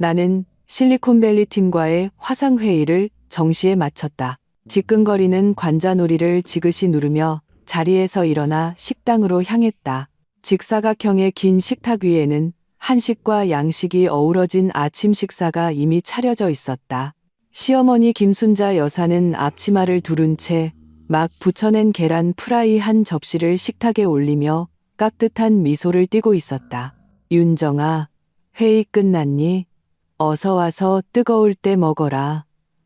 나는 실리콘밸리 팀과의 화상회의를 정시에 마쳤다. 지끈거리는 관자놀이를 지그시 누르며 자리에서 일어나 식당으로 향했다. 직사각형의 긴 식탁 위에는 한식과 양식이 어우러진 아침 식사가 이미 차려져 있었다. 시어머니 김순자 여사는 앞치마를 두른 채 막 부쳐낸 계란 프라이 한 접시를 식탁에 올리며 깍듯한 미소를 띠고 있었다. 윤정아, 회의 끝났니? 어서 와서 뜨거울 때 먹어라.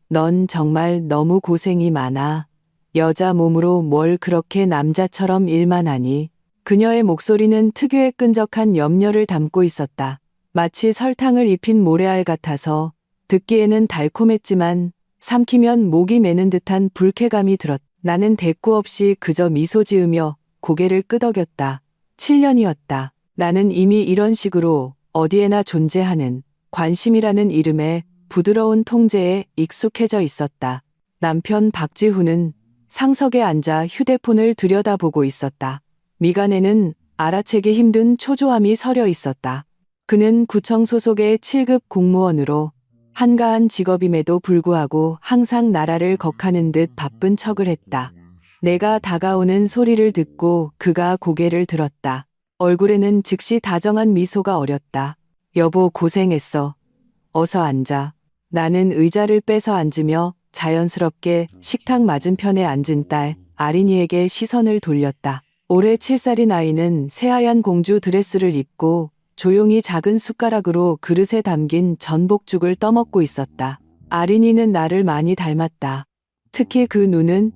넌 정말 너무 고생이 많아. 여자 몸으로 뭘 그렇게 남자처럼 일만 하니? 그녀의 목소리는 특유의 끈적한 염려를 담고 있었다. 마치 설탕을 입힌 모래알 같아서 듣기에는 달콤했지만 삼키면 목이 메는 듯한 불쾌감이 들었다. 나는 대꾸 없이 그저 미소 지으며 고개를 끄덕였다. 7년이었다. 나는 이미 이런 식으로 어디에나 존재하는 관심이라는 이름의 부드러운 통제에 익숙해져 있었다. 남편 박지훈은 상석에 앉아 휴대폰을 들여다보고 있었다. 미간에는 알아채기 힘든 초조함이 서려 있었다. 그는 구청 소속의 7급 공무원으로 한가한 직업임에도 불구하고 항상 나라를 격하는 듯 바쁜 척을 했다. 내가 다가오는 소리를 듣고 그가 고개를 들었다. 얼굴에는 즉시 다정한 미소가 어렸다. 여보 고생했어. 어서 앉아. 나는 의자를 빼서 앉으며 자연스럽게 식탁 맞은편에 앉은 딸 아린이에게 시선을 돌렸다. 올해 7살인 아이는 새하얀 공주 드레스를 입고 조용히 작은 숟가락으로 그릇에 담긴 전복죽을 떠먹고 있었다. 아린이는 나를 많이 닮았다. 특히 그 눈은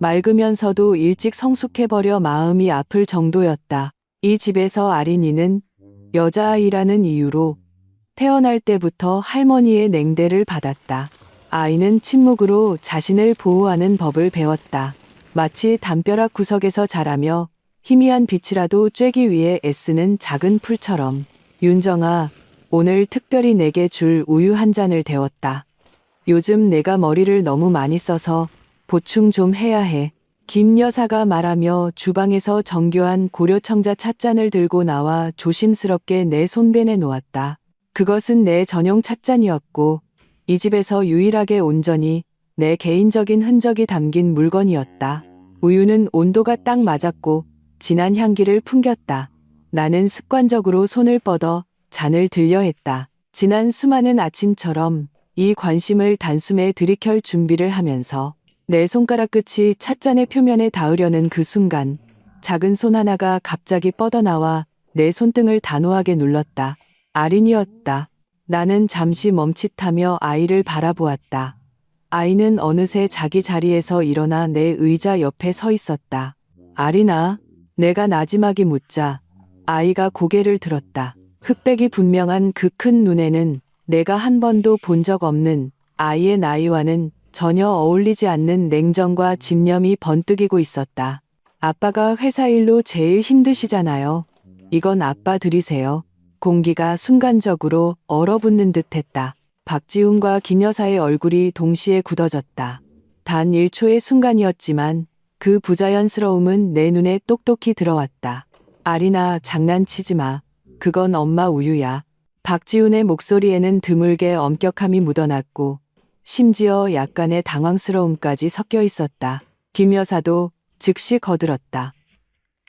맑으면서도 일찍 성숙해버려 마음이 아플 정도였다. 이 집에서 아린이는 여자아이라는 이유로 태어날 때부터 할머니의 냉대를 받았다. 아이는 침묵으로 자신을 보호하는 법을 배웠다. 마치 담벼락 구석에서 자라며 희미한 빛이라도 쬐기 위해 애쓰는 작은 풀처럼. 윤정아, 오늘 특별히 내게 줄 우유 한 잔을 데웠다. 요즘 내가 머리를 너무 많이 써서 보충 좀 해야 해. 김 여사가 말하며 주방에서 정교한 고려청자 찻잔을 들고 나와 조심스럽게 내 손변에 놓았다. 그것은 내 전용 찻잔이었고 이 집에서 유일하게 온전히 내 개인적인 흔적이 담긴 물건이었다. 우유는 온도가 딱 맞았고 진한 향기를 풍겼다. 나는 습관적으로 손을 뻗어 잔을 들려 했다. 지난 수많은 아침처럼 이 관심을 단숨에 들이켤 준비를 하면서 내 손가락 끝이 찻잔의 표면에 닿으려는 그 순간 작은 손 하나가 갑자기 뻗어나와 내 손등을 단호하게 눌렀다. 아린이었다. 나는 잠시 멈칫하며 아이를 바라보았다. 아이는 어느새 자기 자리에서 일어나 내 의자 옆에 서 있었다. 아린아, 내가 나지막이 묻자 아이가 고개를 들었다. 흑백이 분명한 그 큰 눈에는 내가 한 번도 본 적 없는 아이의 나이와는 전혀 어울리지 않는 냉정과 집념이 번뜩이고 있었다. 아빠가 회사 일로 제일 힘드시잖아요. 이건 아빠 드리세요. 공기가 순간적으로 얼어붙는 듯했다. 박지훈과 김 여사의 얼굴이 동시에 굳어졌다. 단 1초의 순간이었지만 그 부자연스러움은 내 눈에 똑똑히 들어왔다. 아린아, 장난치지 마. 그건 엄마 우유야. 박지훈의 목소리에는 드물게 엄격함이 묻어났고 심지어 약간의 당황스러움까지 섞여 있었다. 김 여사도 즉시 거들었다.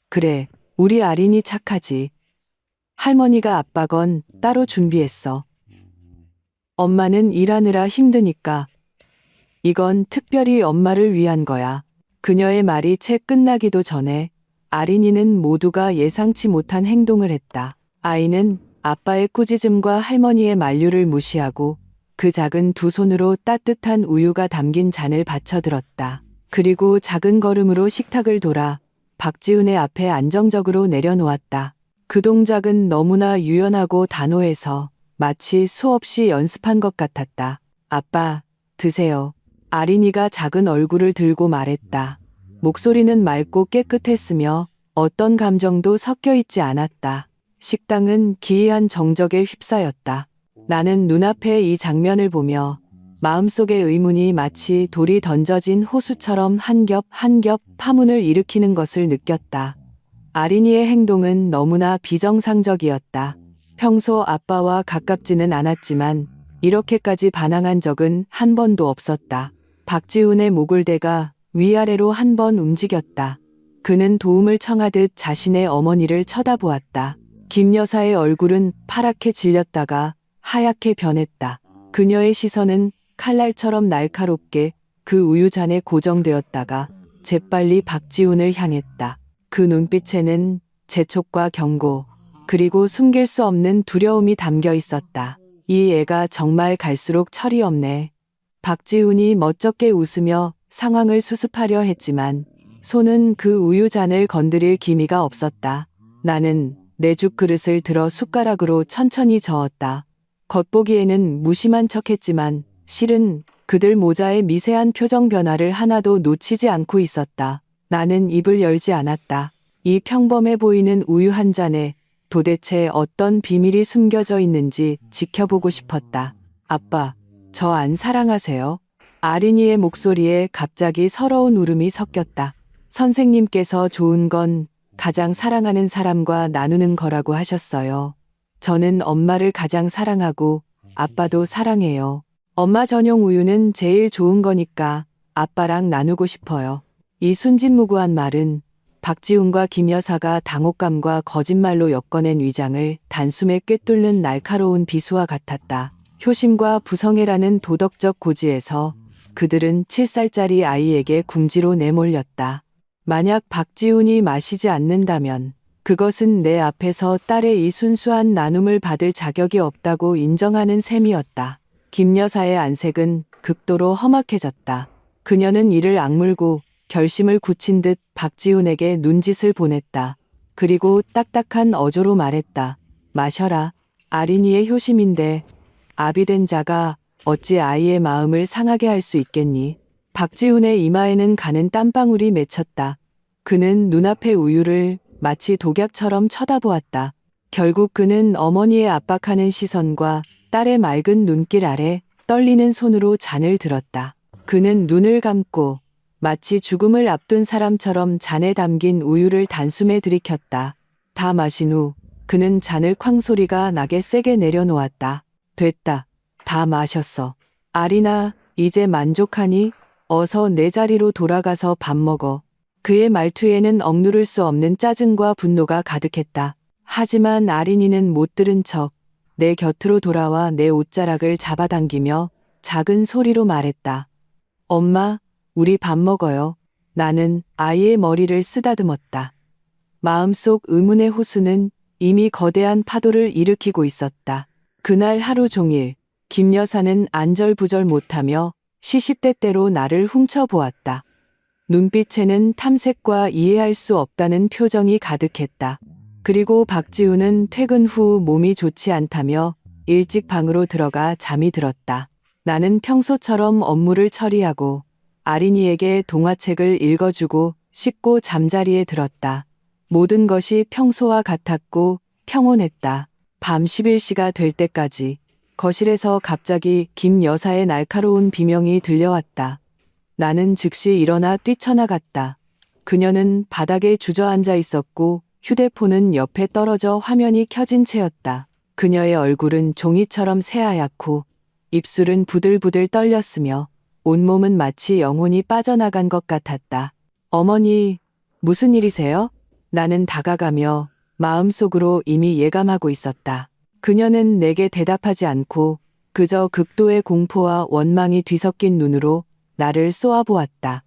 그래, 우리 아린이 착하지. 할머니가 아빠건 따로 준비했어. 엄마는 일하느라 힘드니까. 이건 특별히 엄마를 위한 거야. 그녀의 말이 채 끝나기도 전에 아린이는 모두가 예상치 못한 행동을 했다. 아이는 아빠의 꾸짖음과 할머니의 만류를 무시하고 그 작은 두 손으로 따뜻한 우유가 담긴 잔을 받쳐들었다. 그리고 작은 걸음으로 식탁을 돌아 박지훈의 앞에 안정적으로 내려놓았다. 그 동작은 너무나 유연하고 단호해서 마치 수없이 연습한 것 같았다. 아빠, 드세요. 아린이가 작은 얼굴을 들고 말했다. 목소리는 맑고 깨끗했으며 어떤 감정도 섞여 있지 않았다. 식당은 기이한 정적에 휩싸였다. 나는 눈앞에 이 장면을 보며 마음속의 의문이 마치 돌이 던져진 호수처럼 한 겹 한 겹 파문을 일으키는 것을 느꼈다. 아린이의 행동은 너무나 비정상적이었다. 평소 아빠와 가깝지는 않았지만 이렇게까지 반항한 적은 한 번도 없었다. 박지훈의 목을 대가 위아래로 한 번 움직였다. 그는 도움을 청하듯 자신의 어머니를 쳐다보았다. 김 여사의 얼굴은 파랗게 질렸다가 하얗게 변했다. 그녀의 시선은 칼날처럼 날카롭게 그 우유잔에 고정되었다가 재빨리 박지훈을 향했다. 그 눈빛에는 재촉과 경고, 그리고 숨길 수 없는 두려움이 담겨 있었다. 이 애가 정말 갈수록 철이 없네. 박지훈이 멋쩍게 웃으며 상황을 수습하려 했지만 손은 그 우유잔을 건드릴 기미가 없었다. 나는 내 죽 그릇을 들어 숟가락으로 천천히 저었다. 겉보기에는 무심한 척했지만 실은 그들 모자의 미세한 표정 변화를 하나도 놓치지 않고 있었다. 나는 입을 열지 않았다. 이 평범해 보이는 우유 한 잔에 도대체 어떤 비밀이 숨겨져 있는지 지켜보고 싶었다. 아빠, 저 안 사랑하세요? 아린이의 목소리에 갑자기 서러운 울음이 섞였다. 선생님께서 좋은 건 가장 사랑하는 사람과 나누는 거라고 하셨어요. 저는 엄마를 가장 사랑하고 아빠도 사랑해요. 엄마 전용 우유는 제일 좋은 거니까 아빠랑 나누고 싶어요. 이 순진무구한 말은 박지훈과 김 여사가 당혹감과 거짓말로 엮어낸 위장을 단숨에 꿰뚫는 날카로운 비수와 같았다. 효심과 부성애라는 도덕적 고지에서 그들은 7살짜리 아이에게 궁지로 내몰렸다. 만약 박지훈이 마시지 않는다면 그것은 내 앞에서 딸의 이 순수한 나눔을 받을 자격이 없다고 인정하는 셈이었다. 김 여사의 안색은 극도로 험악해졌다. 그녀는 이를 악물고 결심을 굳힌 듯 박지훈에게 눈짓을 보냈다. 그리고 딱딱한 어조로 말했다. 마셔라. 아린이의 효심인데 아비된 자가 어찌 아이의 마음을 상하게 할 수 있겠니? 박지훈의 이마에는 가는 땀방울이 맺혔다. 그는 눈앞의 우유를 마치 독약처럼 쳐다보았다. 결국 그는 어머니의 압박하는 시선과 딸의 맑은 눈길 아래 떨리는 손으로 잔을 들었다. 그는 눈을 감고 마치 죽음을 앞둔 사람처럼 잔에 담긴 우유를 단숨에 들이켰다. 다 마신 후 그는 잔을 쾅 소리가 나게 세게 내려놓았다. 됐다. 다 마셨어. 아리나, 이제 만족하니? 어서 내 자리로 돌아가서 밥 먹어. 그의 말투에는 억누를 수 없는 짜증과 분노가 가득했다. 하지만 아린이는 못 들은 척 내 곁으로 돌아와 내 옷자락을 잡아당기며 작은 소리로 말했다. 엄마, 우리 밥 먹어요. 나는 아이의 머리를 쓰다듬었다. 마음속 의문의 호수는 이미 거대한 파도를 일으키고 있었다. 그날 하루 종일 김 여사는 안절부절 못하며 시시때때로 나를 훔쳐보았다. 눈빛에는 탐색과 이해할 수 없다는 표정이 가득했다. 그리고 박지훈은 퇴근 후 몸이 좋지 않다며 일찍 방으로 들어가 잠이 들었다. 나는 평소처럼 업무를 처리하고 아린이에게 동화책을 읽어주고 씻고 잠자리에 들었다. 모든 것이 평소와 같았고 평온했다. 밤 11시가 될 때까지 거실에서 갑자기 김 여사의 날카로운 비명이 들려왔다. 나는 즉시 일어나 뛰쳐나갔다. 그녀는 바닥에 주저앉아 있었고 휴대폰은 옆에 떨어져 화면이 켜진 채였다. 그녀의 얼굴은 종이처럼 새하얗고 입술은 부들부들 떨렸으며 온몸은 마치 영혼이 빠져나간 것 같았다. 어머니, 무슨 일이세요? 나는 다가가며 마음속으로 이미 예감하고 있었다. 그녀는 내게 대답하지 않고 그저 극도의 공포와 원망이 뒤섞인 눈으로 나를 쏘아보았다.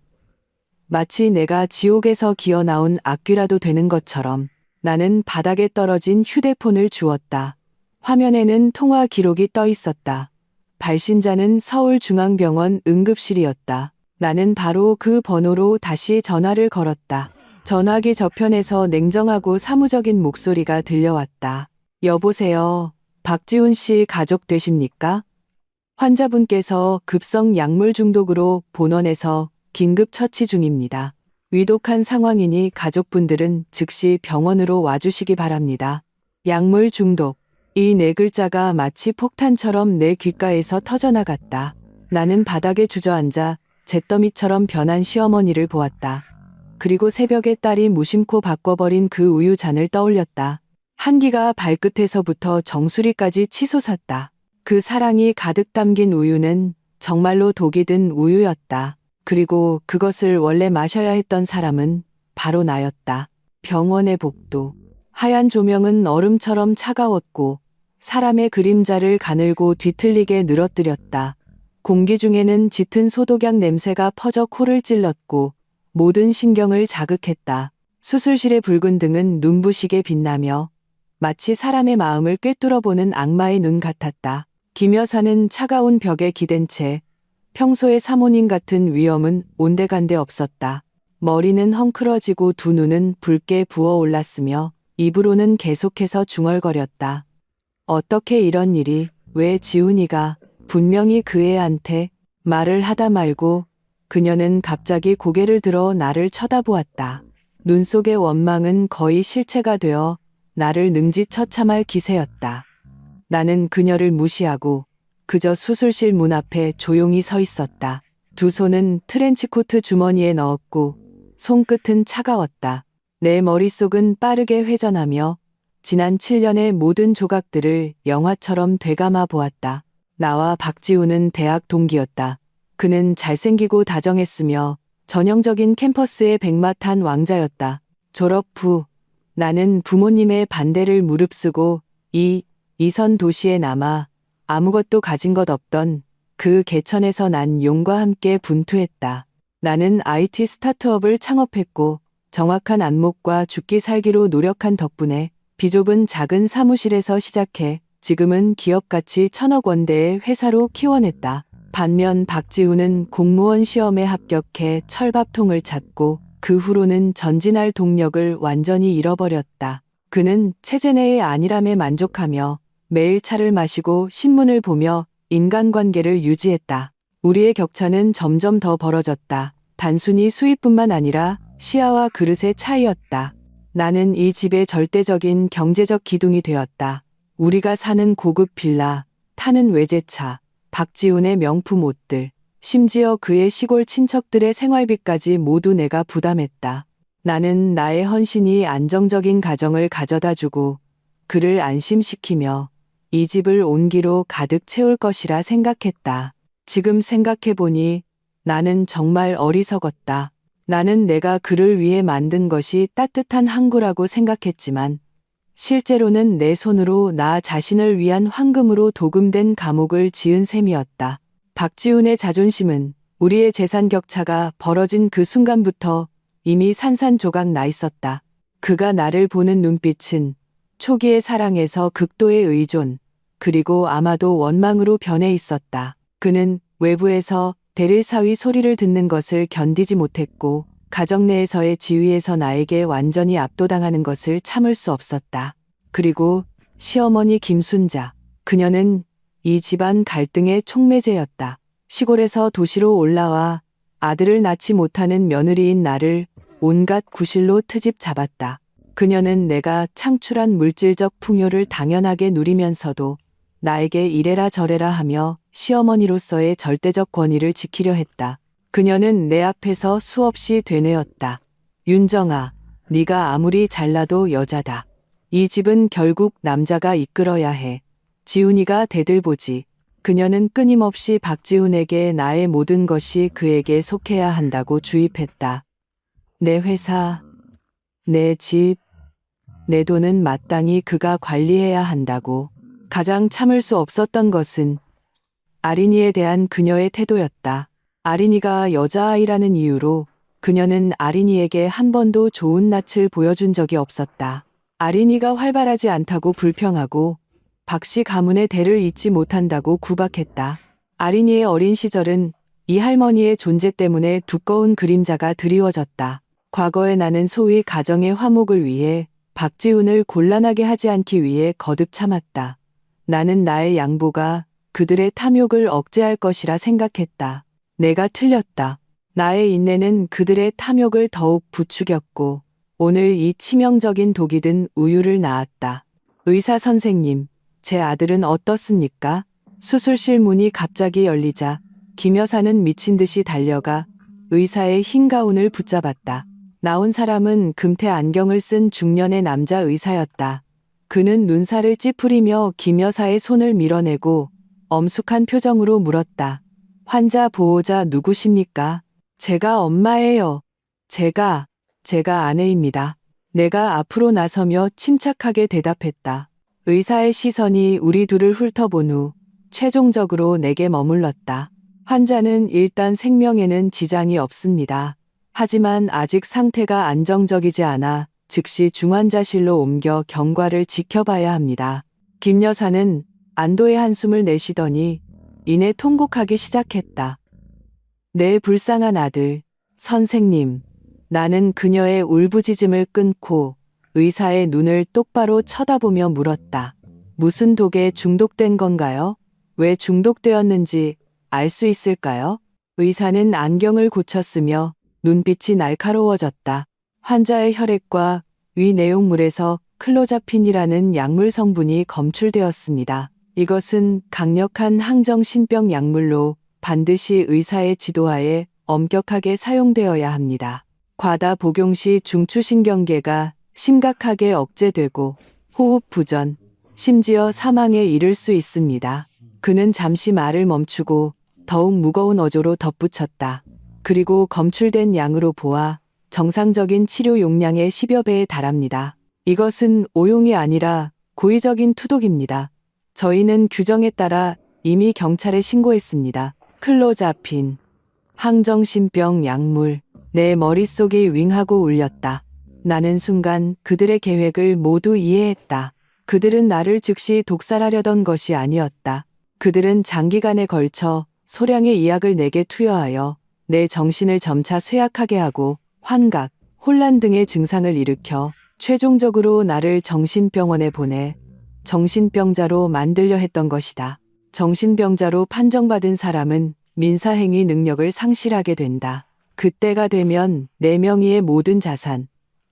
마치 내가 지옥에서 기어나온 악귀라도 되는 것처럼 나는 바닥에 떨어진 휴대폰을 주었다. 화면에는 통화 기록이 떠 있었다. 발신자는 서울중앙병원 응급실이었다. 나는 바로 그 번호로 다시 전화를 걸었다. 전화기 저편에서 냉정하고 사무적인 목소리가 들려왔다. 여보세요. 박지훈 씨 가족 되십니까? 환자분께서 급성 약물 중독으로 본원에서 긴급 처치 중입니다. 위독한 상황이니 가족분들은 즉시 병원으로 와주시기 바랍니다. 약물 중독. 이 네 글자가 마치 폭탄처럼 내 귓가에서 터져나갔다. 나는 바닥에 주저앉아 잿더미처럼 변한 시어머니를 보았다. 그리고 새벽에 딸이 무심코 바꿔버린 그 우유 잔을 떠올렸다. 한기가 발끝에서부터 정수리까지 치솟았다. 그 사랑이 가득 담긴 우유는 정말로 독이 든 우유였다. 그리고 그것을 원래 마셔야 했던 사람은 바로 나였다. 병원의 복도. 하얀 조명은 얼음처럼 차가웠고 사람의 그림자를 가늘고 뒤틀리게 늘어뜨렸다. 공기 중에는 짙은 소독약 냄새가 퍼져 코를 찔렀고 모든 신경을 자극했다. 수술실의 붉은 등은 눈부시게 빛나며 마치 사람의 마음을 꿰뚫어보는 악마의 눈 같았다. 김 여사는 차가운 벽에 기댄 채 평소의 사모님 같은 위엄은 온데간데 없었다. 머리는 헝클어지고 두 눈은 붉게 부어올랐으며 입으로는 계속해서 중얼거렸다. 어떻게 이런 일이, 왜 지훈이가, 분명히 그 애한테 말을 하다 말고 그녀는 갑자기 고개를 들어 나를 쳐다보았다. 눈 속의 원망은 거의 실체가 되어 나를 능지처참할 기세였다. 나는 그녀를 무시하고 그저 수술실 문 앞에 조용히 서 있었다. 두 손은 트렌치코트 주머니에 넣었고 손끝은 차가웠다. 내 머릿속은 빠르게 회전하며 지난 7년의 모든 조각들을 영화처럼 되감아 보았다. 나와 박지훈은 대학 동기였다. 그는 잘생기고 다정했으며 전형적인 캠퍼스의 백마탄 왕자였다. 졸업 후 나는 부모님의 반대를 무릅쓰고 이선 도시에 남아 아무것도 가진 것 없던 그 개천에서 난 용과 함께 분투했다. 나는 IT 스타트업을 창업했고 정확한 안목과 죽기 살기로 노력한 덕분에 비좁은 작은 사무실에서 시작해 지금은 기업가치 1,000억 원대의 회사로 키워냈다. 반면 박지훈은 공무원 시험에 합격해 철밥통을 찾고 그 후로는 전진할 동력을 완전히 잃어버렸다. 그는 체제 내의 안일함에 만족하며 매일 차를 마시고 신문을 보며 인간관계를 유지했다. 우리의 격차는 점점 더 벌어졌다. 단순히 수입뿐만 아니라 시야와 그릇의 차이였다. 나는 이 집의 절대적인 경제적 기둥이 되었다. 우리가 사는 고급 빌라, 타는 외제차, 박지훈의 명품 옷들, 심지어 그의 시골 친척들의 생활비까지 모두 내가 부담했다. 나는 나의 헌신이 안정적인 가정을 가져다주고 그를 안심시키며 이 집을 온기로 가득 채울 것이라 생각했다. 지금 생각해보니 나는 정말 어리석었다. 나는 내가 그를 위해 만든 것이 따뜻한 항구라고 생각했지만 실제로는 내 손으로 나 자신을 위한 황금으로 도금된 감옥을 지은 셈이었다. 박지훈의 자존심은 우리의 재산 격차가 벌어진 그 순간부터 이미 산산조각 나 있었다. 그가 나를 보는 눈빛은 초기의 사랑에서 극도의 의존, 그리고 아마도 원망으로 변해 있었다. 그는 외부에서 대릴사위 소리를 듣는 것을 견디지 못했고 가정 내에서의 지위에서 나에게 완전히 압도당하는 것을 참을 수 없었다. 그리고 시어머니 김순자, 그녀는 이 집안 갈등의 촉매제였다. 시골에서 도시로 올라와 아들을 낳지 못하는 며느리인 나를 온갖 구실로 트집 잡았다. 그녀는 내가 창출한 물질적 풍요를 당연하게 누리면서도 나에게 이래라 저래라 하며 시어머니로서의 절대적 권위를 지키려 했다. 그녀는 내 앞에서 수없이 되뇌었다. 윤정아, 네가 아무리 잘나도 여자다. 이 집은 결국 남자가 이끌어야 해. 지훈이가 대들보지. 그녀는 끊임없이 박지훈에게 나의 모든 것이 그에게 속해야 한다고 주입했다. 내 회사, 내 집, 내 돈은 마땅히 그가 관리해야 한다고. 가장 참을 수 없었던 것은 아린이에 대한 그녀의 태도였다. 아린이가 여자아이라는 이유로 그녀는 아린이에게 한 번도 좋은 낯을 보여준 적이 없었다. 아린이가 활발하지 않다고 불평하고 박씨 가문의 대를 잇지 못한다고 구박했다. 아린이의 어린 시절은 이 할머니의 존재 때문에 두꺼운 그림자가 드리워졌다. 과거에 나는 소위 가정의 화목을 위해 박지훈을 곤란하게 하지 않기 위해 거듭 참았다. 나는 나의 양보가 그들의 탐욕을 억제할 것이라 생각했다. 내가 틀렸다. 나의 인내는 그들의 탐욕을 더욱 부추겼고 오늘 이 치명적인 독이 든 우유를 낳았다. 의사 선생님, 제 아들은 어떻습니까? 수술실 문이 갑자기 열리자 김 여사는 미친 듯이 달려가 의사의 흰 가운을 붙잡았다. 나온 사람은 금태 안경을 쓴 중년의 남자 의사였다. 그는 눈살을 찌푸리며 김 여사의 손을 밀어내고 엄숙한 표정으로 물었다. 환자 보호자 누구십니까? 제가 엄마예요. 제가 아내입니다. 내가 앞으로 나서며 침착하게 대답했다. 의사의 시선이 우리 둘을 훑어본 후 최종적으로 내게 머물렀다. 환자는 일단 생명에는 지장이 없습니다. 하지만 아직 상태가 안정적이지 않아 즉시 중환자실로 옮겨 경과를 지켜봐야 합니다. 김 여사는 안도의 한숨을 내쉬더니 이내 통곡하기 시작했다. 내 불쌍한 아들, 선생님. 나는 그녀의 울부짖음을 끊고 의사의 눈을 똑바로 쳐다보며 물었다. 무슨 독에 중독된 건가요? 왜 중독되었는지 알 수 있을까요? 의사는 안경을 고쳤으며 눈빛이 날카로워졌다. 환자의 혈액과 위 내용물에서 클로자핀이라는 약물 성분이 검출되었습니다. 이것은 강력한 항정신병 약물로 반드시 의사의 지도하에 엄격하게 사용되어야 합니다. 과다 복용 시 중추신경계가 심각하게 억제되고 호흡 부전, 심지어 사망에 이를 수 있습니다. 그는 잠시 말을 멈추고 더욱 무거운 어조로 덧붙였다. 그리고 검출된 양으로 보아 정상적인 치료 용량의 10여 배에 달합니다. 이것은 오용이 아니라 고의적인 투독입니다. 저희는 규정에 따라 이미 경찰에 신고했습니다. 클로자핀, 항정신병 약물. 내 머릿속이 윙하고 울렸다. 나는 순간 그들의 계획을 모두 이해했다. 그들은 나를 즉시 독살하려던 것이 아니었다. 그들은 장기간에 걸쳐 소량의 이 약을 내게 투여하여 내 정신을 점차 쇠약하게 하고 환각, 혼란 등의 증상을 일으켜 최종적으로 나를 정신병원에 보내 정신병자로 만들려 했던 것이다. 정신병자로 판정받은 사람은 민사행위 능력을 상실하게 된다. 그때가 되면 내 명의의 모든 자산,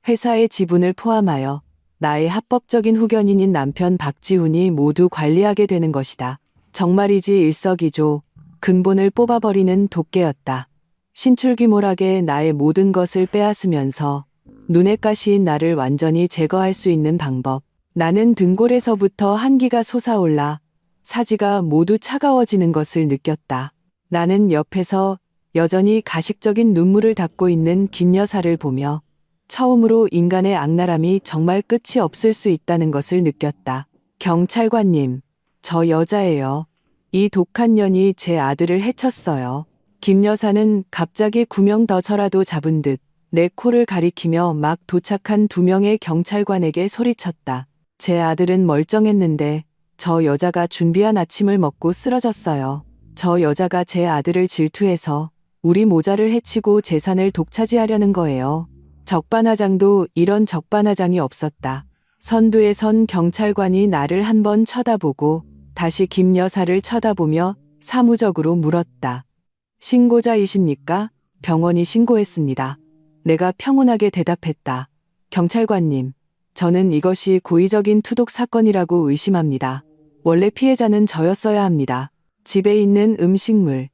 회사의 지분을 포함하여 나의 합법적인 후견인인 남편 박지훈이 모두 관리하게 되는 것이다. 정말이지 일석이조 근본을 뽑아버리는 독계였다. 신출귀몰하게 나의 모든 것을 빼앗으면서 눈에 가시인 나를 완전히 제거할 수 있는 방법. 나는 등골에서부터 한기가 솟아올라 사지가 모두 차가워지는 것을 느꼈다. 나는 옆에서 여전히 가식적인 눈물을 닦고 있는 김 여사를 보며 처음으로 인간의 악랄함이 정말 끝이 없을 수 있다는 것을 느꼈다. 경찰관님, 저 여자예요. 이 독한 년이 제 아들을 해쳤어요. 김 여사는 갑자기 구명더처라도 잡은 듯 내 코를 가리키며 막 도착한 2명의 경찰관에게 소리쳤다. 제 아들은 멀쩡했는데 저 여자가 준비한 아침을 먹고 쓰러졌어요. 저 여자가 제 아들을 질투해서 우리 모자를 해치고 재산을 독차지하려는 거예요. 적반하장도 이런 적반하장이 없었다. 선두에 선 경찰관이 나를 한번 쳐다보고 다시 김 여사를 쳐다보며 사무적으로 물었다. 신고자이십니까? 병원이 신고했습니다. 내가 평온하게 대답했다. 경찰관님, 저는 이것이 고의적인 투독 사건이라고 의심합니다. 원래 피해자는 저였어야 합니다. 집에 있는 음식물,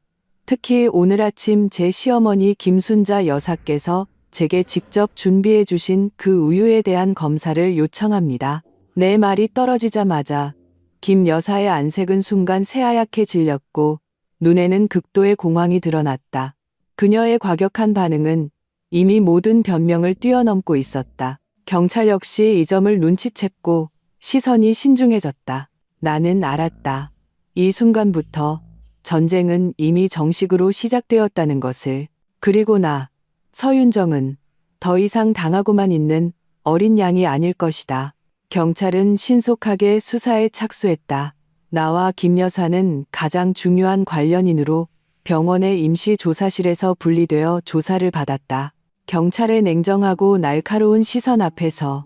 특히 오늘 아침 제 시어머니 김순자 여사께서 제게 직접 준비해 주신 그 우유에 대한 검사를 요청합니다. 내 말이 떨어지자마자 김 여사의 안색은 순간 새하얗게 질렸고 눈에는 극도의 공황이 드러났다. 그녀의 과격한 반응은 이미 모든 변명을 뛰어넘고 있었다. 경찰 역시 이 점을 눈치챘고 시선이 신중해졌다. 나는 알았다. 이 순간부터 전쟁은 이미 정식으로 시작되었다는 것을. 그리고 나, 서윤정은 더 이상 당하고만 있는 어린 양이 아닐 것이다. 경찰은 신속하게 수사에 착수했다. 나와 김 여사는 가장 중요한 관련인으로 병원의 임시조사실에서 분리되어 조사를 받았다. 경찰의 냉정하고 날카로운 시선 앞에서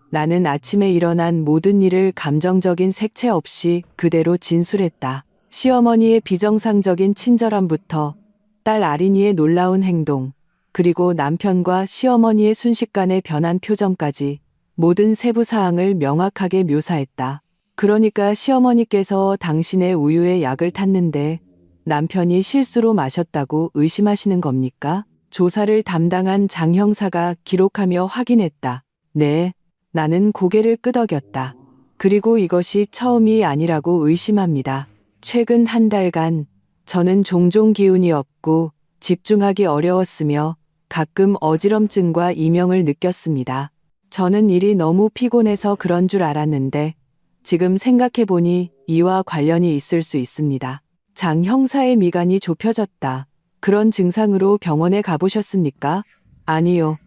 나는 아침에 일어난 모든 일을 감정적인 색채 없이 그대로 진술했다. 시어머니의 비정상적인 친절함부터 딸 아린이의 놀라운 행동, 그리고 남편과 시어머니의 순식간에 변한 표정까지 모든 세부 사항을 명확하게 묘사했다. 그러니까 시어머니께서 당신의 우유에 약을 탔는데 남편이 실수로 마셨다고 의심하시는 겁니까? 조사를 담당한 장 형사가 기록하며 확인했다. 네, 나는 고개를 끄덕였다. 그리고 이것이 처음이 아니라고 의심합니다. 최근 한 달간 저는 종종 기운이 없고 집중하기 어려웠으며 가끔 어지럼증과 이명을 느꼈습니다. 저는 일이 너무 피곤해서 그런 줄 알았는데 지금 생각해보니 이와 관련이 있을 수 있습니다. 장 형사의 미간이 좁혀졌다. 그런 증상으로 병원에 가보셨습니까? 아니요.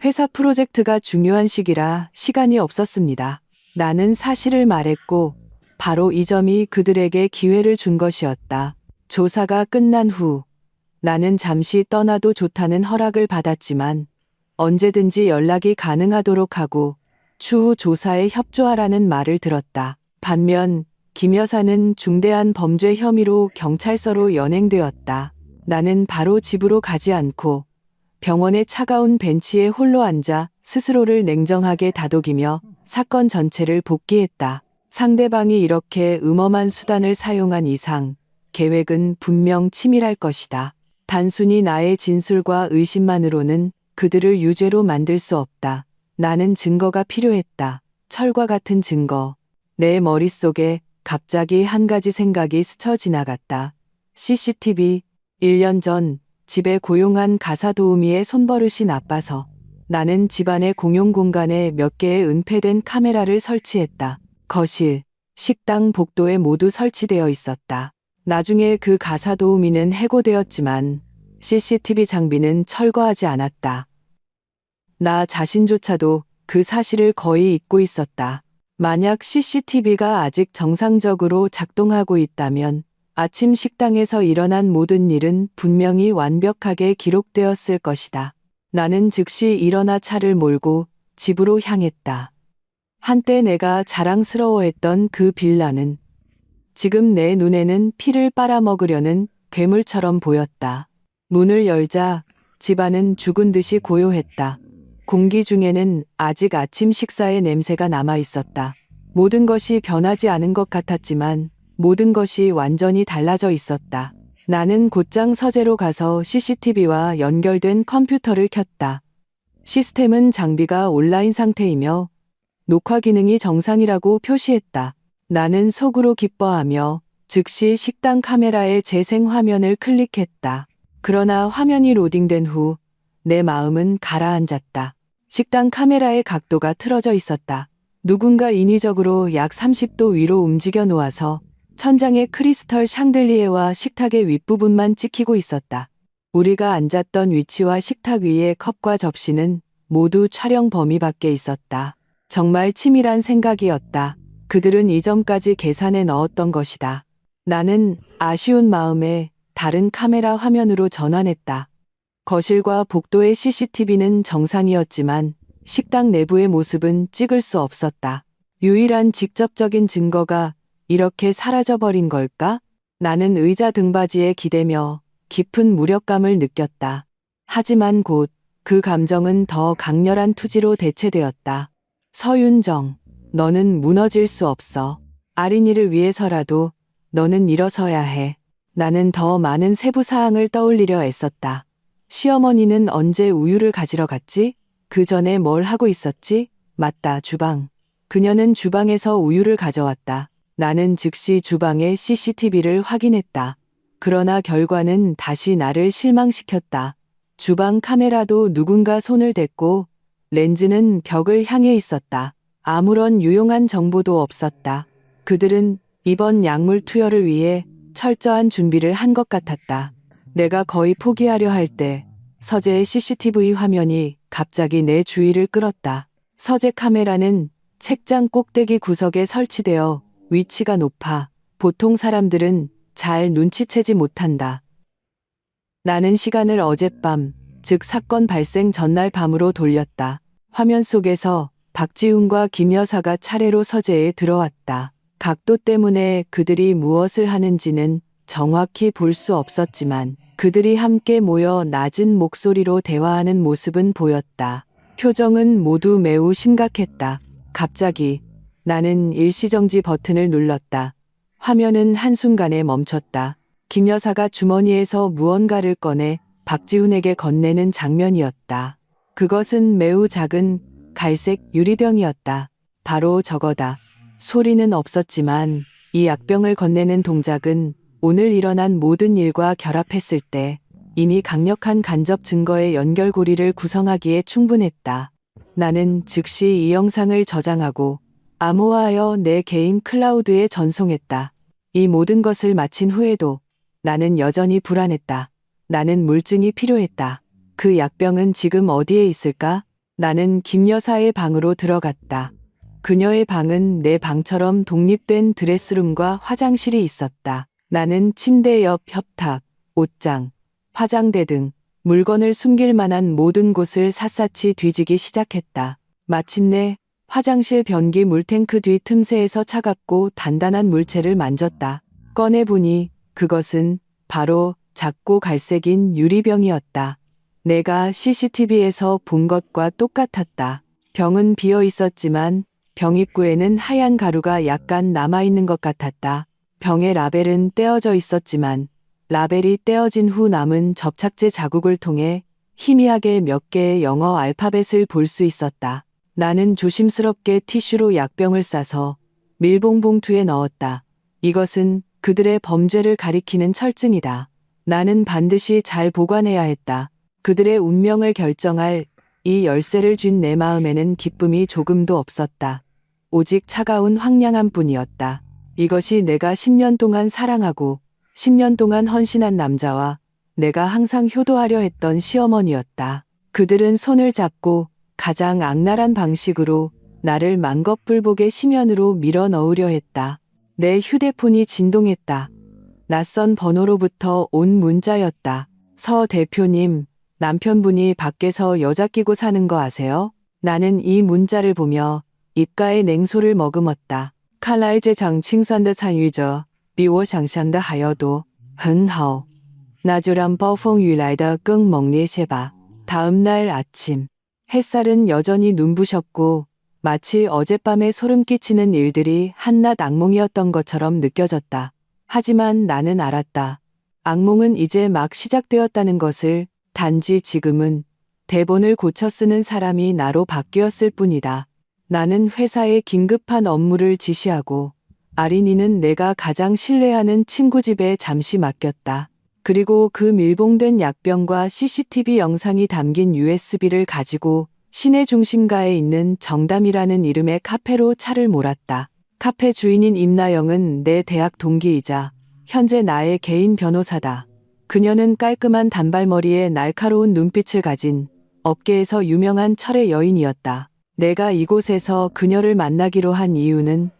회사 프로젝트가 중요한 시기라 시간이 없었습니다. 나는 사실을 말했고 바로 이 점이 그들에게 기회를 준 것이었다. 조사가 끝난 후 나는 잠시 떠나도 좋다는 허락을 받았지만 언제든지 연락이 가능하도록 하고 추후 조사에 협조하라는 말을 들었다. 반면 김 여사는 중대한 범죄 혐의로 경찰서로 연행되었다. 나는 바로 집으로 가지 않고 병원의 차가운 벤치에 홀로 앉아 스스로를 냉정하게 다독이며 사건 전체를 복기했다. 상대방이 이렇게 음험한 수단을 사용한 이상 계획은 분명 치밀할 것이다. 단순히 나의 진술과 의심만으로는 그들을 유죄로 만들 수 없다. 나는 증거가 필요했다. 철과 같은 증거. 내 머릿속에 갑자기 한 가지 생각이 스쳐 지나갔다. CCTV. 1년 전 집에 고용한 가사 도우미의 손버릇이 나빠서 나는 집안의 공용 공간에 몇 개의 은폐된 카메라를 설치했다. 거실, 식당, 복도에 모두 설치되어 있었다. 나중에 그 가사 도우미는 해고되었지만 CCTV 장비는 철거하지 않았다. 나 자신조차도 그 사실을 거의 잊고 있었다. 만약 CCTV가 아직 정상적으로 작동하고 있다면 아침 식당에서 일어난 모든 일은 분명히 완벽하게 기록되었을 것이다. 나는 즉시 일어나 차를 몰고 집으로 향했다. 한때 내가 자랑스러워했던 그 빌라는 지금 내 눈에는 피를 빨아먹으려는 괴물처럼 보였다. 문을 열자 집안은 죽은 듯이 고요했다. 공기 중에는 아직 아침 식사의 냄새가 남아 있었다. 모든 것이 변하지 않은 것 같았지만 모든 것이 완전히 달라져 있었다. 나는 곧장 서재로 가서 CCTV와 연결된 컴퓨터를 켰다. 시스템은 장비가 온라인 상태이며 녹화 기능이 정상이라고 표시했다. 나는 속으로 기뻐하며 즉시 식당 카메라의 재생 화면을 클릭했다. 그러나 화면이 로딩된 후 내 마음은 가라앉았다. 식당 카메라의 각도가 틀어져 있었다. 누군가 인위적으로 약 30도 위로 움직여 놓아서 천장에 크리스털 샹들리에와 식탁의 윗부분만 찍히고 있었다. 우리가 앉았던 위치와 식탁 위의 컵과 접시는 모두 촬영 범위 밖에 있었다. 정말 치밀한 생각이었다. 그들은 이 점까지 계산해 넣었던 것이다. 나는 아쉬운 마음에 다른 카메라 화면으로 전환했다. 거실과 복도의 CCTV는 정상이었지만 식당 내부의 모습은 찍을 수 없었다. 유일한 직접적인 증거가 이렇게 사라져버린 걸까? 나는 의자 등받이에 기대며 깊은 무력감을 느꼈다. 하지만 곧 그 감정은 더 강렬한 투지로 대체되었다. 서윤정, 너는 무너질 수 없어. 아린이를 위해서라도 너는 일어서야 해. 나는 더 많은 세부 사항을 떠올리려 애썼다. 시어머니는 언제 우유를 가지러 갔지? 그 전에 뭘 하고 있었지? 맞다, 주방. 그녀는 주방에서 우유를 가져왔다. 나는 즉시 주방의 CCTV를 확인했다. 그러나 결과는 다시 나를 실망시켰다. 주방 카메라도 누군가 손을 댔고 렌즈는 벽을 향해 있었다. 아무런 유용한 정보도 없었다. 그들은 이번 약물 투여를 위해 철저한 준비를 한 것 같았다. 내가 거의 포기하려 할 때 서재의 CCTV 화면이 갑자기 내 주의를 끌었다. 서재 카메라는 책장 꼭대기 구석에 설치되어 위치가 높아 보통 사람들은 잘 눈치채지 못한다. 나는 시간을 어젯밤, 즉 사건 발생 전날 밤으로 돌렸다. 화면 속에서 박지훈과 김 여사가 차례로 서재에 들어왔다. 각도 때문에 그들이 무엇을 하는지는 정확히 볼 수 없었지만 그들이 함께 모여 낮은 목소리로 대화하는 모습은 보였다. 표정은 모두 매우 심각했다. 갑자기 나는 일시정지 버튼을 눌렀다. 화면은 한순간에 멈췄다. 김 여사가 주머니에서 무언가를 꺼내 박지훈에게 건네는 장면이었다. 그것은 매우 작은 갈색 유리병이었다. 바로 저거다. 소리는 없었지만 이 약병을 건네는 동작은 오늘 일어난 모든 일과 결합했을 때 이미 강력한 간접 증거의 연결고리를 구성하기에 충분했다. 나는 즉시 이 영상을 저장하고 암호화하여 내 개인 클라우드에 전송했다. 이 모든 것을 마친 후에도 나는 여전히 불안했다. 나는 물증이 필요했다. 그 약병은 지금 어디에 있을까? 나는 김 여사의 방으로 들어갔다. 그녀의 방은 내 방처럼 독립된 드레스룸과 화장실이 있었다. 나는 침대 옆 협탁, 옷장, 화장대 등 물건을 숨길 만한 모든 곳을 샅샅이 뒤지기 시작했다. 마침내 화장실 변기 물탱크 뒤 틈새에서 차갑고 단단한 물체를 만졌다. 꺼내보니 그것은 바로 작고 갈색인 유리병이었다. 내가 CCTV에서 본 것과 똑같았다. 병은 비어 있었지만 병 입구에는 하얀 가루가 약간 남아있는 것 같았다. 병의 라벨은 떼어져 있었지만 라벨이 떼어진 후 남은 접착제 자국을 통해 희미하게 몇 개의 영어 알파벳을 볼 수 있었다. 나는 조심스럽게 티슈로 약병을 싸서 밀봉 봉투에 넣었다. 이것은 그들의 범죄를 가리키는 철증이다. 나는 반드시 잘 보관해야 했다. 그들의 운명을 결정할 이 열쇠를 쥔 내 마음에는 기쁨이 조금도 없었다. 오직 차가운 황량함 뿐이었다. 이것이 내가 10년 동안 사랑하고 10년 동안 헌신한 남자와 내가 항상 효도하려 했던 시어머니였다. 그들은 손을 잡고 가장 악랄한 방식으로 나를 만겁불복의 심연으로 밀어 넣으려 했다. 내 휴대폰이 진동했다. 낯선 번호로부터 온 문자였다. 서 대표님, 남편분이 밖에서 여자 끼고 사는 거 아세요? 나는 이 문자를 보며 입가에 냉소를 머금었다. 看来这场清算的参与者比我想象的还要多。很好，那就让暴风雨来得更猛烈些吧。 다음 날 아침, 햇살은 여전히 눈부셨고 마치 어젯밤에 소름 끼치는 일들이 한낱 악몽이었던 것처럼 느껴졌다. 하지만 나는 알았다. 악몽은 이제 막 시작되었다는 것을. 단지 지금은 대본을 고쳐 쓰는 사람이 나로 바뀌었을 뿐이다. 나는 회사에 긴급한 업무를 지시하고 아린이는 내가 가장 신뢰하는 친구 집에 잠시 맡겼다. 그리고 그 밀봉된 약병과 CCTV 영상이 담긴 USB를 가지고 시내 중심가에 있는 정담이라는 이름의 카페로 차를 몰았다. 카페 주인인 임나영은 내 대학 동기이자 현재 나의 개인 변호사다. 그녀는 깔끔한 단발머리에 날카로운 눈빛을 가진 업계에서 유명한 철의 여인이었다. 내가 이곳에서 그녀를 만나기로 한 이유는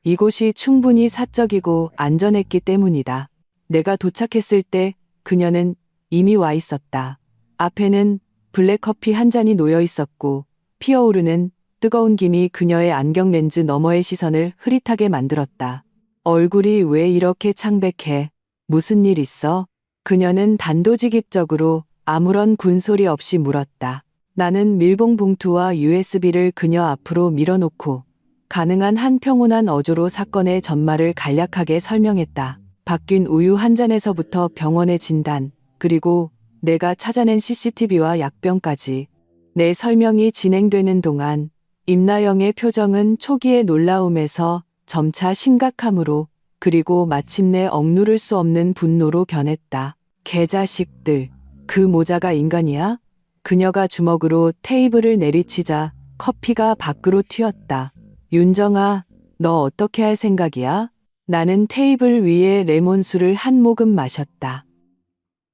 이곳이 충분히 사적이고 안전했기 때문이다. 내가 도착했을 때 그녀는 이미 와 있었다. 앞에는 블랙커피 한 잔이 놓여 있었고 피어오르는 뜨거운 김이 그녀의 안경 렌즈 너머의 시선을 흐릿하게 만들었다. 얼굴이 왜 이렇게 창백해? 무슨 일 있어? 그녀는 단도직입적으로 아무런 군소리 없이 물었다. 나는 밀봉 봉투와 USB를 그녀 앞으로 밀어놓고 가능한 한 평온한 어조로 사건의 전말을 간략하게 설명했다. 바뀐 우유 한 잔에서부터 병원의 진단, 그리고 내가 찾아낸 CCTV와 약병까지. 내 설명이 진행되는 동안 임나영의 표정은 초기의 놀라움에서 점차 심각함으로 그리고 마침내 억누를 수 없는 분노로 변했다. 개자식들, 그 모자가 인간이야? 그녀가 주먹으로 테이블을 내리치자 커피가 밖으로 튀었다. 윤정아, 너 어떻게 할 생각이야? 나는 테이블 위에 레몬수를 한 모금 마셨다.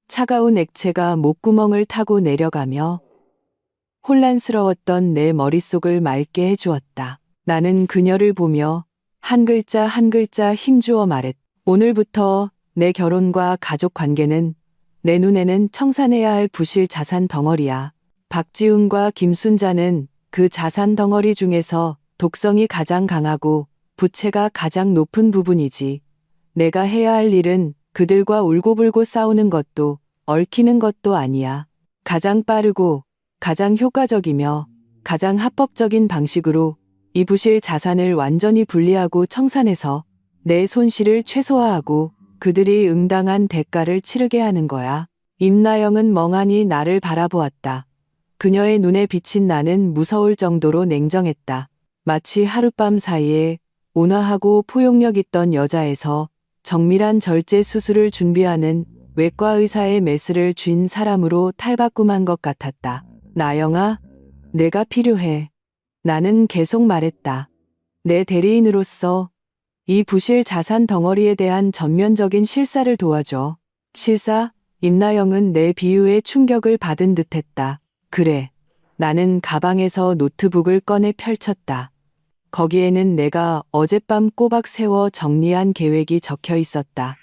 차가운 액체가 목구멍을 타고 내려가며 혼란스러웠던 내 머릿속을 맑게 해주었다. 나는 그녀를 보며 한 글자 한 글자 힘주어 말했다. 오늘부터 내 결혼과 가족 관계는 내 눈에는 청산해야 할 부실 자산 덩어리야. 박지훈과 김순자는 그 자산 덩어리 중에서 독성이 가장 강하고 부채가 가장 높은 부분이지. 내가 해야 할 일은 그들과 울고불고 싸우는 것도 얽히는 것도 아니야. 가장 빠르고 가장 효과적이며 가장 합법적인 방식으로 이 부실 자산을 완전히 분리하고 청산해서 내 손실을 최소화하고 그들이 응당한 대가를 치르게 하는 거야. 임나영은 멍하니 나를 바라보았다. 그녀의 눈에 비친 나는 무서울 정도로 냉정했다. 마치 하룻밤 사이에 온화하고 포용력 있던 여자에서 정밀한 절제 수술을 준비하는 외과 의사의 메스를 쥔 사람으로 탈바꿈한 것 같았다. 나영아, 내가 필요해. 나는 계속 말했다. 내 대리인으로서 이 부실 자산 덩어리에 대한 전면적인 실사를 도와줘. 실사? 임나영은 내 비유에 충격을 받은 듯했다. 그래. 나는 가방에서 노트북을 꺼내 펼쳤다. 거기에는 내가 어젯밤 꼬박 세워 정리한 계획이 적혀 있었다.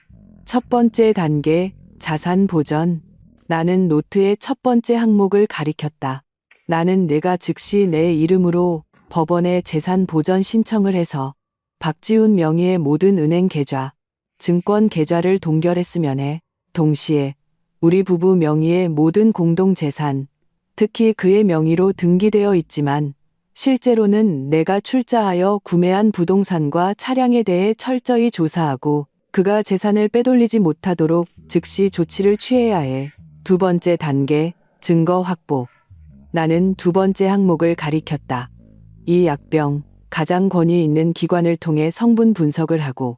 첫 번째 단계, 자산 보전. 나는 노트의 첫 번째 항목을 가리켰다. 나는 내가 즉시 내 이름으로 법원에 재산 보전 신청을 해서 박지훈 명의의 모든 은행 계좌, 증권 계좌를 동결했으면 해. 동시에 우리 부부 명의의 모든 공동재산, 특히 그의 명의로 등기되어 있지만 실제로는 내가 출자하여 구매한 부동산과 차량에 대해 철저히 조사하고 그가 재산을 빼돌리지 못하도록 즉시 조치를 취해야 해. 두 번째 단계, 증거 확보. 나는 두 번째 항목을 가리켰다. 이 약병, 가장 권위 있는 기관을 통해 성분 분석을 하고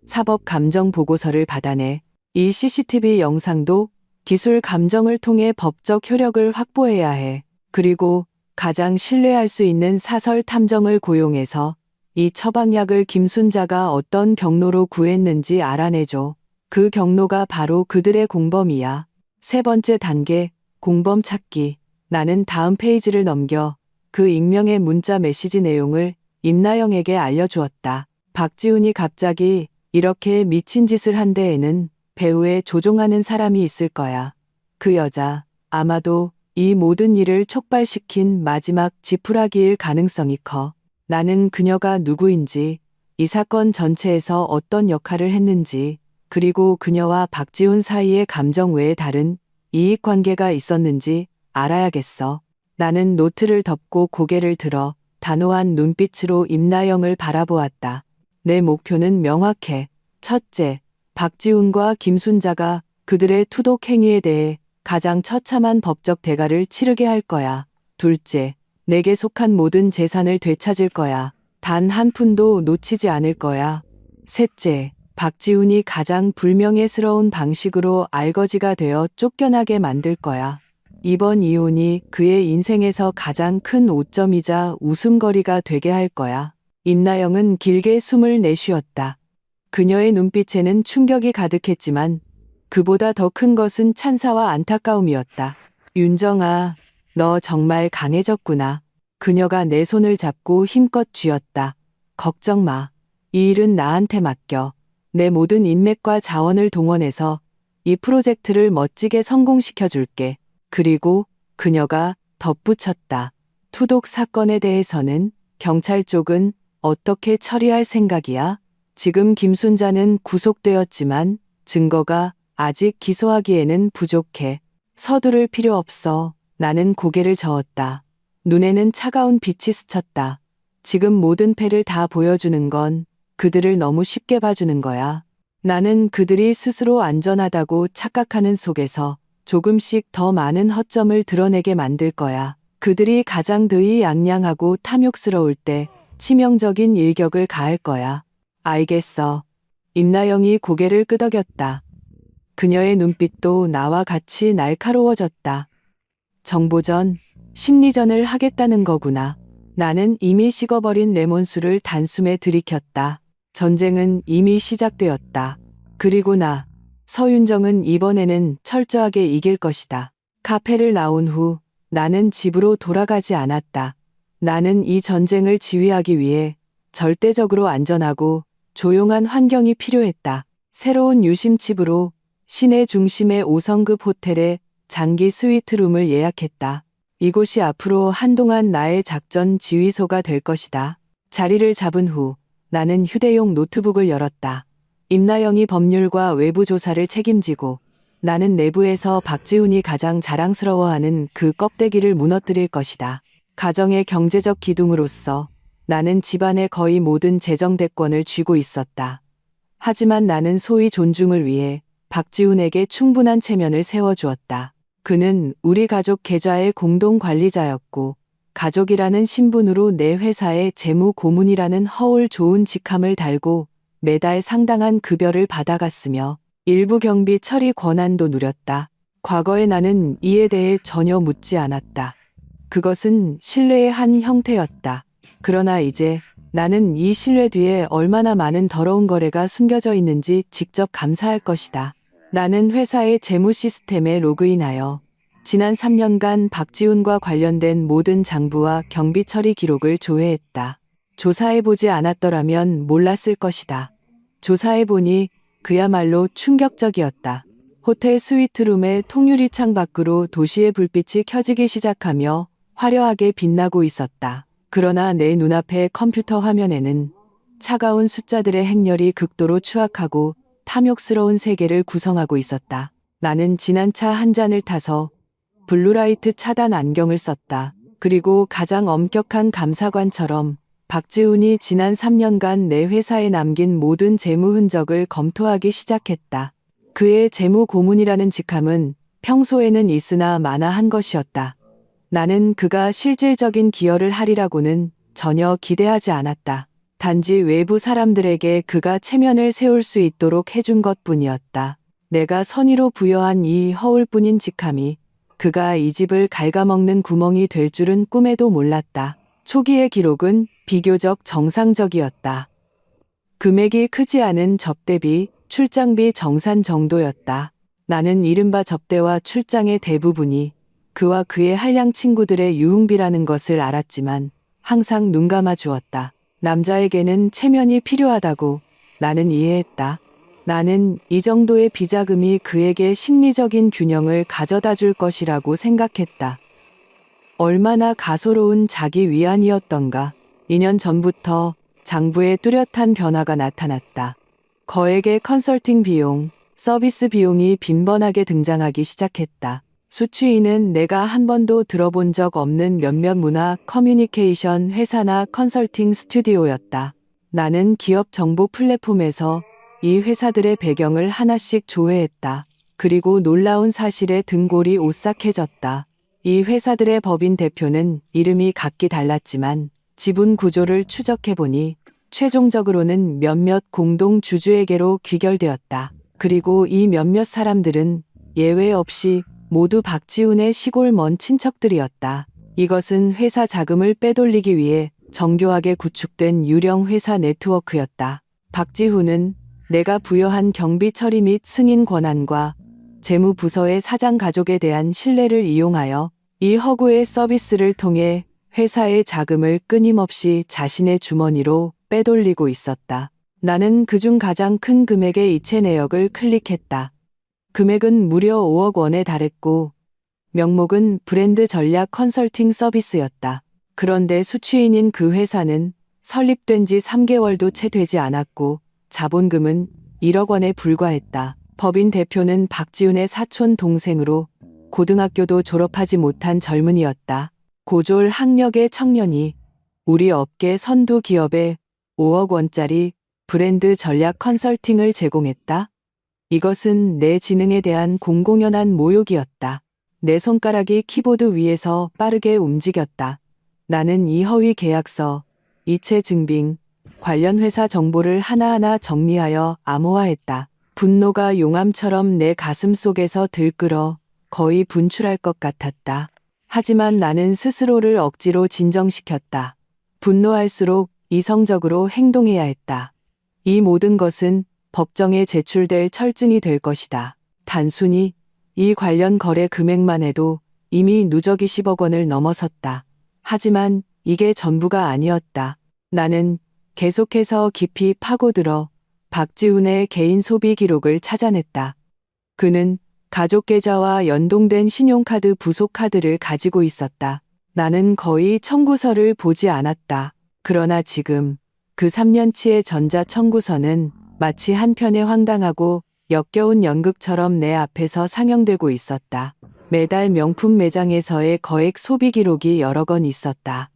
사법 감정 보고서를 받아내 이 CCTV 영상도 기술 감정을 통해 법적 효력을 확보해야 해. 그리고 가장 신뢰할 수 있는 사설 탐정을 고용해서 이 처방약을 김순자가 어떤 경로로 구했는지 알아내줘. 그 경로가 바로 그들의 공범이야. 세 번째 단계, 공범 찾기. 나는 다음 페이지를 넘겨 그 익명의 문자 메시지 내용을 임나영에게 알려주었다. 박지훈이 갑자기 이렇게 미친 짓을 한 데에는 배후에 조종하는 사람이 있을 거야. 그 여자, 아마도 이 모든 일을 촉발시킨 마지막 지푸라기일 가능성이 커. 나는 그녀가 누구인지, 이 사건 전체에서 어떤 역할을 했는지, 그리고 그녀와 박지훈 사이의 감정 외에 다른 이익관계가 있었는지 알아야겠어. 나는 노트를 덮고 고개를 들어 단호한 눈빛으로 임나영을 바라보았다. 내 목표는 명확해. 첫째, 박지훈과 김순자가 그들의 투독 행위에 대해 가장 처참한 법적 대가를 치르게 할 거야. 둘째, 내게 속한 모든 재산을 되찾을 거야. 단 한 푼도 놓치지 않을 거야. 셋째, 박지훈이 가장 불명예스러운 방식으로 알거지가 되어 쫓겨나게 만들 거야. 이번 이혼이 그의 인생에서 가장 큰 오점이자 웃음거리가 되게 할 거야. 임나영은 길게 숨을 내쉬었다. 그녀의 눈빛에는 충격이 가득했지만 그보다 더 큰 것은 찬사와 안타까움이었다. 윤정아, 너 정말 강해졌구나. 그녀가 내 손을 잡고 힘껏 쥐었다. 걱정 마. 이 일은 나한테 맡겨. 내 모든 인맥과 자원을 동원해서 이 프로젝트를 멋지게 성공시켜 줄게. 그리고 그녀가 덧붙였다. 투독 사건에 대해서는 경찰 쪽은 어떻게 처리할 생각이야? 지금 김순자는 구속되었지만 증거가 아직 기소하기에는 부족해. 서두를 필요 없어. 나는 고개를 저었다. 눈에는 차가운 빛이 스쳤다. 지금 모든 패를 다 보여주는 건 그들을 너무 쉽게 봐주는 거야. 나는 그들이 스스로 안전하다고 착각하는 속에서 조금씩 더 많은 허점을 드러내게 만들 거야. 그들이 가장 의기양양하고 탐욕스러울 때 치명적인 일격을 가할 거야. 알겠어. 임나영이 고개를 끄덕였다. 그녀의 눈빛도 나와 같이 날카로워졌다. 정보전, 심리전을 하겠다는 거구나. 나는 이미 식어버린 레몬수를 단숨에 들이켰다. 전쟁은 이미 시작되었다. 그리고 서윤정은 이번에는 철저하게 이길 것이다. 카페를 나온 후 나는 집으로 돌아가지 않았다. 나는 이 전쟁을 지휘하기 위해 절대적으로 안전하고 조용한 환경이 필요했다. 새로운 유심칩으로 시내 중심의 5성급 호텔에 장기 스위트룸을 예약했다. 이곳이 앞으로 한동안 나의 작전 지휘소가 될 것이다. 자리를 잡은 후 나는 휴대용 노트북을 열었다. 임나영이 법률과 외부 조사를 책임지고 나는 내부에서 박지훈이 가장 자랑스러워하는 그 껍데기를 무너뜨릴 것이다. 가정의 경제적 기둥으로서 나는 집안의 거의 모든 재정 대권을 쥐고 있었다. 하지만 나는 소위 존중을 위해 박지훈에게 충분한 체면을 세워주었다. 그는 우리 가족 계좌의 공동 관리자였고 가족이라는 신분으로 내 회사에 재무 고문이라는 허울 좋은 직함을 달고 매달 상당한 급여를 받아갔으며 일부 경비 처리 권한도 누렸다. 과거에 나는 이에 대해 전혀 묻지 않았다. 그것은 신뢰의 한 형태였다. 그러나 이제 나는 이 신뢰 뒤에 얼마나 많은 더러운 거래가 숨겨져 있는지 직접 감사할 것이다. 나는 회사의 재무 시스템에 로그인하여 지난 3년간 박지훈과 관련된 모든 장부와 경비 처리 기록을 조회했다. 조사해보지 않았더라면 몰랐을 것이다. 조사해보니 그야말로 충격적이었다. 호텔 스위트룸의 통유리창 밖으로 도시의 불빛이 켜지기 시작하며 화려하게 빛나고 있었다. 그러나 내 눈앞의 컴퓨터 화면에는 차가운 숫자들의 행렬이 극도로 추악하고 탐욕스러운 세계를 구성하고 있었다. 나는 지난 차 한 잔을 타서 블루라이트 차단 안경을 썼다. 그리고 가장 엄격한 감사관처럼 박지훈이 지난 3년간 내 회사에 남긴 모든 재무 흔적을 검토하기 시작했다. 그의 재무 고문이라는 직함은 평소에는 있으나 마나한 것이었다. 나는 그가 실질적인 기여를 하리라고는 전혀 기대하지 않았다. 단지 외부 사람들에게 그가 체면을 세울 수 있도록 해준 것뿐이었다. 내가 선의로 부여한 이 허울뿐인 직함이 그가 이 집을 갉아먹는 구멍이 될 줄은 꿈에도 몰랐다. 초기의 기록은 비교적 정상적이었다. 금액이 크지 않은 접대비, 출장비 정산 정도였다. 나는 이른바 접대와 출장의 대부분이 그와 그의 한량 친구들의 유흥비라는 것을 알았지만 항상 눈 감아 주었다. 남자에게는 체면이 필요하다고 나는 이해했다. 나는 이 정도의 비자금이 그에게 심리적인 균형을 가져다 줄 것이라고 생각했다. 얼마나 가소로운 자기 위안이었던가. 2년 전부터 장부에 뚜렷한 변화가 나타났다. 거액의 컨설팅 비용, 서비스 비용이 빈번하게 등장하기 시작했다. 수취인은 내가 한 번도 들어본 적 없는 몇몇 문화 커뮤니케이션 회사나 컨설팅 스튜디오였다. 나는 기업 정보 플랫폼에서 이 회사들의 배경을 하나씩 조회했다. 그리고 놀라운 사실에 등골이 오싹해졌다. 이 회사들의 법인 대표는 이름이 각기 달랐지만 지분 구조를 추적해보니 최종적으로는 몇몇 공동 주주에게로 귀결되었다. 그리고 이 몇몇 사람들은 예외 없이 모두 박지훈의 시골 먼 친척들이었다. 이것은 회사 자금을 빼돌리기 위해 정교하게 구축된 유령 회사 네트워크였다. 박지훈은 내가 부여한 경비 처리 및 승인 권한과 재무부서의 사장 가족에 대한 신뢰를 이용하여 이 허구의 서비스를 통해 회사의 자금을 끊임없이 자신의 주머니로 빼돌리고 있었다. 나는 그중 가장 큰 금액의 이체 내역을 클릭했다. 금액은 무려 5억 원에 달했고 명목은 브랜드 전략 컨설팅 서비스였다. 그런데 수취인인 그 회사는 설립된 지 3개월도 채 되지 않았고 자본금은 1억 원에 불과했다. 법인 대표는 박지훈의 사촌 동생으로 고등학교도 졸업하지 못한 젊은이였다. 고졸 학력의 청년이 우리 업계 선두 기업에 5억 원짜리 브랜드 전략 컨설팅을 제공했다. 이것은 내 지능에 대한 공공연한 모욕이었다. 내 손가락이 키보드 위에서 빠르게 움직였다. 나는 이 허위 계약서, 이체 증빙, 관련 회사 정보를 하나하나 정리하여 암호화했다. 분노가 용암처럼 내 가슴 속에서 들끓어 거의 분출할 것 같았다. 하지만 나는 스스로를 억지로 진정시켰다. 분노할수록 이성적으로 행동해야 했다. 이 모든 것은 법정에 제출될 철증이 될 것이다. 단순히 이 관련 거래 금액만 해도 이미 누적이 10억 원을 넘어섰다. 하지만 이게 전부가 아니었다. 나는 계속해서 깊이 파고들어 박지훈의 개인 소비 기록을 찾아냈다. 그는 가족 계좌와 연동된 신용카드 부속 카드를 가지고 있었다. 나는 거의 청구서를 보지 않았다. 그러나 지금 그 3년치의 전자 청구서는 마치 한편의 황당하고 역겨운 연극처럼 내 앞에서 상영되고 있었다. 매달 명품 매장에서의 거액 소비 기록이 여러 건 있었다.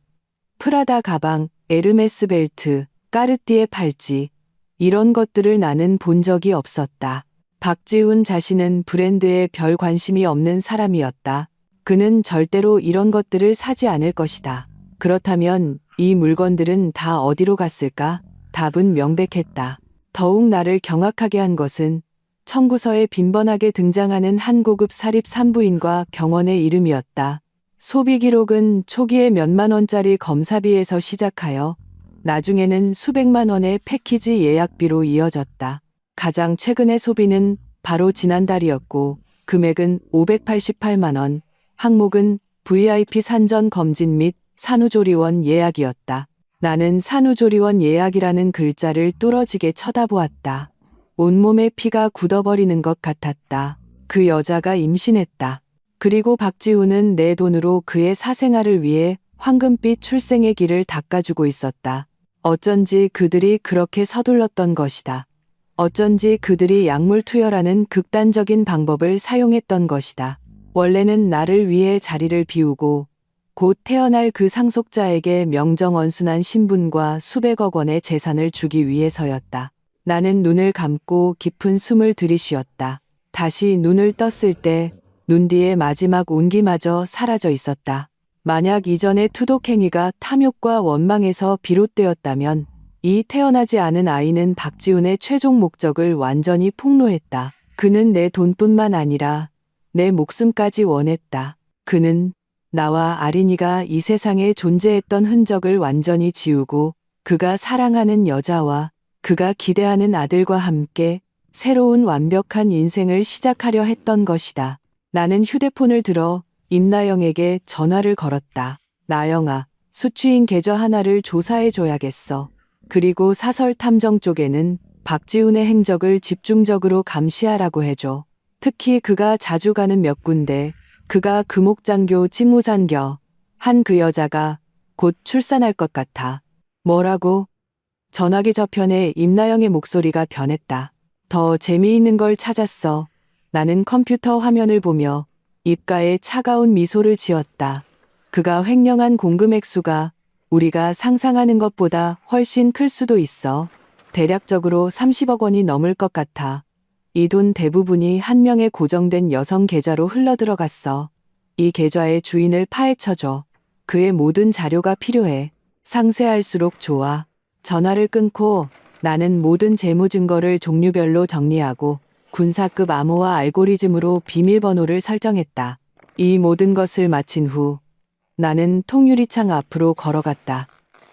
프라다 가방, 에르메스 벨트, 까르띠에 팔찌, 이런 것들을 나는 본 적이 없었다. 박지훈 자신은 브랜드에 별 관심이 없는 사람이었다. 그는 절대로 이런 것들을 사지 않을 것이다. 그렇다면 이 물건들은 다 어디로 갔을까? 답은 명백했다. 더욱 나를 경악하게 한 것은 청구서에 빈번하게 등장하는 한 고급 사립 산부인과 병원의 이름이었다. 소비 기록은 초기에 몇만 원짜리 검사비에서 시작하여 나중에는 수백만 원의 패키지 예약비로 이어졌다. 가장 최근의 소비는 바로 지난달이었고 금액은 588만 원, 항목은 VIP 산전 검진 및 산후조리원 예약이었다. 나는 산후조리원 예약이라는 글자를 뚫어지게 쳐다보았다. 온몸에 피가 굳어버리는 것 같았다. 그 여자가 임신했다. 그리고 박지우는 내 돈으로 그의 사생활을 위해 황금빛 출생의 길을 닦아주고 있었다. 어쩐지 그들이 그렇게 서둘렀던 것이다. 어쩐지 그들이 약물 투여라는 극단적인 방법을 사용했던 것이다. 원래는 나를 위해 자리를 비우고 곧 태어날 그 상속자에게 명정원순한 신분과 수백억 원의 재산을 주기 위해서였다. 나는 눈을 감고 깊은 숨을 들이쉬었다. 다시 눈을 떴을 때 눈 뒤에 마지막 온기마저 사라져 있었다. 만약 이전의 투독행위가 탐욕과 원망에서 비롯되었다면 이 태어나지 않은 아이는 박지훈의 최종 목적을 완전히 폭로했다. 그는 내 돈뿐만 아니라 내 목숨까지 원했다. 그는 나와 아린이가 이 세상에 존재했던 흔적을 완전히 지우고 그가 사랑하는 여자와 그가 기대하는 아들과 함께 새로운 완벽한 인생을 시작하려 했던 것이다. 나는 휴대폰을 들어 임나영에게 전화를 걸었다. 나영아, 수취인 계좌 하나를 조사해줘야겠어. 그리고 사설 탐정 쪽에는 박지훈의 행적을 집중적으로 감시하라고 해줘. 특히 그가 자주 가는 몇 군데, 그가 금옥장교 직무잔겨 한 그 여자가 곧 출산할 것 같아. 뭐라고? 전화기 저편에 임나영의 목소리가 변했다. 더 재미있는 걸 찾았어. 나는 컴퓨터 화면을 보며 입가에 차가운 미소를 지었다. 그가 횡령한 공금 액수가 우리가 상상하는 것보다 훨씬 클 수도 있어. 대략적으로 30억 원이 넘을 것 같아. 이 돈 대부분이 한 명의 고정된 여성 계좌로 흘러들어갔어. 이 계좌의 주인을 파헤쳐줘. 그의 모든 자료가 필요해. 상세할수록 좋아. 전화를 끊고 나는 모든 재무 증거를 종류별로 정리하고 군사급 암호화 알고리즘으로 비밀번호를 설정했다. 이 모든 것을 마친 후 나는 통유리창 앞으로 걸어갔다.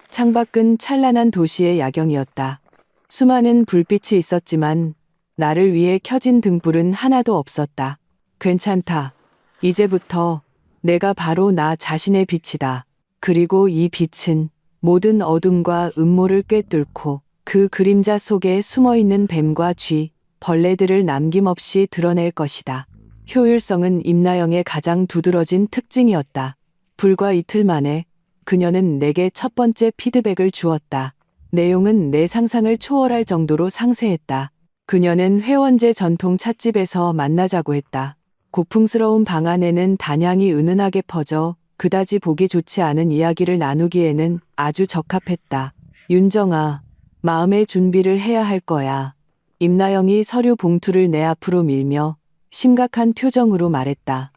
창밖은 찬란한 도시의 야경이었다. 수많은 불빛이 있었지만 나를 위해 켜진 등불은 하나도 없었다. 괜찮다. 이제부터 내가 바로 나 자신의 빛이다. 그리고 이 빛은 모든 어둠과 음모를 꿰뚫고 그 그림자 속에 숨어있는 뱀과 쥐, 벌레들을 남김없이 드러낼 것이다. 효율성은 임나영의 가장 두드러진 특징이었다. 불과 이틀 만에 그녀는 내게 첫 번째 피드백을 주었다. 내용은 내 상상을 초월할 정도로 상세했다. 그녀는 회원제 전통 찻집에서 만나자고 했다. 고풍스러운 방 안에는 단향이 은은하게 퍼져 그다지 보기 좋지 않은 이야기를 나누기에는 아주 적합했다. 윤정아, 마음의 준비를 해야 할 거야. 임나영이 서류 봉투를 내 앞으로 밀며 심각한 표정으로 말했다.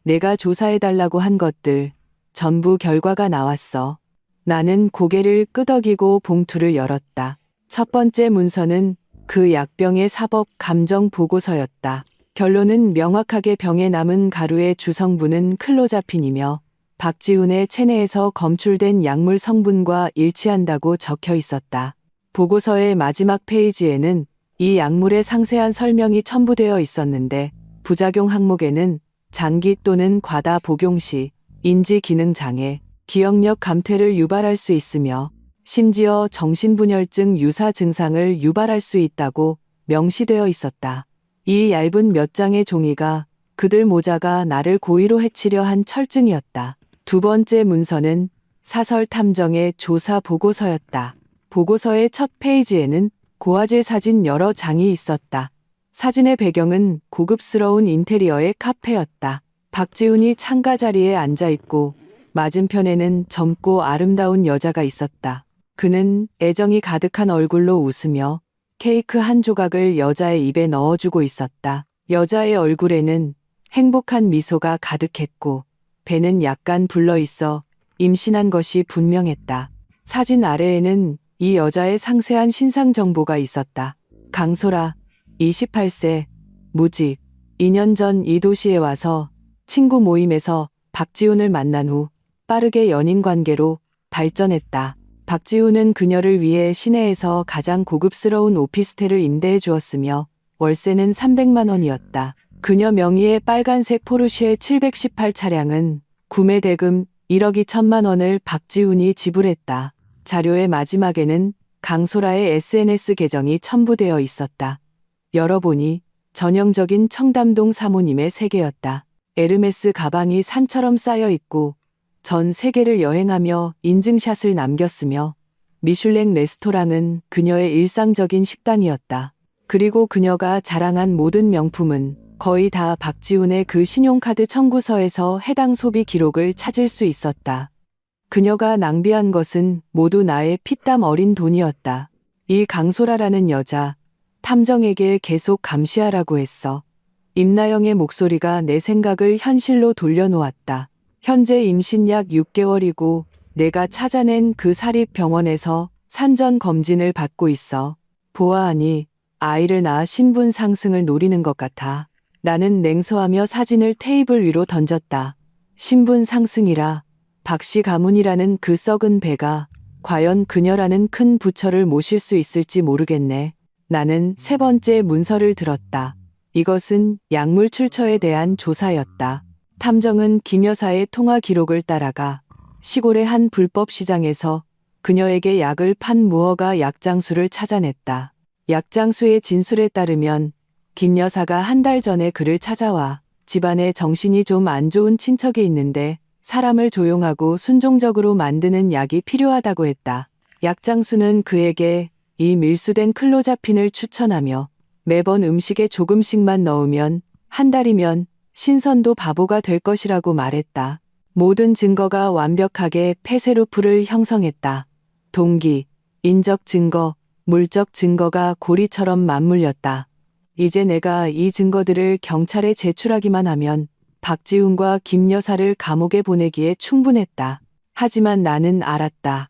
내가 조사해달라고 한 것들 전부 결과가 나왔어. 나는 고개를 끄덕이고 봉투를 열었다. 첫 번째 문서는 그 약병의 사법 감정 보고서였다. 결론은 명확하게 병에 남은 가루의 주성분은 클로자핀이며 박지훈의 체내에서 검출된 약물 성분과 일치한다고 적혀 있었다. 보고서의 마지막 페이지에는 이 약물의 상세한 설명이 첨부되어 있었는데 부작용 항목에는 장기 또는 과다 복용 시 인지 기능 장애, 기억력 감퇴를 유발할 수 있으며 심지어 정신분열증 유사 증상을 유발할 수 있다고 명시되어 있었다. 이 얇은 몇 장의 종이가 그들 모자가 나를 고의로 해치려 한 철증이었다. 두 번째 문서는 사설 탐정의 조사 보고서였다. 보고서의 첫 페이지에는 고화질 사진 여러 장이 있었다. 사진의 배경은 고급스러운 인테리어의 카페였다. 박지훈이 창가 자리에 앉아 있고 맞은편에는 젊고 아름다운 여자가 있었다. 그는 애정이 가득한 얼굴로 웃으며 케이크 한 조각을 여자의 입에 넣어주고 있었다. 여자의 얼굴에는 행복한 미소가 가득했고 배는 약간 불러 있어 임신한 것이 분명했다. 사진 아래에는 이 여자의 상세한 신상 정보가 있었다. 강소라, 28세, 무직, 2년 전 이 도시에 와서 친구 모임에서 박지훈을 만난 후 빠르게 연인 관계로 발전했다. 박지훈은 그녀를 위해 시내에서 가장 고급스러운 오피스텔을 임대해 주었으며 월세는 300만 원이었다. 그녀 명의의 빨간색 포르쉐 718 차량은 구매 대금 1억 2천만 원을 박지훈이 지불했다. 자료의 마지막에는 강소라의 SNS 계정이 첨부되어 있었다. 열어보니 전형적인 청담동 사모님의 세계였다. 에르메스 가방이 산처럼 쌓여 있고 전 세계를 여행하며 인증샷을 남겼으며 미슐랭 레스토랑은 그녀의 일상적인 식단이었다. 그리고 그녀가 자랑한 모든 명품은 거의 다 박지훈의 그 신용카드 청구서에서 해당 소비 기록을 찾을 수 있었다. 그녀가 낭비한 것은 모두 나의 피땀 어린 돈이었다. 이 강소라라는 여자, 탐정에게 계속 감시하라고 했어. 임나영의 목소리가 내 생각을 현실로 돌려놓았다. 현재 임신 약 6개월이고 내가 찾아낸 그 사립병원에서 산전 검진을 받고 있어. 보아하니 아이를 낳아 신분 상승을 노리는 것 같아. 나는 냉소하며 사진을 테이블 위로 던졌다. 신분 상승이라 박씨 가문이라는 그 썩은 배가 과연 그녀라는 큰 부처를 모실 수 있을지 모르겠네. 나는 세 번째 문서를 들었다. 이것은 약물 출처에 대한 조사였다. 탐정은 김 여사의 통화 기록을 따라가 시골의 한 불법 시장에서 그녀에게 약을 판 무허가 약장수를 찾아냈다. 약장수의 진술에 따르면 김 여사가 한 달 전에 그를 찾아와 집안에 정신이 좀 안 좋은 친척이 있는데 사람을 조용하고 순종적으로 만드는 약이 필요하다고 했다. 약장수는 그에게 이 밀수된 클로자핀을 추천하며 매번 음식에 조금씩만 넣으면 한 달이면 신선도 바보가 될 것이라고 말했다. 모든 증거가 완벽하게 폐쇄루프를 형성했다. 동기, 인적 증거, 물적 증거가 고리처럼 맞물렸다. 이제 내가 이 증거들을 경찰에 제출하기만 하면 박지훈과 김 여사를 감옥에 보내기에 충분했다. 하지만 나는 알았다.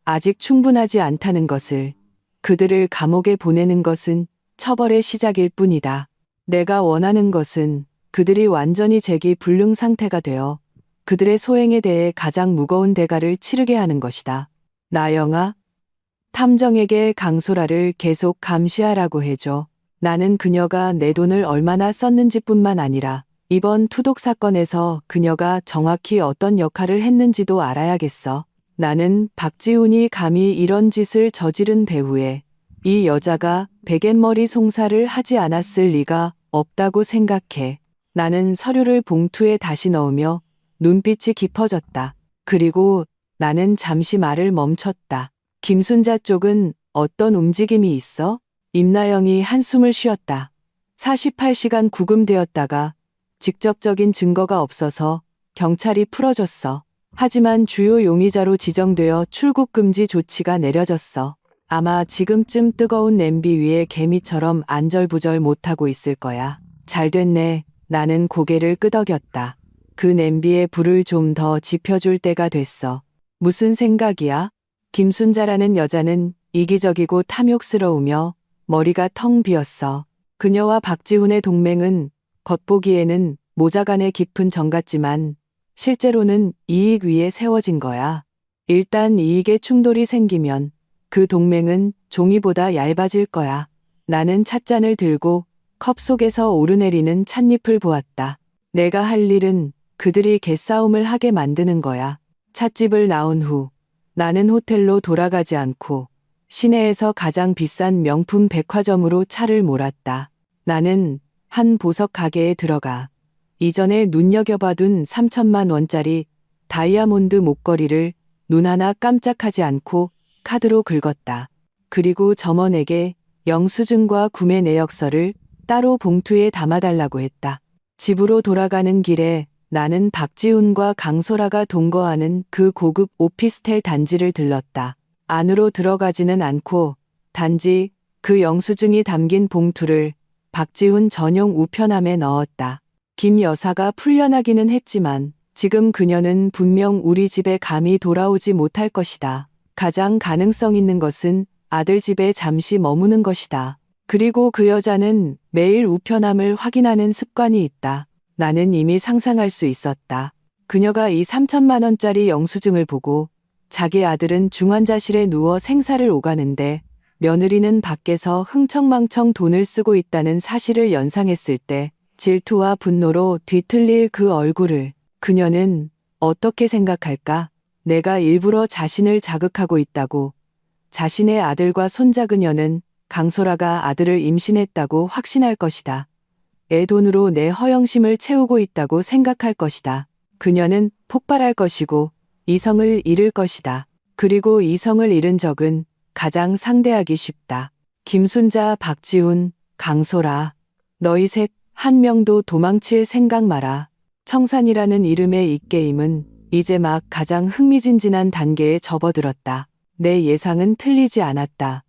아직 충분하지 않다는 것을. 그들을 감옥에 보내는 것은 처벌의 시작일 뿐이다. 내가 원하는 것은 그들이 완전히 재기 불능 상태가 되어 그들의 소행에 대해 가장 무거운 대가를 치르게 하는 것이다. 나영아, 탐정에게 강소라를 계속 감시하라고 해줘. 나는 그녀가 내 돈을 얼마나 썼는지뿐만 아니라 이번 투독 사건에서 그녀가 정확히 어떤 역할을 했는지도 알아야겠어. 나는 박지훈이 감히 이런 짓을 저지른 배후에 이 여자가 베갯머리 송사를 하지 않았을 리가 없다고 생각해. 나는 서류를 봉투에 다시 넣으며 눈빛이 깊어졌다. 그리고 나는 잠시 말을 멈췄다. 김순자 쪽은 어떤 움직임이 있어? 임나영이 한숨을 쉬었다. 48시간 구금되었다가 직접적인 증거가 없어서 경찰이 풀어줬어. 하지만 주요 용의자로 지정되어 출국 금지 조치가 내려졌어. 아마 지금쯤 뜨거운 냄비 위에 개미처럼 안절부절 못하고 있을 거야. 잘 됐네. 나는 고개를 끄덕였다. 그 냄비에 불을 좀 더 지펴줄 때가 됐어. 무슨 생각이야? 김순자라는 여자는 이기적이고 탐욕스러우며 머리가 텅 비었어. 그녀와 박지훈의 동맹은 겉보기에는 모자간의 깊은 정 같지만 실제로는 이익 위에 세워진 거야. 일단 이익에 충돌이 생기면 그 동맹은 종이보다 얇아질 거야. 나는 찻잔을 들고 컵 속에서 오르내리는 찻잎을 보았다. 내가 할 일은 그들이 개싸움을 하게 만드는 거야. 찻집을 나온 후 나는 호텔로 돌아가지 않고 시내에서 가장 비싼 명품 백화점으로 차를 몰았다. 나는 한 보석 가게에 들어가 이전에 눈여겨봐둔 3천만 원짜리 다이아몬드 목걸이를 눈 하나 깜짝하지 않고 카드로 긁었다. 그리고 점원에게 영수증과 구매 내역서를 따로 봉투에 담아달라고 했다. 집으로 돌아가는 길에 나는 박지훈과 강소라가 동거하는 그 고급 오피스텔 단지를 들렀다. 안으로 들어가지는 않고 단지 그 영수증이 담긴 봉투를 박지훈 전용 우편함에 넣었다. 김 여사가 풀려나기는 했지만 지금 그녀는 분명 우리 집에 감히 돌아오지 못할 것이다. 가장 가능성 있는 것은 아들 집에 잠시 머무는 것이다. 그리고 그 여자는 매일 우편함을 확인하는 습관이 있다. 나는 이미 상상할 수 있었다. 그녀가 이 3천만 원짜리 영수증을 보고 자기 아들은 중환자실에 누워 생사를 오가는데 며느리는 밖에서 흥청망청 돈을 쓰고 있다는 사실을 연상했을 때 질투와 분노로 뒤틀릴 그 얼굴을 그녀는 어떻게 생각할까? 내가 일부러 자신을 자극하고 있다고. 자신의 아들과 손자 그녀는 강소라가 아들을 임신했다고 확신할 것이다. 애 돈으로 내 허영심을 채우고 있다고 생각할 것이다. 그녀는 폭발할 것이고 이성을 잃을 것이다. 그리고 이성을 잃은 적은 가장 상대하기 쉽다. 김순자, 박지훈, 강소라. 너희 셋 한 명도 도망칠 생각 마라. 청산이라는 이름의 이 게임은 이제 막 가장 흥미진진한 단계에 접어들었다. 내 예상은 틀리지 않았다.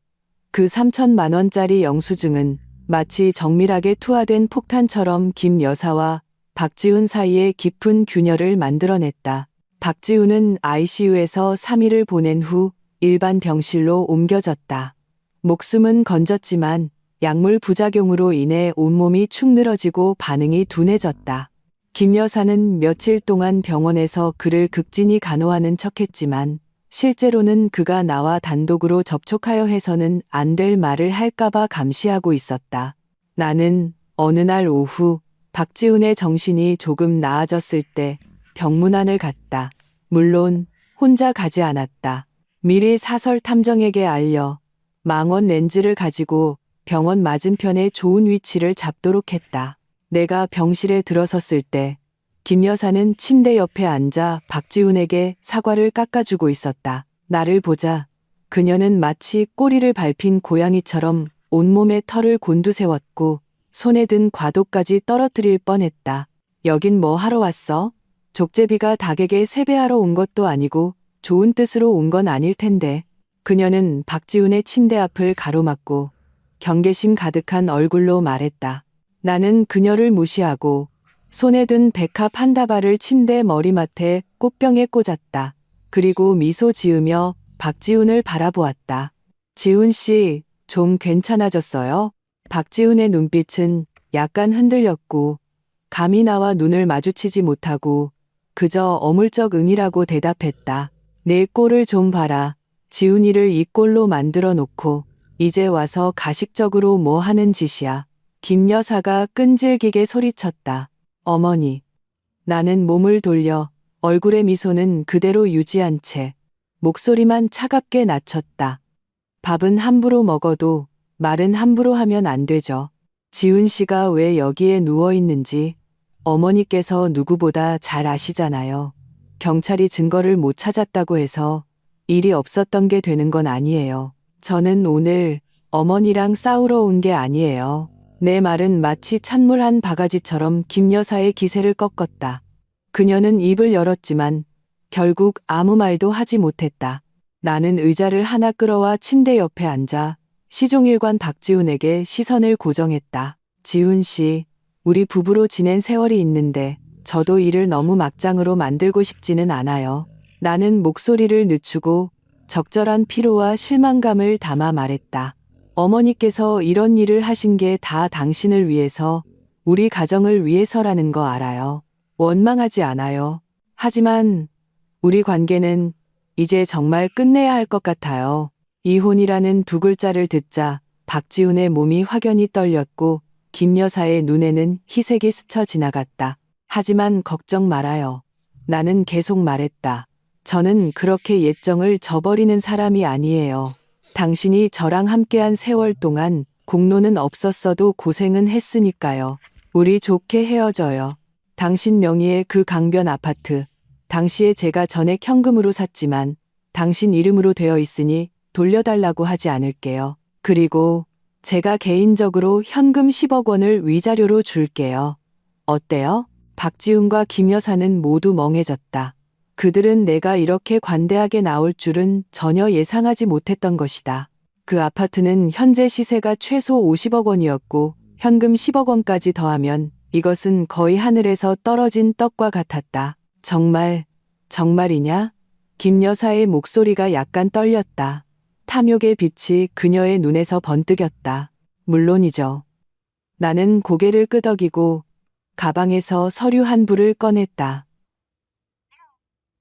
그 3천만 원짜리 영수증은 마치 정밀하게 투하된 폭탄처럼 김 여사와 박지훈 사이에 깊은 균열을 만들어냈다. 박지훈은 ICU에서 3일을 보낸 후 일반 병실로 옮겨졌다. 목숨은 건졌지만 약물 부작용으로 인해 온몸이 축 늘어지고 반응이 둔해졌다. 김 여사는 며칠 동안 병원에서 그를 극진히 간호하는 척했지만 실제로는 그가 나와 단독으로 접촉하여 해서는 안 될 말을 할까봐 감시하고 있었다. 나는 어느 날 오후 박지훈의 정신이 조금 나아졌을 때 병문안을 갔다. 물론 혼자 가지 않았다. 미리 사설 탐정에게 알려 망원 렌즈를 가지고 병원 맞은편에 좋은 위치를 잡도록 했다. 내가 병실에 들어섰을 때 김 여사는 침대 옆에 앉아 박지훈에게 사과를 깎아주고 있었다. 나를 보자 그녀는 마치 꼬리를 밟힌 고양이처럼 온몸에 털을 곤두세웠고 손에 든 과도까지 떨어뜨릴 뻔했다. 여긴 뭐 하러 왔어? 족제비가 닭에게 세배하러 온 것도 아니고 좋은 뜻으로 온 건 아닐 텐데. 그녀는 박지훈의 침대 앞을 가로막고 경계심 가득한 얼굴로 말했다. 나는 그녀를 무시하고 손에 든 백합 한 다발을 침대 머리맡에 꽃병에 꽂았다. 그리고 미소 지으며 박지훈을 바라보았다. 지훈 씨, 좀 괜찮아졌어요? 박지훈의 눈빛은 약간 흔들렸고 감히 나와 눈을 마주치지 못하고 그저 어물쩍 응이라고 대답했다. 내 꼴을 좀 봐라. 지훈이를 이 꼴로 만들어 놓고 이제 와서 가식적으로 뭐 하는 짓이야. 김 여사가 끈질기게 소리쳤다. 어머니. 나는 몸을 돌려 얼굴의 미소는 그대로 유지한 채 목소리만 차갑게 낮췄다. 밥은 함부로 먹어도 말은 함부로 하면 안 되죠. 지훈 씨가 왜 여기에 누워 있는지 어머니께서 누구보다 잘 아시잖아요. 경찰이 증거를 못 찾았다고 해서 일이 없었던 게 되는 건 아니에요. 저는 오늘 어머니랑 싸우러 온 게 아니에요. 내 말은 마치 찬물 한 바가지처럼 김 여사의 기세를 꺾었다. 그녀는 입을 열었지만 결국 아무 말도 하지 못했다. 나는 의자를 하나 끌어와 침대 옆에 앉아 시종일관 박지훈에게 시선을 고정했다. 지훈 씨, 우리 부부로 지낸 세월이 있는데 저도 일을 너무 막장으로 만들고 싶지는 않아요. 나는 목소리를 늦추고 적절한 피로와 실망감을 담아 말했다. 어머니께서 이런 일을 하신 게 다 당신을 위해서, 우리 가정을 위해서라는 거 알아요. 원망하지 않아요. 하지만 우리 관계는 이제 정말 끝내야 할 것 같아요. 이혼이라는 두 글자를 듣자 박지훈의 몸이 확연히 떨렸고 김 여사의 눈에는 희색이 스쳐 지나갔다. 하지만 걱정 말아요. 나는 계속 말했다. 저는 그렇게 예정을 저버리는 사람이 아니에요. 당신이 저랑 함께한 세월 동안 공로는 없었어도 고생은 했으니까요. 우리 좋게 헤어져요. 당신 명의의 그 강변 아파트, 당시에 제가 전액 현금으로 샀지만 당신 이름으로 되어 있으니 돌려달라고 하지 않을게요. 그리고 제가 개인적으로 현금 10억 원을 위자료로 줄게요. 어때요? 박지훈과 김 여사는 모두 멍해졌다. 그들은 내가 이렇게 관대하게 나올 줄은 전혀 예상하지 못했던 것이다. 그 아파트는 현재 시세가 최소 50억 원이었고 현금 10억 원까지 더하면 이것은 거의 하늘에서 떨어진 떡과 같았다. 정말이냐? 김 여사의 목소리가 약간 떨렸다. 탐욕의 빛이 그녀의 눈에서 번뜩였다. 물론이죠. 나는 고개를 끄덕이고 가방에서 서류 한 부를 꺼냈다.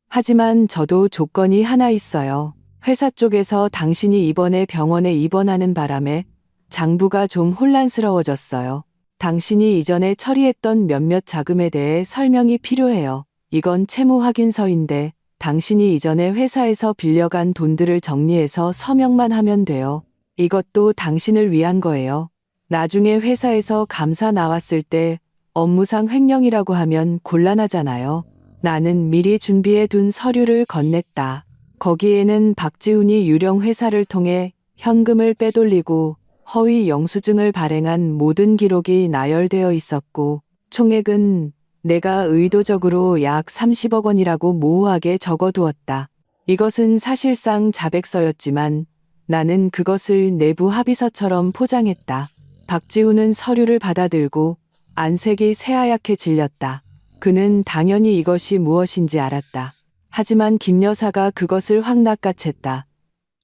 하지만 저도 조건이 하나 있어요. 회사 쪽에서 당신이 이번에 병원에 입원하는 바람에 장부가 좀 혼란스러워졌어요. 당신이 이전에 처리했던 몇몇 자금에 대해 설명이 필요해요. 이건 채무 확인서인데 당신이 이전에 회사에서 빌려간 돈들을 정리해서 서명만 하면 돼요. 이것도 당신을 위한 거예요. 나중에 회사에서 감사 나왔을 때 업무상 횡령이라고 하면 곤란하잖아요. 나는 미리 준비해 둔 서류를 건넸다. 거기에는 박지훈이 유령 회사를 통해 현금을 빼돌리고 허위 영수증을 발행한 모든 기록이 나열되어 있었고 총액은 내가 의도적으로 약 30억 원이라고 모호하게 적어두었다. 이것은 사실상 자백서였지만 나는 그것을 내부 합의서처럼 포장했다. 박지훈은 서류를 받아들고 안색이 새하얗게 질렸다. 그는 당연히 이것이 무엇인지 알았다. 하지만 김 여사가 그것을 확 낚아챘다.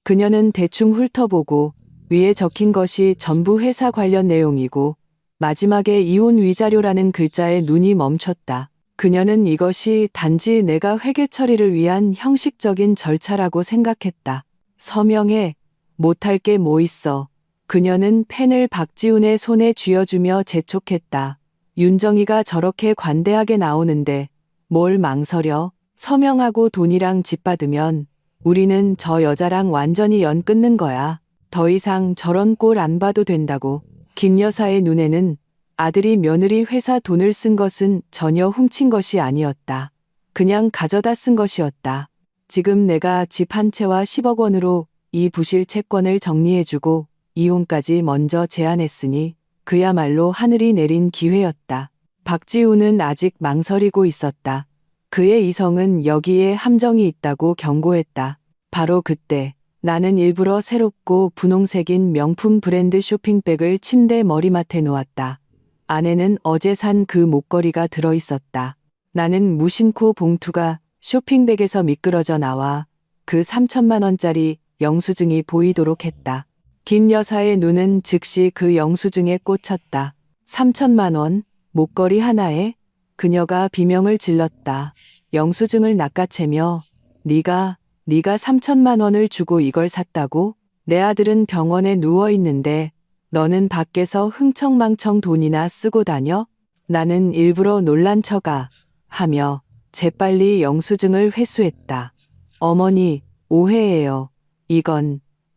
그녀는 대충 훑어보고 위에 적힌 것이 전부 회사 관련 내용이고 마지막에 이혼 위자료라는 글자에 눈이 멈췄다. 그녀는 이것이 단지 내가 회계 처리를 위한 형식적인 절차라고 생각했다. 서명해. 못할 게 뭐 있어. 그녀는 펜을 박지훈의 손에 쥐어주며 재촉했다. 윤정이가 저렇게 관대하게 나오는데 뭘 망설여? 서명하고 돈이랑 집 받으면 우리는 저 여자랑 완전히 연 끊는 거야. 더 이상 저런 꼴 안 봐도 된다고. 김 여사의 눈에는 아들이 며느리 회사 돈을 쓴 것은 전혀 훔친 것이 아니었다. 그냥 가져다 쓴 것이었다. 지금 내가 집 한 채와 10억 원으로 이 부실 채권을 정리해주고 이혼까지 먼저 제안했으니 그야말로 하늘이 내린 기회였다. 박지훈은 아직 망설이고 있었다. 그의 이성은 여기에 함정이 있다고 경고했다. 바로 그때 나는 일부러 새롭고 분홍색인 명품 브랜드 쇼핑백을 침대 머리맡에 놓았다. 안에는 어제 산 그 목걸이가 들어있었다. 나는 무심코 봉투가 쇼핑백에서 미끄러져 나와 그 3천만 원짜리 영수증이 보이도록 했다. 김 여사의 눈은 즉시 그 영수증에 꽂혔다. 3천만 원, 목걸이 하나에? 그녀가 비명을 질렀다. 영수증을 낚아채며 네가 3천만 원을 주고 이걸 샀다고? 내 아들은 병원에 누워있는데 너는 밖에서 흥청망청 돈이나 쓰고 다녀? 나는 일부러 놀란 척아 하며 재빨리 영수증을 회수했다. 어머니, 오해예요.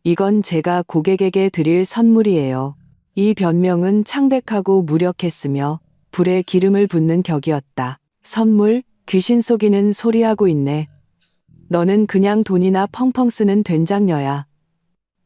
이건 제가 고객에게 드릴 선물이에요. 이 변명은 창백하고 무력했으며 불에 기름을 붓는 격이었다. 선물? 귀신 속이는 소리하고 있네. 너는 그냥 돈이나 펑펑 쓰는 된장녀야.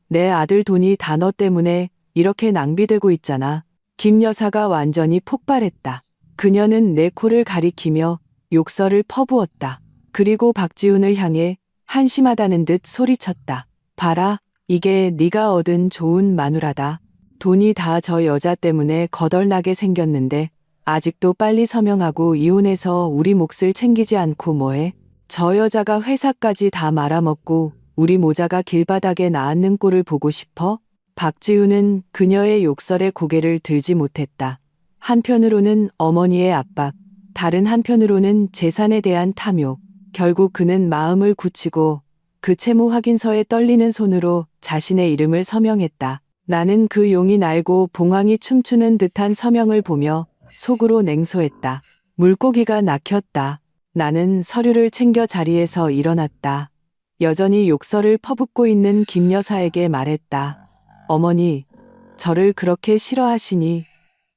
내 아들 돈이 다 너 때문에 이렇게 낭비되고 있잖아. 김 여사가 완전히 폭발했다. 그녀는 내 코를 가리키며 욕설을 퍼부었다. 그리고 박지훈을 향해 한심하다는 듯 소리쳤다. 봐라, 이게 네가 얻은 좋은 마누라다. 돈이 다 저 여자 때문에 거덜나게 생겼는데 아직도 빨리 서명하고 이혼해서 우리 몫을 챙기지 않고 뭐해? 저 여자가 회사까지 다 말아먹고 우리 모자가 길바닥에 나앉는 꼴을 보고 싶어? 박지훈은 그녀의 욕설에 고개를 들지 못했다. 한편으로는 어머니의 압박, 다른 한편으로는 재산에 대한 탐욕. 결국 그는 마음을 굳히고 그 채무 확인서에 떨리는 손으로 자신의 이름을 서명했다. 나는 그 용이 날고 봉황이 춤추는 듯한 서명을 보며 속으로 냉소했다. 물고기가 낚였다. 나는 서류를 챙겨 자리에서 일어났다. 여전히 욕설을 퍼붓고 있는 김 여사에게 말했다. 어머니, 저를 그렇게 싫어하시니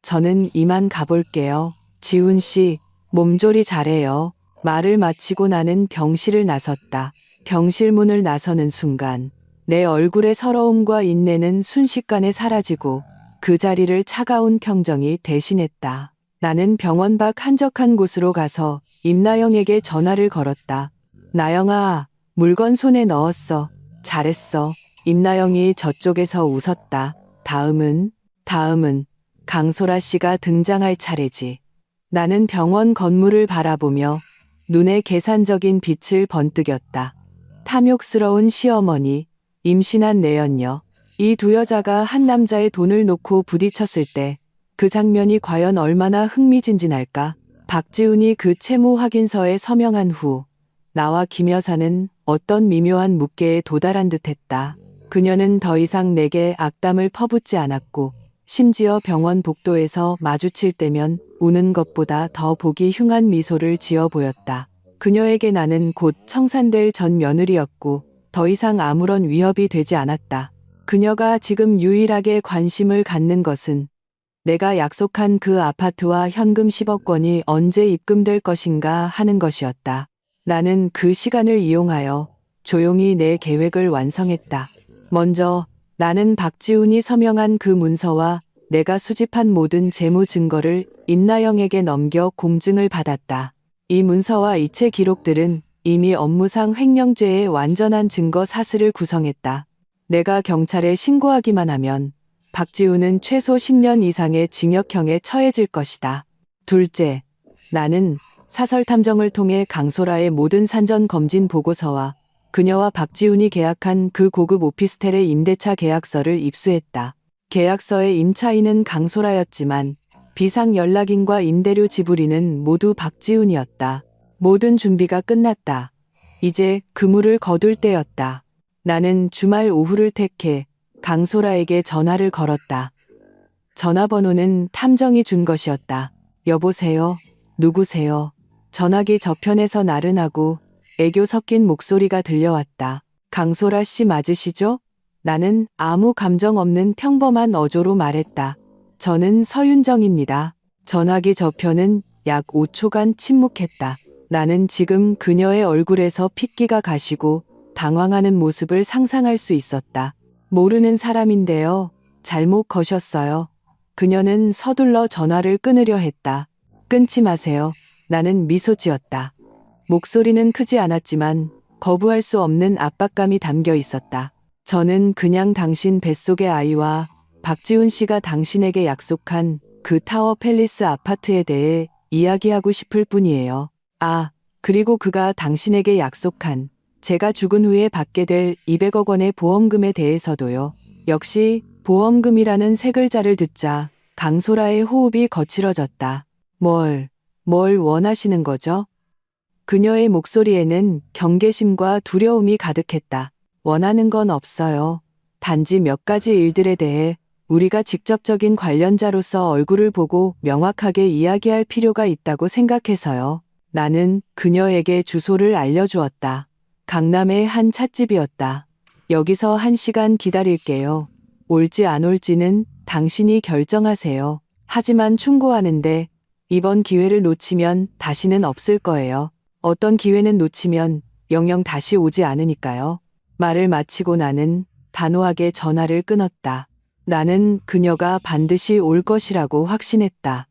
저는 이만 가볼게요. 지훈 씨, 몸조리 잘해요. 말을 마치고 나는 병실을 나섰다. 병실 문을 나서는 순간 내 얼굴의 서러움과 인내는 순식간에 사라지고 그 자리를 차가운 평정이 대신했다. 나는 병원 밖 한적한 곳으로 가서 임나영에게 전화를 걸었다. 나영아, 물건 손에 넣었어. 잘했어. 임나영이 저쪽에서 웃었다. 다음은 강소라 씨가 등장할 차례지. 나는 병원 건물을 바라보며 눈에 계산적인 빛을 번뜩였다. 탐욕스러운 시어머니, 임신한 내연녀. 이 두 여자가 한 남자의 돈을 놓고 부딪혔을 때 그 장면이 과연 얼마나 흥미진진할까? 박지훈이 그 채무 확인서에 서명한 후 나와 김 여사는 어떤 미묘한 묵계에 도달한 듯했다. 그녀는 더 이상 내게 악담을 퍼붓지 않았고 심지어 병원 복도에서 마주칠 때면 우는 것보다 더 보기 흉한 미소를 지어 보였다. 그녀에게 나는 곧 청산될 전 며느리였고 더 이상 아무런 위협이 되지 않았다. 그녀가 지금 유일하게 관심을 갖는 것은 내가 약속한 그 아파트와 현금 10억 원이 언제 입금될 것인가 하는 것이었다. 나는 그 시간을 이용하여 조용히 내 계획을 완성했다. 먼저 나는 박지훈이 서명한 그 문서와 내가 수집한 모든 재무 증거를 임나영에게 넘겨 공증을 받았다. 이 문서와 이체 기록들은 이미 업무상 횡령죄의 완전한 증거 사슬을 구성했다. 내가 경찰에 신고하기만 하면 박지훈은 최소 10년 이상의 징역형에 처해질 것이다. 둘째, 나는 사설 탐정을 통해 강소라의 모든 산전 검진 보고서와 그녀와 박지훈이 계약한 그 고급 오피스텔의 임대차 계약서를 입수했다. 계약서의 임차인은 강소라였지만 비상 연락인과 임대료 지불인은 모두 박지훈이었다. 모든 준비가 끝났다. 이제 그물을 거둘 때였다. 나는 주말 오후를 택해 강소라에게 전화를 걸었다. 전화번호는 탐정이 준 것이었다. 여보세요? 누구세요? 전화기 저편에서 나른하고 애교 섞인 목소리가 들려왔다. 강소라 씨 맞으시죠? 나는 아무 감정 없는 평범한 어조로 말했다. 저는 서윤정입니다. 전화기 저편은 약 5초간 침묵했다. 나는 지금 그녀의 얼굴에서 핏기가 가시고 당황하는 모습을 상상할 수 있었다. 모르는 사람인데요. 잘못 거셨어요. 그녀는 서둘러 전화를 끊으려 했다. 끊지 마세요. 나는 미소 지었다. 목소리는 크지 않았지만 거부할 수 없는 압박감이 담겨 있었다. 저는 그냥 당신 뱃속의 아이와 박지훈 씨가 당신에게 약속한 그 타워 팰리스 아파트에 대해 이야기하고 싶을 뿐이에요. 아, 그리고 그가 당신에게 약속한 제가 죽은 후에 받게 될 200억 원의 보험금에 대해서도요. 역시 보험금이라는 세 글자를 듣자 강소라의 호흡이 거칠어졌다. 뭘 원하시는 거죠? 그녀의 목소리에는 경계심과 두려움이 가득했다. 원하는 건 없어요. 단지 몇 가지 일들에 대해 우리가 직접적인 관련자로서 얼굴을 보고 명확하게 이야기할 필요가 있다고 생각해서요. 나는 그녀에게 주소를 알려주었다. 강남의 한 찻집이었다. 여기서 1시간 기다릴게요. 올지 안 올지는 당신이 결정하세요. 하지만 충고하는데 이번 기회를 놓치면 다시는 없을 거예요. 어떤 기회는 놓치면 영영 다시 오지 않으니까요. 말을 마치고 나는 단호하게 전화를 끊었다. 나는 그녀가 반드시 올 것이라고 확신했다.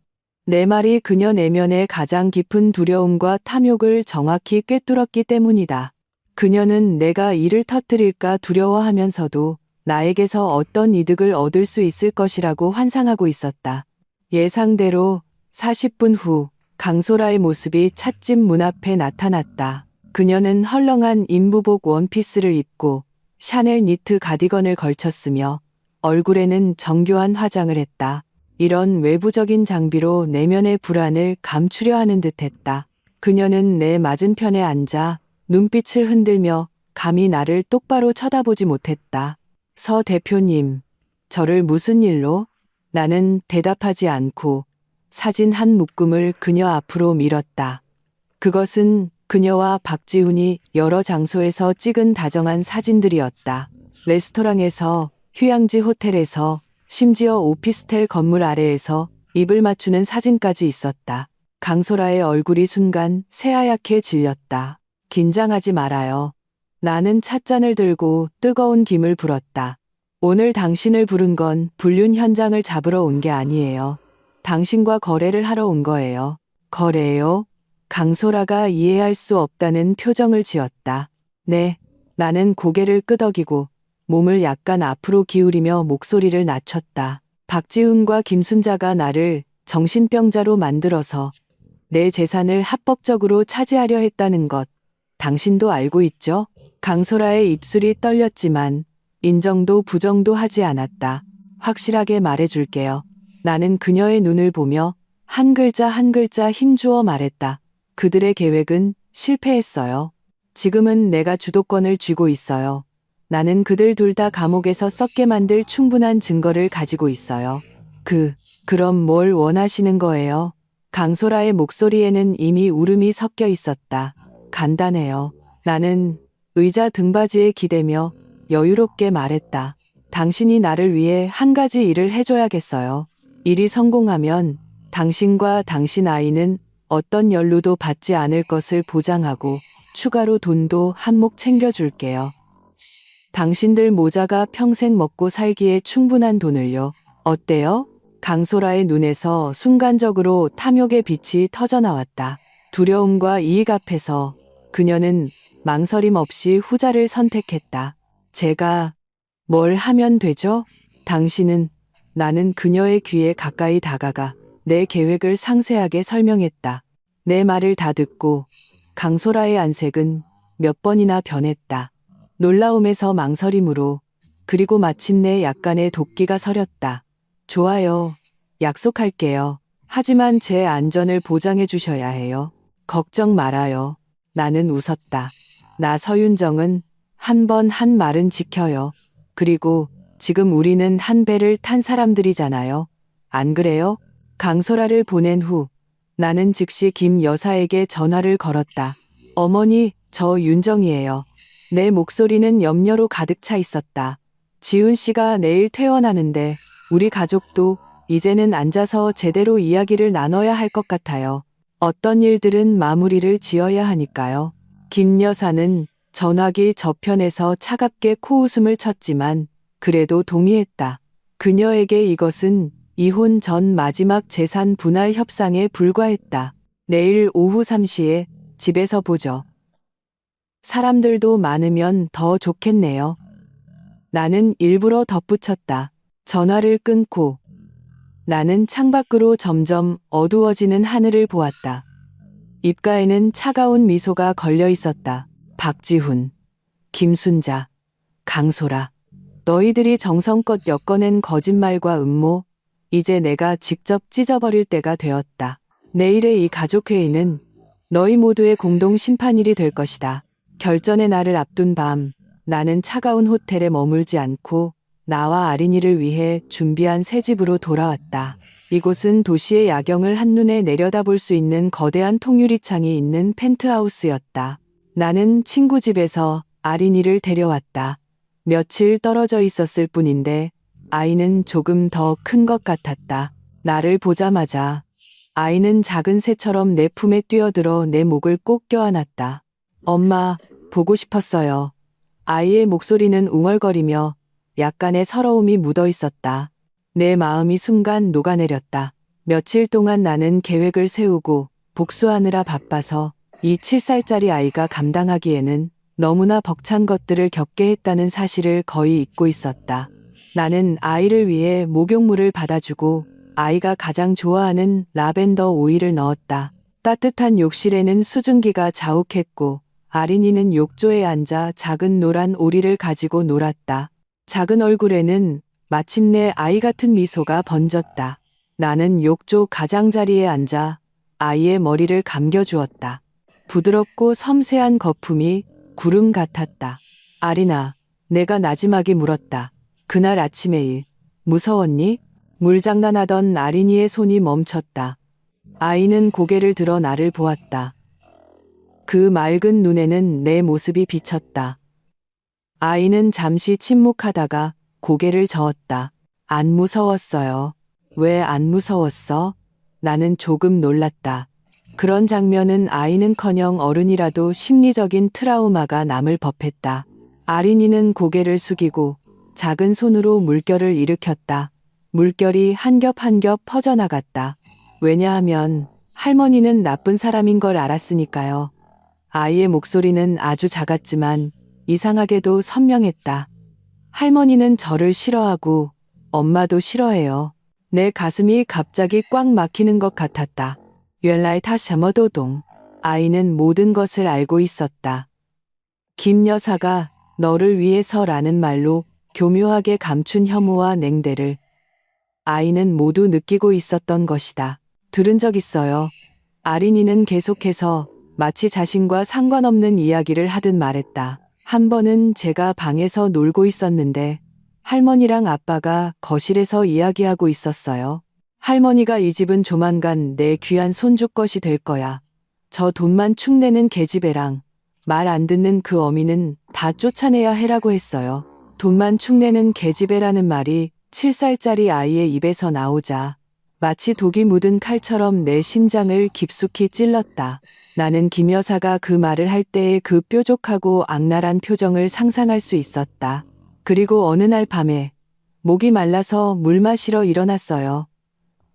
내 말이 그녀 내면의 가장 깊은 두려움과 탐욕을 정확히 꿰뚫었기 때문이다. 그녀는 내가 일을 터뜨릴까 두려워하면서도 나에게서 어떤 이득을 얻을 수 있을 것이라고 환상하고 있었다. 예상대로 40분 후 강소라의 모습이 찻집 문 앞에 나타났다. 그녀는 헐렁한 인부복 원피스를 입고 샤넬 니트 가디건을 걸쳤으며 얼굴에는 정교한 화장을 했다. 이런 외부적인 장비로 내면의 불안을 감추려 하는 듯했다. 그녀는 내 맞은편에 앉아 눈빛을 흔들며 감히 나를 똑바로 쳐다보지 못했다. 서 대표님, 저를 무슨 일로? 나는 대답하지 않고 사진 한 묶음을 그녀 앞으로 밀었다. 그것은 그녀와 박지훈이 여러 장소에서 찍은 다정한 사진들이었다. 레스토랑에서, 휴양지 호텔에서, 심지어 오피스텔 건물 아래에서 입을 맞추는 사진까지 있었다. 강소라의 얼굴이 순간 새하얗게 질렸다. 긴장하지 말아요. 나는 찻잔을 들고 뜨거운 김을 불었다. 오늘 당신을 부른 건 불륜 현장을 잡으러 온 게 아니에요. 당신과 거래를 하러 온 거예요. 거래요? 강소라가 이해할 수 없다는 표정을 지었다. 네, 나는 고개를 끄덕이고 몸을 약간 앞으로 기울이며 목소리를 낮췄다. 박지훈과 김순자가 나를 정신병자로 만들어서 내 재산을 합법적으로 차지하려 했다는 것. 당신도 알고 있죠? 강소라의 입술이 떨렸지만 인정도 부정도 하지 않았다. 확실하게 말해줄게요. 나는 그녀의 눈을 보며 한 글자 한 글자 힘주어 말했다. 그들의 계획은 실패했어요. 지금은 내가 주도권을 쥐고 있어요. 나는 그들 둘 다 감옥에서 썩게 만들 충분한 증거를 가지고 있어요. 그럼 뭘 원하시는 거예요? 강소라의 목소리에는 이미 울음이 섞여 있었다. 간단해요. 나는 의자 등받이에 기대며 여유롭게 말했다. 당신이 나를 위해 한 가지 일을 해줘야겠어요. 일이 성공하면 당신과 당신 아이는 어떤 연루도 받지 않을 것을 보장하고 추가로 돈도 한몫 챙겨줄게요. 당신들 모자가 평생 먹고 살기에 충분한 돈을요. 어때요? 강소라의 눈에서 순간적으로 탐욕의 빛이 터져나왔다. 두려움과 이익 앞에서 그녀는 망설임 없이 후자를 선택했다. 제가 뭘 하면 되죠? 당신은 나는 그녀의 귀에 가까이 다가가 내 계획을 상세하게 설명했다. 내 말을 다 듣고 강소라의 안색은 몇 번이나 변했다. 놀라움에서 망설임으로 그리고 마침내 약간의 도끼가 서렸다. 좋아요. 약속할게요. 하지만 제 안전을 보장해 주셔야 해요. 걱정 말아요. 나는 웃었다. 나 서윤정은 한 번 한 말은 지켜요. 그리고 지금 우리는 한 배를 탄 사람들이잖아요. 안 그래요? 강소라를 보낸 후 나는 즉시 김 여사에게 전화를 걸었다. 어머니, 저 윤정이에요. 내 목소리는 염려로 가득 차 있었다. 지훈 씨가 내일 퇴원하는데 우리 가족도 이제는 앉아서 제대로 이야기를 나눠야 할 것 같아요. 어떤 일들은 마무리를 지어야 하니까요. 김 여사는 전화기 저편에서 차갑게 코웃음을 쳤지만 그래도 동의했다. 그녀에게 이것은 이혼 전 마지막 재산 분할 협상에 불과했다. 내일 오후 3시에 집에서 보죠. 사람들도 많으면 더 좋겠네요. 나는 일부러 덧붙였다. 전화를 끊고 나는 창밖으로 점점 어두워지는 하늘을 보았다. 입가에는 차가운 미소가 걸려 있었다. 박지훈, 김순자, 강소라. 너희들이 정성껏 엮어낸 거짓말과 음모, 이제 내가 직접 찢어버릴 때가 되었다. 내일의 이 가족회의는 너희 모두의 공동 심판일이 될 것이다. 결전의 날을 앞둔 밤, 나는 차가운 호텔에 머물지 않고 나와 아린이를 위해 준비한 새 집으로 돌아왔다. 이곳은 도시의 야경을 한눈에 내려다볼 수 있는 거대한 통유리창이 있는 펜트하우스였다. 나는 친구 집에서 아린이를 데려왔다. 며칠 떨어져 있었을 뿐인데 아이는 조금 더 큰 것 같았다. 나를 보자마자 아이는 작은 새처럼 내 품에 뛰어들어 내 목을 꼭 껴안았다. 엄마, 보고 싶었어요. 아이의 목소리는 웅얼거리며 약간의 서러움이 묻어 있었다. 내 마음이 순간 녹아내렸다. 며칠 동안 나는 계획을 세우고 복수하느라 바빠서 이 7살짜리 아이가 감당하기에는 너무나 벅찬 것들을 겪게 했다는 사실을 거의 잊고 있었다. 나는 아이를 위해 목욕물을 받아주고 아이가 가장 좋아하는 라벤더 오일을 넣었다. 따뜻한 욕실에는 수증기가 자욱했고 아린이는 욕조에 앉아 작은 노란 오리를 가지고 놀았다. 작은 얼굴에는 마침내 아이 같은 미소가 번졌다. 나는 욕조 가장자리에 앉아 아이의 머리를 감겨주었다. 부드럽고 섬세한 거품이 구름 같았다. 아린아, 내가 나지막이 물었다. 그날 아침의 일, 무서웠니? 물장난하던 아린이의 손이 멈췄다. 아이는 고개를 들어 나를 보았다. 그 맑은 눈에는 내 모습이 비쳤다. 아이는 잠시 침묵하다가 고개를 저었다. 안 무서웠어요. 왜 안 무서웠어? 나는 조금 놀랐다. 그런 장면은 아이는커녕 어른이라도 심리적인 트라우마가 남을 법했다. 아린이는 고개를 숙이고 작은 손으로 물결을 일으켰다. 물결이 한 겹 한 겹 퍼져나갔다. 왜냐하면 할머니는 나쁜 사람인 걸 알았으니까요. 아이의 목소리는 아주 작았지만 이상하게도 선명했다. 할머니는 저를 싫어하고 엄마도 싫어해요. 내 가슴이 갑자기 꽉 막히는 것 같았다. 原来他什么都懂. 아이는 모든 것을 알고 있었다. 김 여사가 너를 위해서라는 말로 교묘하게 감춘 혐오와 냉대를 아이는 모두 느끼고 있었던 것이다. 들은 적 있어요. 아린이는 계속해서 마치 자신과 상관없는 이야기를 하듯 말했다. 한 번은 제가 방에서 놀고 있었는데 할머니랑 아빠가 거실에서 이야기하고 있었어요. 할머니가 이 집은 조만간 내 귀한 손주 것이 될 거야. 저 돈만 축내는 계집애랑 말 안 듣는 그 어미는 다 쫓아내야 해라고 했어요. 돈만 축내는 계집애라는 말이 7살짜리 아이의 입에서 나오자 마치 독이 묻은 칼처럼 내 심장을 깊숙이 찔렀다. 나는 김 여사가 그 말을 할 때의 그 뾰족하고 악랄한 표정을 상상할 수 있었다. 그리고 어느 날 밤에 목이 말라서 물 마시러 일어났어요.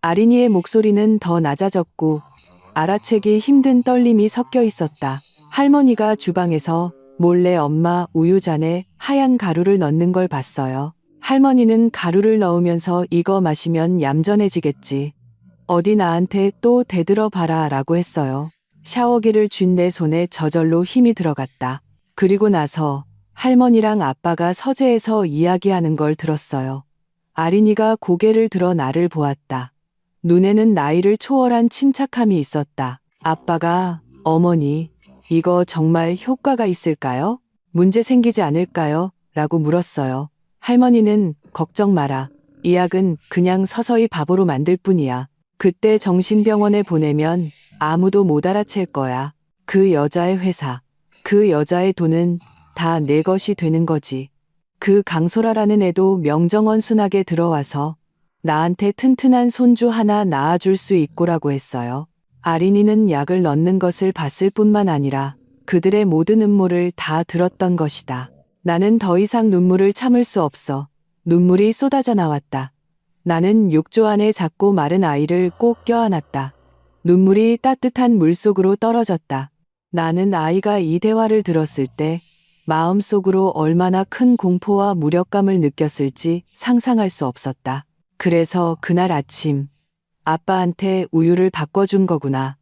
아린이의 목소리는 더 낮아졌고 알아채기 힘든 떨림이 섞여 있었다. 할머니가 주방에서 몰래 엄마 우유잔에 하얀 가루를 넣는 걸 봤어요. 할머니는 가루를 넣으면서 이거 마시면 얌전해지겠지. 어디 나한테 또 대들어 봐라 라고 했어요. 샤워기를 쥔 내 손에 저절로 힘이 들어갔다. 그리고 나서 할머니랑 아빠가 서재에서 이야기하는 걸 들었어요. 아린이가 고개를 들어 나를 보았다. 눈에는 나이를 초월한 침착함이 있었다. 아빠가 어머니, 이거 정말 효과가 있을까요? 문제 생기지 않을까요? 라고 물었어요. 할머니는 걱정 마라. 이 약은 그냥 서서히 바보로 만들 뿐이야. 그때 정신병원에 보내면 아무도 못 알아챌 거야. 그 여자의 회사, 그 여자의 돈은 다 내 것이 되는 거지. 그 강소라라는 애도 명정원순하게 들어와서 나한테 튼튼한 손주 하나 낳아줄 수 있고라고 했어요. 아린이는 약을 넣는 것을 봤을 뿐만 아니라 그들의 모든 음모를 다 들었던 것이다. 나는 더 이상 눈물을 참을 수 없어. 눈물이 쏟아져 나왔다. 나는 욕조 안에 작고 마른 아이를 꼭 껴안았다. 눈물이 따뜻한 물속으로 떨어졌다. 나는 아이가 이 대화를 들었을 때 마음속으로 얼마나 큰 공포와 무력감을 느꼈을지 상상할 수 없었다. 그래서 그날 아침 아빠한테 우유를 바꿔준 거구나.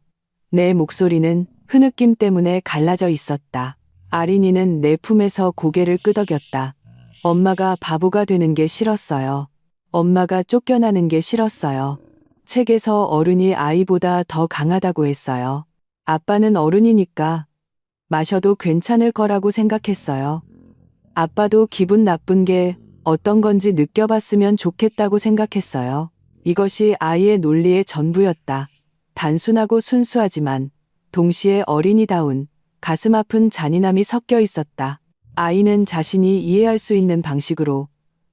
내 목소리는 흐느낌 때문에 갈라져 있었다. 아린이는 내 품에서 고개를 끄덕였다. 엄마가 바보가 되는 게 싫었어요. 엄마가 쫓겨나는 게 싫었어요. 책에서 어른이 아이보다 더 강하다고 했어요. 아빠는 어른이니까 마셔도 괜찮을 거라고 생각했어요. 아빠도 기분 나쁜 게 어떤 건지 느껴봤으면 좋겠다고 생각했어요. 이것이 아이의 논리의 전부였다. 단순하고 순수하지만 동시에 어린이다운 가슴 아픈 잔인함이 섞여 있었다. 아이는 자신이 이해할 수 있는 방식으로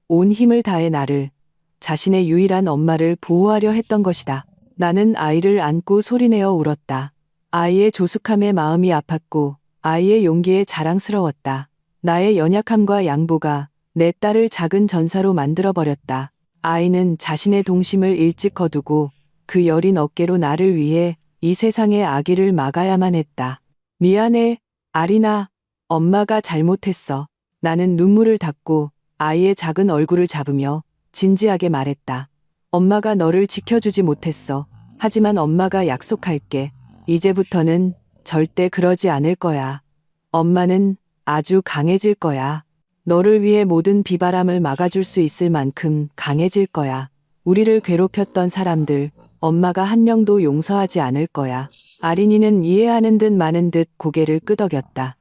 온 힘을 다해 나를, 자신의 유일한 엄마를 보호하려 했던 것이다. 나는 아이를 안고 소리내어 울었다. 아이의 조숙함에 마음이 아팠고 아이의 용기에 자랑스러웠다. 나의 연약함과 양보가 내 딸을 작은 전사로 만들어버렸다. 아이는 자신의 동심을 일찍 거두고 그 여린 어깨로 나를 위해 이 세상의 아기를 막아야만 했다. 미안해, 아리나. 엄마가 잘못했어. 나는 눈물을 닦고 아이의 작은 얼굴을 잡으며 진지하게 말했다. 엄마가 너를 지켜주지 못했어. 하지만 엄마가 약속할게. 이제부터는 절대 그러지 않을 거야. 엄마는 아주 강해질 거야. 너를 위해 모든 비바람을 막아줄 수 있을 만큼 강해질 거야. 우리를 괴롭혔던 사람들, 엄마가 한 명도 용서하지 않을 거야. 아린이는 이해하는 듯 마는 듯 고개를 끄덕였다.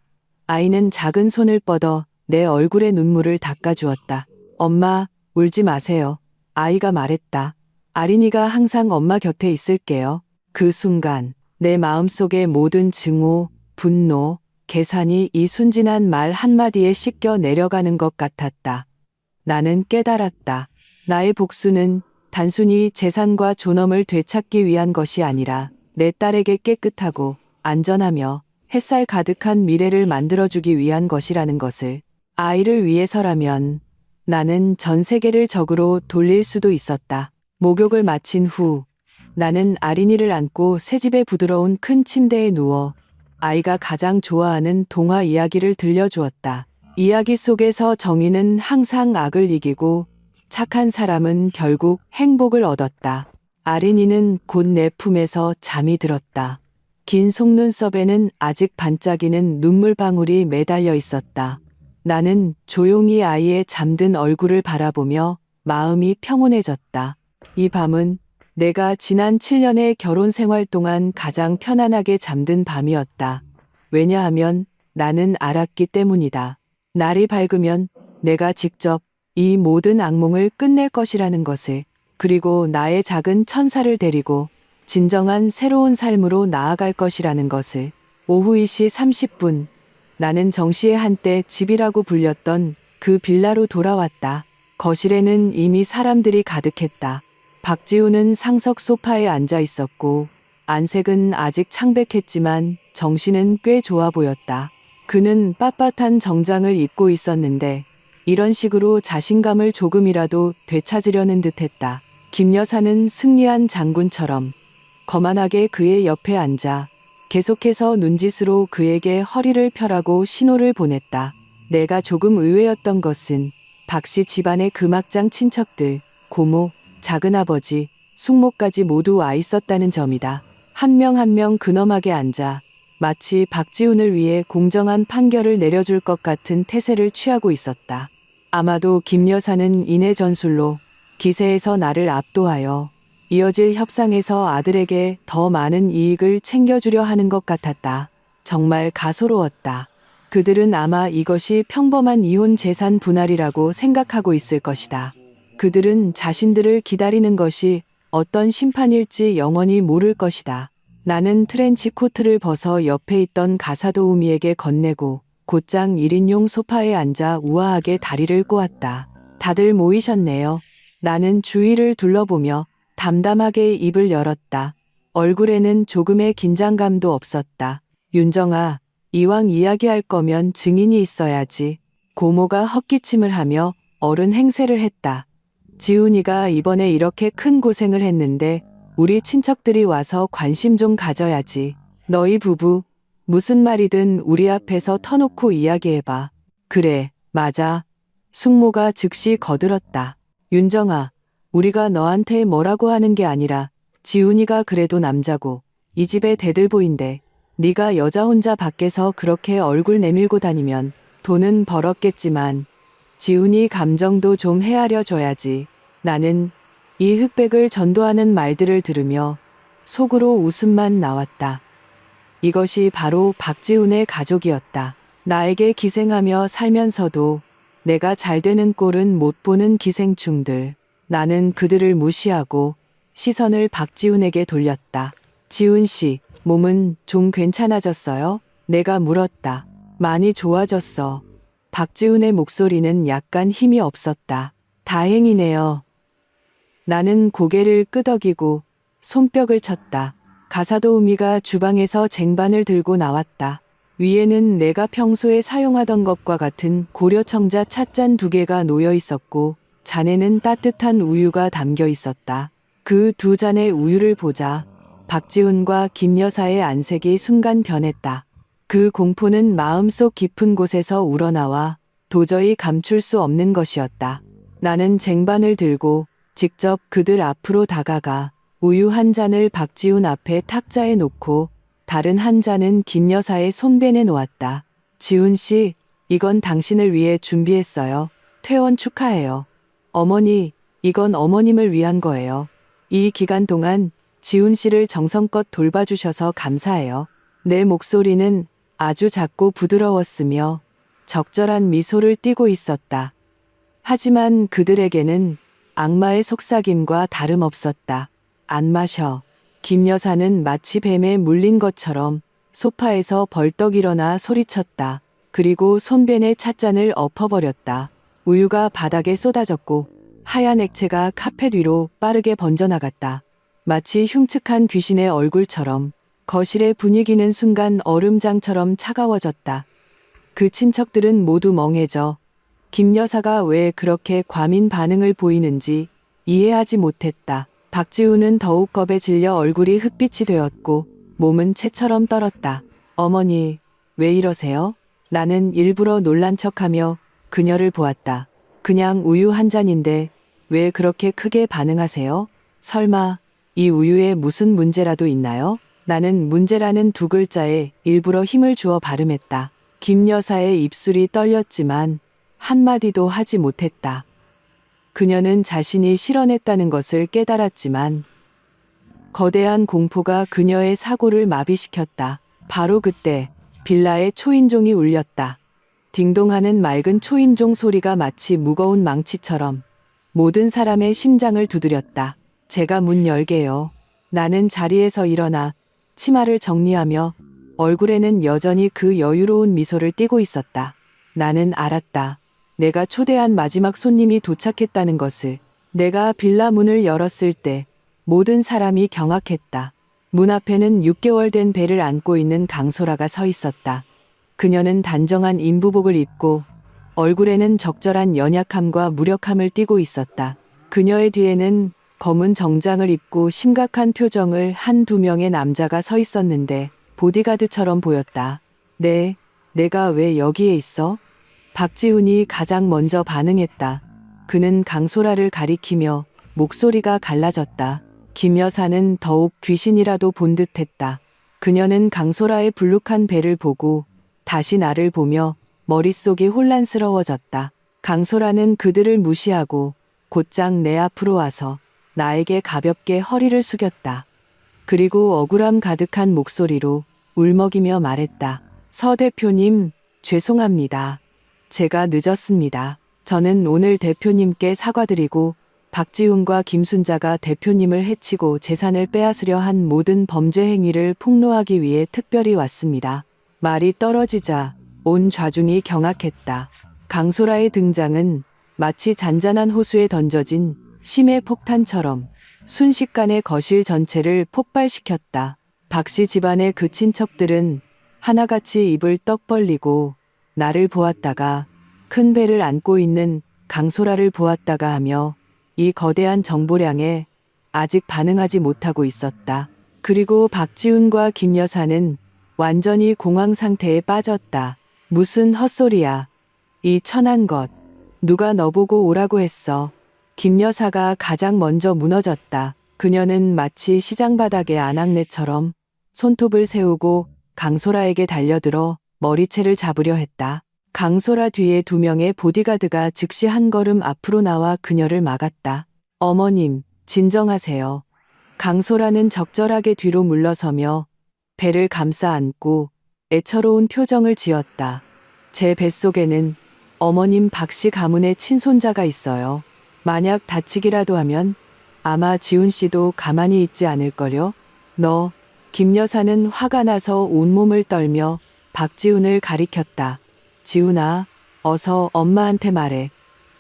아이는 작은 손을 뻗어 내 얼굴에 눈물을 닦아주었다. 엄마, 울지 마세요. 아이가 말했다. 아린이가 항상 엄마 곁에 있을게요. 그 순간 내 마음속의 모든 증오, 분노, 계산이 이 순진한 말 한마디에 씻겨 내려가는 것 같았다. 나는 깨달았다. 나의 복수는 단순히 재산과 존엄을 되찾기 위한 것이 아니라 내 딸에게 깨끗하고 안전하며 햇살 가득한 미래를 만들어주기 위한 것이라는 것을. 아이를 위해서라면 나는 전 세계를 적으로 돌릴 수도 있었다. 목욕을 마친 후 나는 아린이를 안고 새집의 부드러운 큰 침대에 누워 아이가 가장 좋아하는 동화 이야기를 들려주었다. 이야기 속에서 정의는 항상 악을 이기고 착한 사람은 결국 행복을 얻었다. 아린이는 곧 내 품에서 잠이 들었다. 긴 속눈썹에는 아직 반짝이는 눈물방울이 매달려 있었다. 나는 조용히 아이의 잠든 얼굴을 바라보며 마음이 평온해졌다. 이 밤은 내가 지난 7년의 결혼 생활 동안 가장 편안하게 잠든 밤이었다. 왜냐하면 나는 알았기 때문이다. 날이 밝으면 내가 직접 이 모든 악몽을 끝낼 것이라는 것을, 그리고 나의 작은 천사를 데리고 진정한 새로운 삶으로 나아갈 것이라는 것을. 오후 2시 30분, 나는 정시에 한때 집이라고 불렸던 그 빌라로 돌아왔다. 거실에는 이미 사람들이 가득했다. 박지우는 상석 소파에 앉아 있었고, 안색은 아직 창백했지만 정신은 꽤 좋아 보였다. 그는 빳빳한 정장을 입고 있었는데 이런 식으로 자신감을 조금이라도 되찾으려는 듯했다. 김 여사는 승리한 장군처럼 거만하게 그의 옆에 앉아 계속해서 눈짓으로 그에게 허리를 펴라고 신호를 보냈다. 내가 조금 의외였던 것은 박씨 집안의 금악장 친척들, 고모, 작은아버지, 숙모까지 모두 와 있었다는 점이다. 한 명 한 명 근엄하게 앉아 마치 박지훈을 위해 공정한 판결을 내려줄 것 같은 태세를 취하고 있었다. 아마도 김 여사는 인해 전술로 기세에서 나를 압도하여 이어질 협상에서 아들에게 더 많은 이익을 챙겨주려 하는 것 같았다. 정말 가소로웠다. 그들은 아마 이것이 평범한 이혼 재산 분할이라고 생각하고 있을 것이다. 그들은 자신들을 기다리는 것이 어떤 심판일지 영원히 모를 것이다. 나는 트렌치 코트를 벗어 옆에 있던 가사도우미에게 건네고 곧장 1인용 소파에 앉아 우아하게 다리를 꼬았다. 다들 모이셨네요. 나는 주위를 둘러보며 담담하게 입을 열었다. 얼굴에는 조금의 긴장감도 없었다. 윤정아, 이왕 이야기할 거면 증인이 있어야지. 고모가 헛기침을 하며 어른 행세를 했다. 지훈이가 이번에 이렇게 큰 고생을 했는데 우리 친척들이 와서 관심 좀 가져야지. 너희 부부 무슨 말이든 우리 앞에서 터놓고 이야기해봐. 그래, 맞아. 숙모가 즉시 거들었다. 윤정아, 우리가 너한테 뭐라고 하는 게 아니라 지훈이가 그래도 남자고 이 집의 대들보인데 네가 여자 혼자 밖에서 그렇게 얼굴 내밀고 다니면 돈은 벌었겠지만 지훈이 감정도 좀 헤아려 줘야지. 나는 이 흑백을 전도하는 말들을 들으며 속으로 웃음만 나왔다. 이것이 바로 박지훈의 가족이었다. 나에게 기생하며 살면서도 내가 잘 되는 꼴은 못 보는 기생충들. 나는 그들을 무시하고 시선을 박지훈에게 돌렸다. 지훈 씨, 몸은 좀 괜찮아졌어요? 내가 물었다. 많이 좋아졌어. 박지훈의 목소리는 약간 힘이 없었다. 다행이네요. 나는 고개를 끄덕이고 손뼉을 쳤다. 가사도우미가 주방에서 쟁반을 들고 나왔다. 위에는 내가 평소에 사용하던 것과 같은 고려청자 찻잔 2개가 놓여 있었고 잔에는 따뜻한 우유가 담겨 있었다. 그 2잔의 우유를 보자 박지훈과 김 여사의 안색이 순간 변했다. 그 공포는 마음속 깊은 곳에서 우러나와 도저히 감출 수 없는 것이었다. 나는 쟁반을 들고 직접 그들 앞으로 다가가 우유 한 잔을 박지훈 앞에 탁자에 놓고 다른 한 잔은 김 여사의 손변에 놓았다. 지훈 씨, 이건 당신을 위해 준비했어요. 퇴원 축하해요. 어머니, 이건 어머님을 위한 거예요. 이 기간 동안 지훈 씨를 정성껏 돌봐주셔서 감사해요. 내 목소리는 아주 작고 부드러웠으며 적절한 미소를 띠고 있었다. 하지만 그들에게는 악마의 속삭임과 다름없었다. 안 마셔. 김 여사는 마치 뱀에 물린 것처럼 소파에서 벌떡 일어나 소리쳤다. 그리고 손변에 찻잔을 엎어버렸다. 우유가 바닥에 쏟아졌고 하얀 액체가 카펫 위로 빠르게 번져나갔다. 마치 흉측한 귀신의 얼굴처럼. 거실의 분위기는 순간 얼음장처럼 차가워졌다. 그 친척들은 모두 멍해져 김 여사가 왜 그렇게 과민 반응을 보이는지 이해하지 못했다. 박지훈은 더욱 겁에 질려 얼굴이 흑빛이 되었고 몸은 채처럼 떨었다. 어머니, 왜 이러세요? 나는 일부러 놀란 척하며 그녀를 보았다. 그냥 우유 한 잔인데 왜 그렇게 크게 반응하세요? 설마 이 우유에 무슨 문제라도 있나요? 나는 문제라는 두 글자에 일부러 힘을 주어 발음했다. 김 여사의 입술이 떨렸지만 한마디도 하지 못했다. 그녀는 자신이 실언했다는 것을 깨달았지만 거대한 공포가 그녀의 사고를 마비시켰다. 바로 그때 빌라의 초인종이 울렸다. 딩동하는 맑은 초인종 소리가 마치 무거운 망치처럼 모든 사람의 심장을 두드렸다. 제가 문 열게요. 나는 자리에서 일어나 치마를 정리하며 얼굴에는 여전히 그 여유로운 미소를 띠고 있었다. 나는 알았다. 내가 초대한 마지막 손님이 도착했다는 것을. 내가 빌라 문을 열었을 때 모든 사람이 경악했다. 문 앞에는 6개월 된 배를 안고 있는 강소라가 서 있었다. 그녀는 단정한 인부복을 입고 얼굴에는 적절한 연약함과 무력함을 띠고 있었다. 그녀의 뒤에는 검은 정장을 입고 심각한 표정을 한 두 명의 남자가 서 있었는데 보디가드처럼 보였다. 네, 내가 왜 여기에 있어? 박지훈이 가장 먼저 반응했다. 그는 강소라를 가리키며 목소리가 갈라졌다. 김 여사는 더욱 귀신이라도 본 듯했다. 그녀는 강소라의 불룩한 배를 보고 다시 나를 보며 머릿속이 혼란스러워졌다. 강소라는 그들을 무시하고 곧장 내 앞으로 와서 나에게 가볍게 허리를 숙였다. 그리고 억울함 가득한 목소리로 울먹이며 말했다. 서 대표님, 죄송합니다. 제가 늦었습니다. 저는 오늘 대표님께 사과드리고 박지훈과 김순자가 대표님을 해치고 재산을 빼앗으려 한 모든 범죄 행위를 폭로하기 위해 특별히 왔습니다. 말이 떨어지자 온 좌중이 경악했다. 강소라의 등장은 마치 잔잔한 호수에 던져진 심해 폭탄처럼 순식간에 거실 전체를 폭발시켰다. 박씨 집안의 그 친척들은 하나같이 입을 떡 벌리고 나를 보았다가 큰 배를 안고 있는 강소라를 보았다가 하며 이 거대한 정보량에 아직 반응하지 못하고 있었다. 그리고 박지훈과 김 여사는 완전히 공황 상태에 빠졌다. 무슨 헛소리야. 이 천한 것. 누가 너보고 오라고 했어. 김 여사가 가장 먼저 무너졌다. 그녀는 마치 시장 바닥의 아낙네처럼 손톱을 세우고 강소라에게 달려들어 머리채를 잡으려 했다. 강소라 뒤에 두 명의 보디가드가 즉시 한 걸음 앞으로 나와 그녀를 막았다. 어머님, 진정하세요. 강소라는 적절하게 뒤로 물러서며 배를 감싸 안고 애처로운 표정을 지었다. 제 뱃속에는 어머님 박씨 가문의 친손자가 있어요. 만약 다치기라도 하면 아마 지훈 씨도 가만히 있지 않을걸요? 너, 김 여사는 화가 나서 온몸을 떨며 박지훈을 가리켰다. 지훈아, 어서 엄마한테 말해.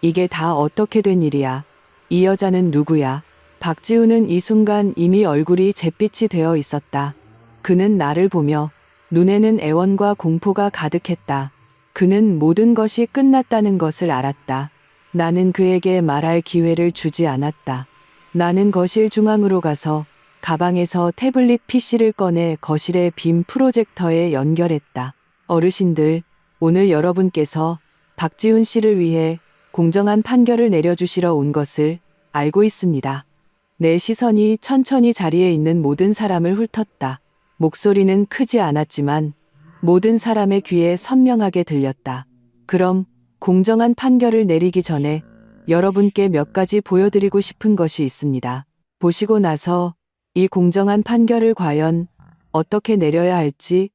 이게 다 어떻게 된 일이야? 이 여자는 누구야? 박지훈은 이 순간 이미 얼굴이 잿빛이 되어 있었다. 그는 나를 보며 눈에는 애원과 공포가 가득했다. 그는 모든 것이 끝났다는 것을 알았다. 나는 그에게 말할 기회를 주지 않았다. 나는 거실 중앙으로 가서 가방에서 태블릿 PC를 꺼내 거실의 빔 프로젝터에 연결했다. 어르신들, 오늘 여러분께서 박지훈 씨를 위해 공정한 판결을 내려주시러 온 것을 알고 있습니다. 내 시선이 천천히 자리에 있는 모든 사람을 훑었다. 목소리는 크지 않았지만 모든 사람의 귀에 선명하게 들렸다. 그럼 공정한 판결을 내리기 전에 여러분께 몇 가지 보여드리고 싶은 것이 있습니다. 보시고 나서 이 공정한 판결을 과연 어떻게 내려야 할지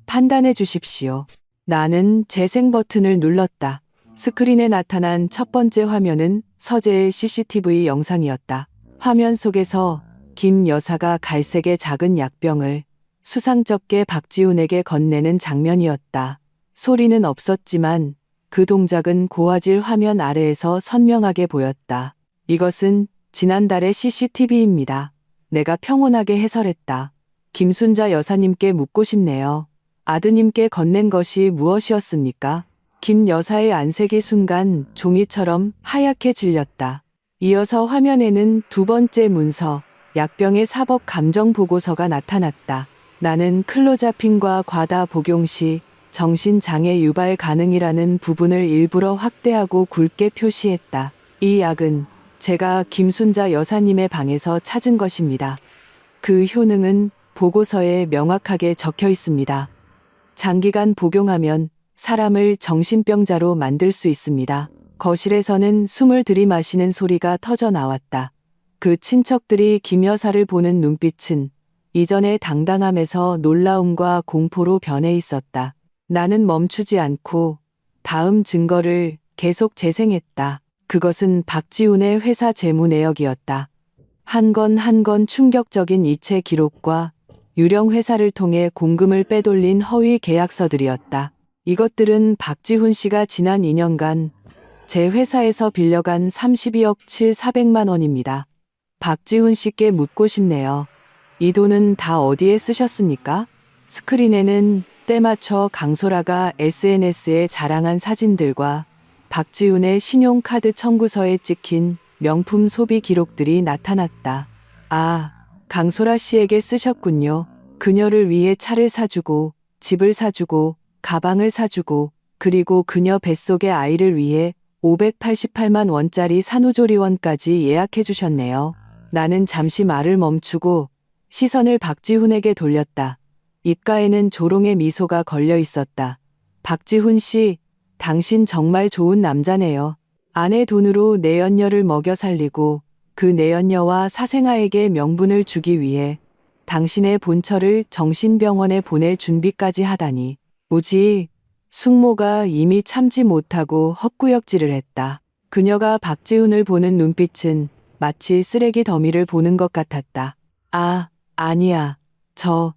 판단해 주십시오. 나는 재생 버튼을 눌렀다. 스크린에 나타난 첫 번째 화면은 서재의 CCTV 영상이었다. 화면 속에서 김 여사가 갈색의 작은 약병을 수상쩍게 박지훈에게 건네는 장면이었다. 소리는 없었지만 그 동작은 고화질 화면 아래에서 선명하게 보였다. 이것은 지난달의 CCTV입니다. 내가 평온하게 해설했다. 김순자 여사님께 묻고 싶네요. 아드님께 건넨 것이 무엇이었습니까? 김 여사의 안색이 순간 종이처럼 하얗게 질렸다. 이어서 화면에는 두 번째 문서, 약병의 사법 감정 보고서가 나타났다. 나는 클로자핀과 과다 복용 시 정신장애 유발 가능이라는 부분을 일부러 확대하고 굵게 표시했다. 이 약은 제가 김순자 여사님의 방에서 찾은 것입니다. 그 효능은 보고서에 명확하게 적혀 있습니다. 장기간 복용하면 사람을 정신병자로 만들 수 있습니다. 거실에서는 숨을 들이마시는 소리가 터져 나왔다. 그 친척들이 김 여사를 보는 눈빛은 이전의 당당함에서 놀라움과 공포로 변해 있었다. 나는 멈추지 않고 다음 증거를 계속 재생했다. 그것은 박지훈의 회사 재무 내역이었다. 한 건 한 건 충격적인 이체 기록과 유령 회사를 통해 공금을 빼돌린 허위 계약서들이었다. 이것들은 박지훈 씨가 지난 2년간 제 회사에서 빌려간 32억 7,400만 원입니다. 박지훈 씨께 묻고 싶네요. 이 돈은 다 어디에 쓰셨습니까? 스크린에는 때맞춰 강소라가 SNS에 자랑한 사진들과 박지훈의 신용카드 청구서에 찍힌 명품 소비 기록들이 나타났다. 아, 강소라 씨에게 쓰셨군요. 그녀를 위해 차를 사주고, 집을 사주고, 가방을 사주고, 그리고 그녀 뱃속의 아이를 위해 588만 원짜리 산후조리원까지 예약해 주셨네요. 나는 잠시 말을 멈추고 시선을 박지훈에게 돌렸다. 입가에는 조롱의 미소가 걸려 있었다. 박지훈 씨, 당신 정말 좋은 남자네요. 아내 돈으로 내연녀를 먹여 살리고 그 내연녀와 사생아에게 명분을 주기 위해 당신의 본처를 정신병원에 보낼 준비까지 하다니. 우지, 숙모가 이미 참지 못하고 헛구역질을 했다. 그녀가 박지훈을 보는 눈빛은 마치 쓰레기 더미를 보는 것 같았다. 아, 아니야. 저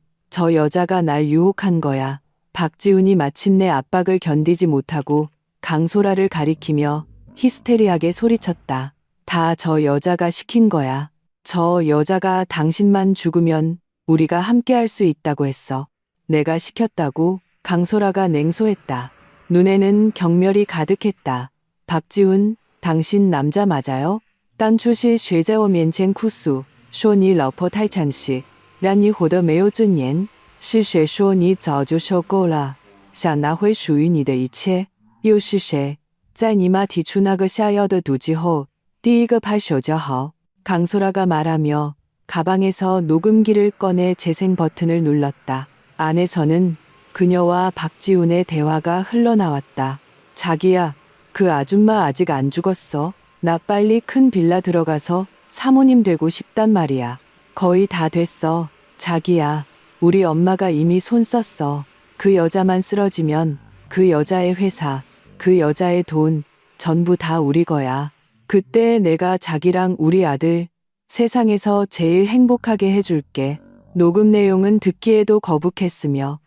여자가 날 유혹한 거야. 박지훈이 마침내 압박을 견디지 못하고 강소라를 가리키며 히스테리하게 소리쳤다. 다 저 여자가 시킨 거야. 저 여자가 당신만 죽으면 우리가 함께할 수 있다고 했어. 내가 시켰다고? 강소라가 냉소했다. 눈에는 경멸이 가득했다. 박지훈, 당신 남자 맞아요? 当初是谁在我面前哭诉，说你老婆太强势，让你活得没有尊严？是谁说你早就受够了，想拿回属于你的一切？又是谁在你妈提出那个下药的毒计后，第一个拍手叫好？ 강소라가 말하며 가방에서 녹음기를 꺼내 재생 버튼을 눌렀다. 안에서는 그녀와 박지훈의 대화가 흘러나왔다. 자기야, 그 아줌마 아직 안 죽었어. 나 빨리 큰 빌라 들어가서 사모님 되고 싶단 말이야. 거의 다 됐어. 자기야, 우리 엄마가 이미 손 썼어. 그 여자만 쓰러지면 그 여자의 회사, 그 여자의 돈 전부 다 우리 거야. 그때 내가 자기랑 우리 아들 세상에서 제일 행복하게 해줄게. 녹음 내용은 듣기에도 거북했으며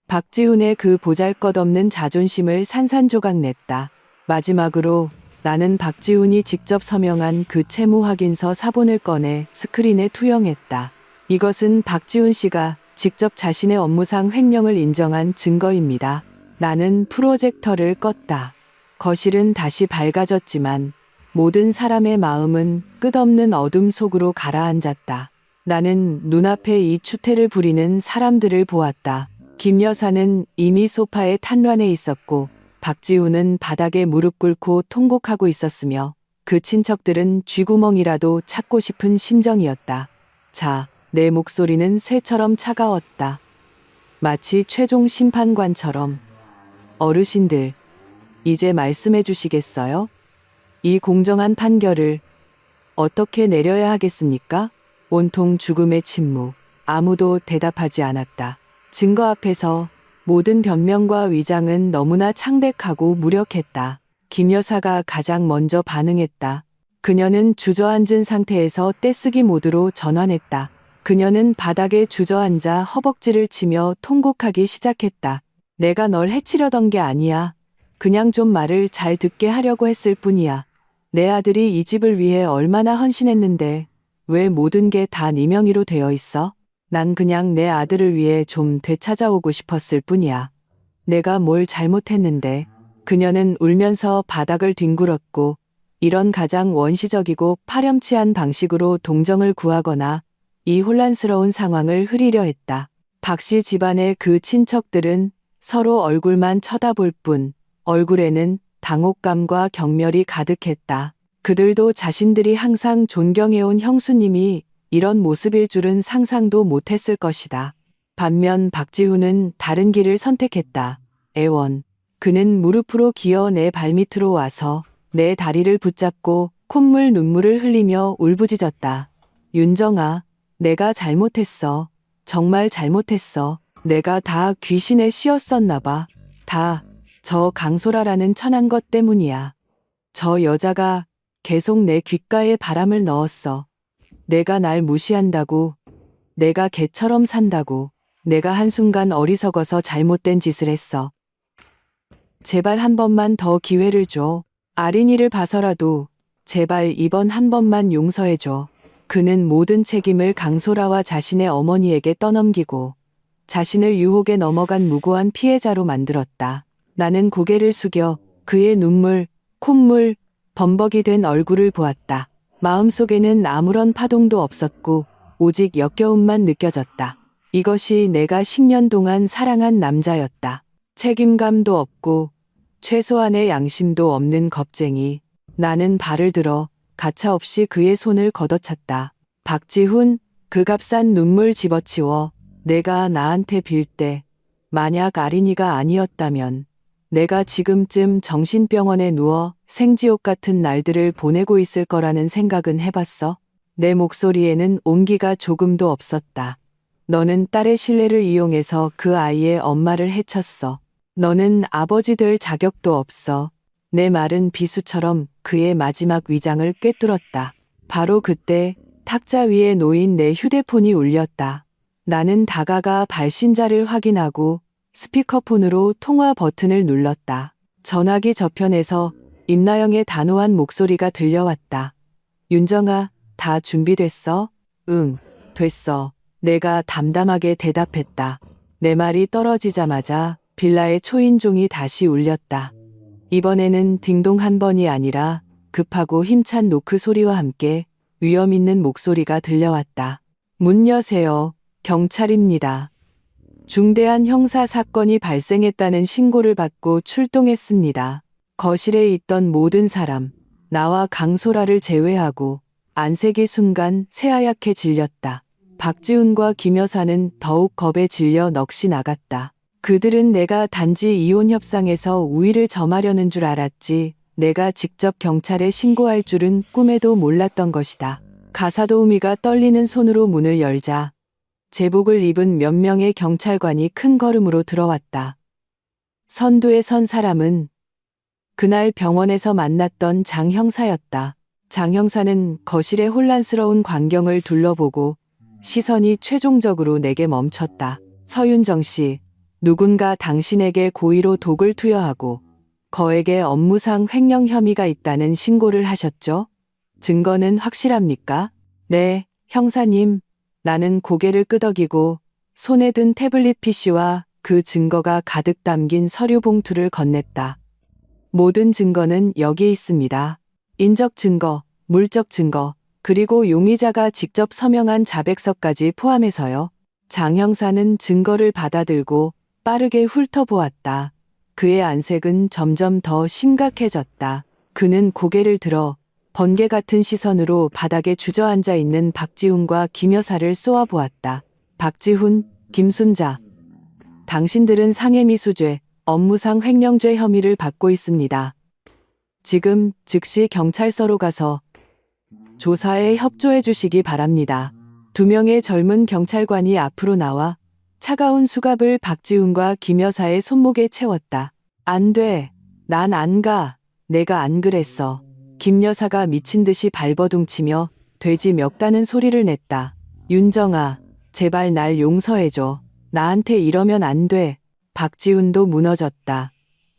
박지훈의 그 보잘것없는 자존심을 산산조각 냈다. 마지막으로 나는 박지훈이 직접 서명한 그 채무 확인서 사본을 꺼내 스크린에 투영했다. 이것은 박지훈 씨가 직접 자신의 업무상 횡령을 인정한 증거입니다. 나는 프로젝터를 껐다. 거실은 다시 밝아졌지만 모든 사람의 마음은 끝없는 어둠 속으로 가라앉았다. 나는 눈앞에 이 추태를 부리는 사람들을 보았다. 김 여사는 이미 소파에 탄란해 있었고 박지훈은 바닥에 무릎 꿇고 통곡하고 있었으며 그 친척들은 쥐구멍이라도 찾고 싶은 심정이었다. 자, 내 목소리는 쇠처럼 차가웠다. 마치 최종 심판관처럼. 어르신들, 이제 말씀해 주시겠어요? 이 공정한 판결을 어떻게 내려야 하겠습니까? 온통 죽음의 침묵. 아무도 대답하지 않았다. 증거 앞에서 모든 변명과 위장은 너무나 창백하고 무력했다. 김 여사가 가장 먼저 반응했다. 그녀는 주저앉은 상태에서 떼쓰기 모드로 전환했다. 그녀는 바닥에 주저앉아 허벅지를 치며 통곡하기 시작했다. 내가 널 해치려던 게 아니야. 그냥 좀 말을 잘 듣게 하려고 했을 뿐이야. 내 아들이 이 집을 위해 얼마나 헌신했는데 왜 모든 게 다 네 명의로 되어 있어? 난 그냥 내 아들을 위해 좀 되찾아오고 싶었을 뿐이야. 내가 뭘 잘못했는데. 그녀는 울면서 바닥을 뒹굴었고 이런 가장 원시적이고 파렴치한 방식으로 동정을 구하거나 이 혼란스러운 상황을 흐리려 했다. 박씨 집안의 그 친척들은 서로 얼굴만 쳐다볼 뿐 얼굴에는 당혹감과 경멸이 가득했다. 그들도 자신들이 항상 존경해온 형수님이 이런 모습일 줄은 상상도 못했을 것이다. 반면 박지훈은 다른 길을 선택했다. 애원. 그는 무릎으로 기어 내 발밑으로 와서 내 다리를 붙잡고 콧물 눈물을 흘리며 울부짖었다. 윤정아, 내가 잘못했어. 정말 잘못했어. 내가 다 귀신에 씌었었나 봐. 다 저 강소라라는 천한 것 때문이야. 저 여자가 계속 내 귓가에 바람을 넣었어. 내가 날 무시한다고, 내가 개처럼 산다고, 내가 한순간 어리석어서 잘못된 짓을 했어. 제발 한 번만 더 기회를 줘. 아린이를 봐서라도 제발 이번 한 번만 용서해줘. 그는 모든 책임을 강소라와 자신의 어머니에게 떠넘기고 자신을 유혹에 넘어간 무고한 피해자로 만들었다. 나는 고개를 숙여 그의 눈물, 콧물, 범벅이 된 얼굴을 보았다. 마음속에는 아무런 파동도 없었고 오직 역겨움만 느껴졌다. 이것이 내가 10년 동안 사랑한 남자였다. 책임감도 없고 최소한의 양심도 없는 겁쟁이. 나는 발을 들어 가차없이 그의 손을 걷어찼다. 박지훈, 그 값싼 눈물 집어치워. 내가 나한테 빌 때 만약 아린이가 아니었다면 내가 지금쯤 정신병원에 누워 생지옥 같은 날들을 보내고 있을 거라는 생각은 해봤어? 내 목소리에는 온기가 조금도 없었다. 너는 딸의 신뢰를 이용해서 그 아이의 엄마를 해쳤어. 너는 아버지 될 자격도 없어. 내 말은 비수처럼 그의 마지막 위장을 꿰뚫었다. 바로 그때 탁자 위에 놓인 내 휴대폰이 울렸다. 나는 다가가 발신자를 확인하고 스피커폰으로 통화 버튼을 눌렀다. 전화기 저편에서 임나영의 단호한 목소리가 들려왔다. 윤정아, 다 준비됐어? 응, 됐어. 내가 담담하게 대답했다. 내 말이 떨어지자마자 빌라의 초인종이 다시 울렸다. 이번에는 딩동 한 번이 아니라 급하고 힘찬 노크 소리와 함께 위험 있는 목소리가 들려왔다. 문 여세요. 경찰입니다. 중대한 형사 사건이 발생했다는 신고를 받고 출동했습니다. 거실에 있던 모든 사람, 나와 강소라를 제외하고 안색이 순간 새하얗게 질렸다. 박지훈과 김 여사는 더욱 겁에 질려 넋이 나갔다. 그들은 내가 단지 이혼 협상에서 우위를 점하려는 줄 알았지 내가 직접 경찰에 신고할 줄은 꿈에도 몰랐던 것이다. 가사도우미가 떨리는 손으로 문을 열자 제복을 입은 몇 명의 경찰관이 큰 걸음으로 들어왔다. 선두에 선 사람은 그날 병원에서 만났던 장 형사였다. 장 형사는 거실의 혼란스러운 광경을 둘러보고 시선이 최종적으로 내게 멈췄다. 서윤정 씨, 누군가 당신에게 고의로 독을 투여하고 거액의 업무상 횡령 혐의가 있다는 신고를 하셨죠? 증거는 확실합니까? 네, 형사님. 나는 고개를 끄덕이고 손에 든 태블릿 PC와 그 증거가 가득 담긴 서류 봉투를 건넸다. 모든 증거는 여기에 있습니다. 인적 증거, 물적 증거, 그리고 용의자가 직접 서명한 자백서까지 포함해서요. 장 형사는 증거를 받아들고 빠르게 훑어보았다. 그의 안색은 점점 더 심각해졌다. 그는 고개를 들어 번개 같은 시선으로 바닥에 주저앉아 있는 박지훈과 김 여사를 쏘아보았다. 박지훈, 김순자. 당신들은 상해미수죄, 업무상 횡령죄 혐의를 받고 있습니다. 지금 즉시 경찰서로 가서 조사에 협조해 주시기 바랍니다. 두 명의 젊은 경찰관이 앞으로 나와 차가운 수갑을 박지훈과 김 여사의 손목에 채웠다. 안 돼. 난 안 가. 내가 안 그랬어. 김 여사가 미친 듯이 발버둥치며 돼지 멱다는 소리를 냈다. 윤정아, 제발 날 용서해줘. 나한테 이러면 안 돼. 박지훈도 무너졌다.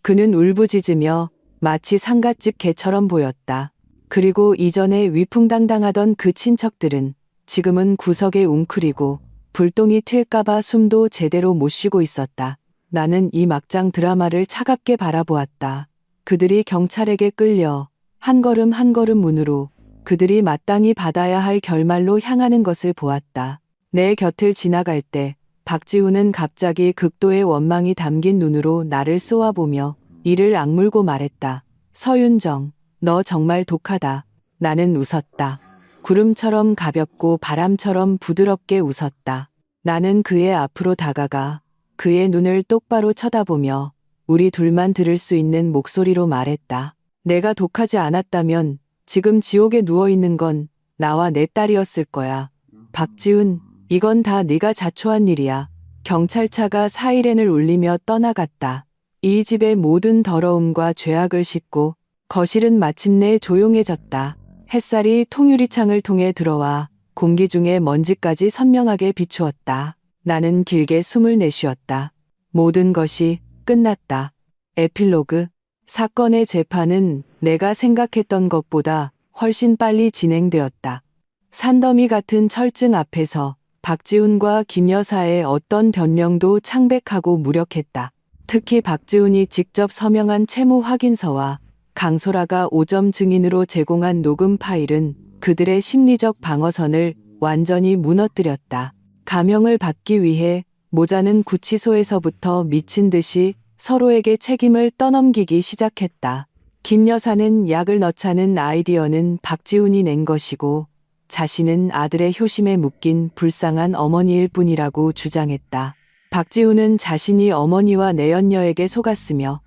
그는 울부짖으며 마치 상갓집 개처럼 보였다. 그리고 이전에 위풍당당하던 그 친척들은 지금은 구석에 웅크리고 불똥이 튈까봐 숨도 제대로 못 쉬고 있었다. 나는 이 막장 드라마를 차갑게 바라보았다. 그들이 경찰에게 끌려 한 걸음 한 걸음 문으로 그들이 마땅히 받아야 할 결말로 향하는 것을 보았다. 내 곁을 지나갈 때 박지훈은 갑자기 극도의 원망이 담긴 눈으로 나를 쏘아보며 이를 악물고 말했다. 서윤정, 너 정말 독하다. 나는 웃었다. 구름처럼 가볍고 바람처럼 부드럽게 웃었다. 나는 그의 앞으로 다가가 그의 눈을 똑바로 쳐다보며 우리 둘만 들을 수 있는 목소리로 말했다. 내가 독하지 않았다면 지금 지옥에 누워있는 건 나와 내 딸이었을 거야. 박지훈, 이건 다 네가 자초한 일이야. 경찰차가 사이렌을 울리며 떠나갔다. 이 집의 모든 더러움과 죄악을 싣고 거실은 마침내 조용해졌다. 햇살이 통유리창을 통해 들어와 공기 중에 먼지까지 선명하게 비추었다. 나는 길게 숨을 내쉬었다. 모든 것이 끝났다. 에필로그. 사건의 재판은 내가 생각했던 것보다 훨씬 빨리 진행되었다. 산더미 같은 철증 앞에서 박지훈과 김 여사의 어떤 변명도 창백하고 무력했다. 특히 박지훈이 직접 서명한 채무 확인서와 강소라가 5점 증인으로 제공한 녹음 파일은 그들의 심리적 방어선을 완전히 무너뜨렸다. 감형을 받기 위해 모자는 구치소에서부터 미친 듯이 서로에게 책임을 떠넘기기 시작했다. 김 여사는 약을 넣자는 아이디어는 박지훈이 낸 것이고 자신은 아들의 효심에 묶인 불쌍한 어머니일 뿐이라고 주장했다. 박지훈은 자신이 어머니와 내연녀에게 속았으며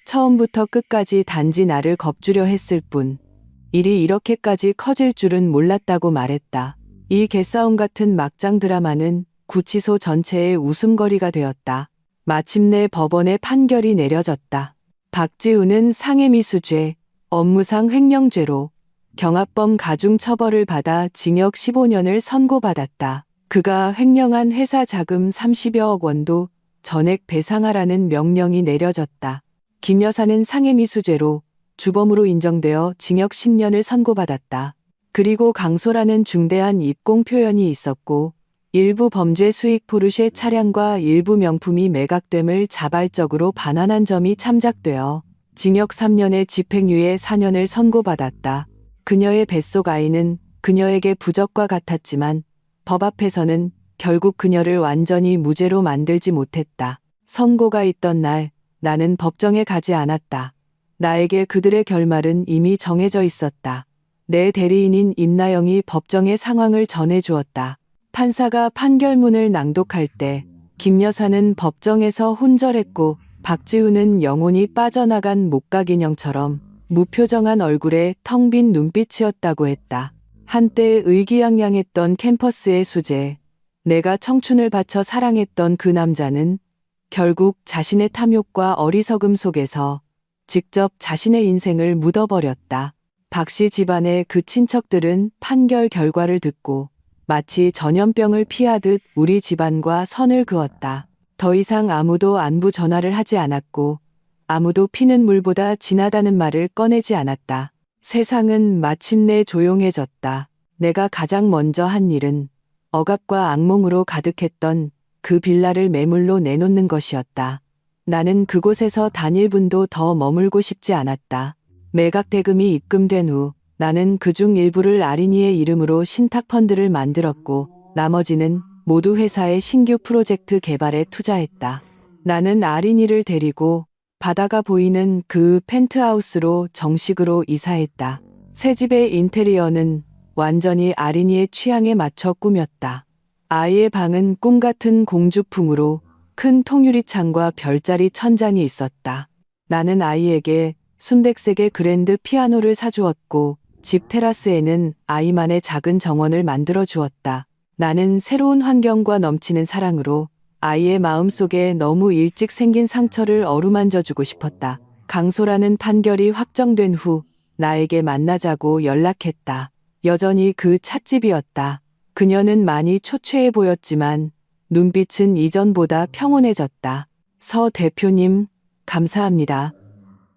처음부터 끝까지 단지 나를 겁주려 했을 뿐 일이 이렇게까지 커질 줄은 몰랐다고 말했다. 이 개싸움 같은 막장 드라마는 구치소 전체의 웃음거리가 되었다. 마침내 법원의 판결이 내려졌다. 박지훈은 상해미수죄, 업무상 횡령죄로 경합범 가중처벌을 받아 징역 15년을 선고받았다. 그가 횡령한 회사 자금 30여억 원도 전액 배상하라는 명령이 내려졌다. 김 여사는 상해미수죄로 주범으로 인정되어 징역 10년을 선고받았다. 그리고 강소라는 중대한 입공 표현이 있었고 일부 범죄 수익 포르쉐 차량과 일부 명품이 매각됨을 자발적으로 반환한 점이 참작되어 징역 3년에 집행유예 4년을 선고받았다. 그녀의 뱃속 아이는 그녀에게 부적과 같았지만 법 앞에서는 결국 그녀를 완전히 무죄로 만들지 못했다. 선고가 있던 날 나는 법정에 가지 않았다. 나에게 그들의 결말은 이미 정해져 있었다. 내 대리인인 임나영이 법정의 상황을 전해주었다. 판사가 판결문을 낭독할 때 김 여사는 법정에서 혼절했고 박지훈은 영혼이 빠져나간 목각 인형처럼 무표정한 얼굴에 텅 빈 눈빛이었다고 했다. 한때 의기양양했던 캠퍼스의 수재, 내가 청춘을 바쳐 사랑했던 그 남자는 결국 자신의 탐욕과 어리석음 속에서 직접 자신의 인생을 묻어버렸다. 박씨 집안의 그 친척들은 판결 결과를 듣고 마치 전염병을 피하듯 우리 집안과 선을 그었다. 더 이상 아무도 안부 전화를 하지 않았고 아무도 피는 물보다 진하다는 말을 꺼내지 않았다. 세상은 마침내 조용해졌다. 내가 가장 먼저 한 일은 억압과 악몽으로 가득했던 그 빌라를 매물로 내놓는 것이었다. 나는 그곳에서 단 1분도 더 머물고 싶지 않았다. 매각 대금이 입금된 후 나는 그중 일부를 아린이의 이름으로 신탁펀드를 만들었고 나머지는 모두 회사의 신규 프로젝트 개발에 투자했다. 나는 아린이를 데리고 바다가 보이는 그 펜트하우스로 정식으로 이사했다. 새 집의 인테리어는 완전히 아린이의 취향에 맞춰 꾸몄다. 아이의 방은 꿈같은 공주풍으로 큰 통유리창과 별자리 천장이 있었다. 나는 아이에게 순백색의 그랜드 피아노를 사주었고 집 테라스에는 아이만의 작은 정원을 만들어 주었다. 나는 새로운 환경과 넘치는 사랑으로 아이의 마음속에 너무 일찍 생긴 상처를 어루만져주고 싶었다. 강소라는 판결이 확정된 후 나에게 만나자고 연락했다. 여전히 그 찻집이었다. 그녀는 많이 초췌해 보였지만 눈빛은 이전보다 평온해졌다. 서 대표님, 감사합니다.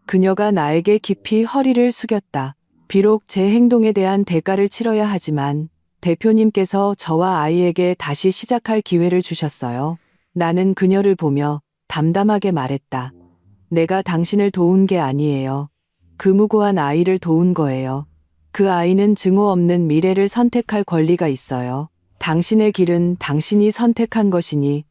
그녀가 나에게 깊이 허리를 숙였다. 비록 제 행동에 대한 대가를 치러야 하지만 대표님께서 저와 아이에게 다시 시작할 기회를 주셨어요. 나는 그녀를 보며 담담하게 말했다. 내가 당신을 도운 게 아니에요. 그 무고한 아이를 도운 거예요. 그 아이는 증오 없는 미래를 선택할 권리가 있어요. 당신의 길은 당신이 선택한 것이니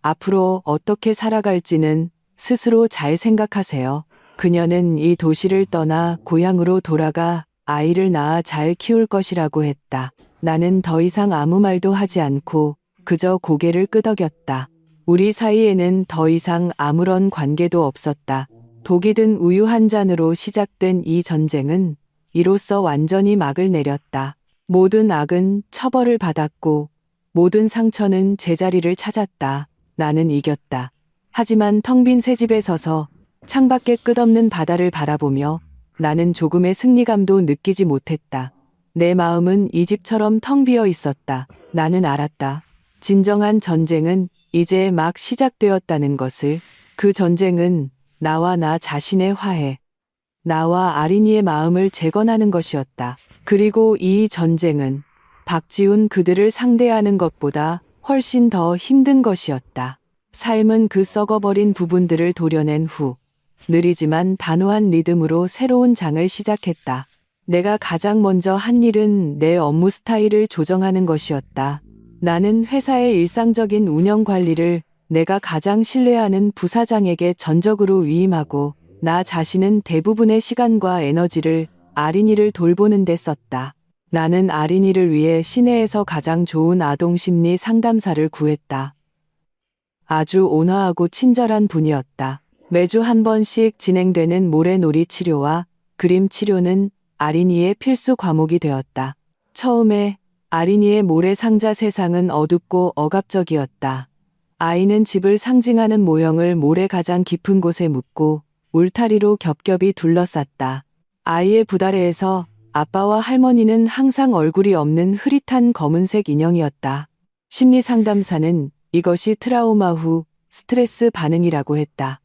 앞으로 어떻게 살아갈지는 스스로 잘 생각하세요. 그녀는 이 도시를 떠나 고향으로 돌아가 아이를 낳아 잘 키울 것이라고 했다. 나는 더 이상 아무 말도 하지 않고 그저 고개를 끄덕였다. 우리 사이에는 더 이상 아무런 관계도 없었다. 독이 든 우유 한 잔으로 시작된 이 전쟁은 이로써 완전히 막을 내렸다. 모든 악은 처벌을 받았고 모든 상처는 제자리를 찾았다. 나는 이겼다. 하지만 텅 빈 새 집에 서서 창밖에 끝없는 바다를 바라보며 나는 조금의 승리감도 느끼지 못했다. 내 마음은 이 집처럼 텅 비어 있었다. 나는 알았다. 진정한 전쟁은 이제 막 시작되었다는 것을. 그 전쟁은 나와 나 자신의 화해, 나와 아린이의 마음을 재건하는 것이었다. 그리고 이 전쟁은 박지훈 그들을 상대하는 것보다 훨씬 더 힘든 것이었다. 삶은 그 썩어버린 부분들을 도려낸 후 느리지만 단호한 리듬으로 새로운 장을 시작했다. 내가 가장 먼저 한 일은 내 업무 스타일을 조정하는 것이었다. 나는 회사의 일상적인 운영 관리를 내가 가장 신뢰하는 부사장에게 전적으로 위임하고 나 자신은 대부분의 시간과 에너지를 아린이를 돌보는 데 썼다. 나는 아린이를 위해 시내에서 가장 좋은 아동심리 상담사를 구했다. 아주 온화하고 친절한 분이었다. 매주 한 번씩 진행되는 모래놀이 치료와 그림 치료는 아린이의 필수 과목이 되었다. 처음에 아린이의 모래상자 세상은 어둡고 억압적이었다. 아이는 집을 상징하는 모형을 모래 가장 깊은 곳에 묻고 울타리로 겹겹이 둘러쌌다. 아이의 부다래에서 아빠와 할머니는 항상 얼굴이 없는 흐릿한 검은색 인형이었다. 심리상담사는 이것이 트라우마 후 스트레스 반응이라고 했다.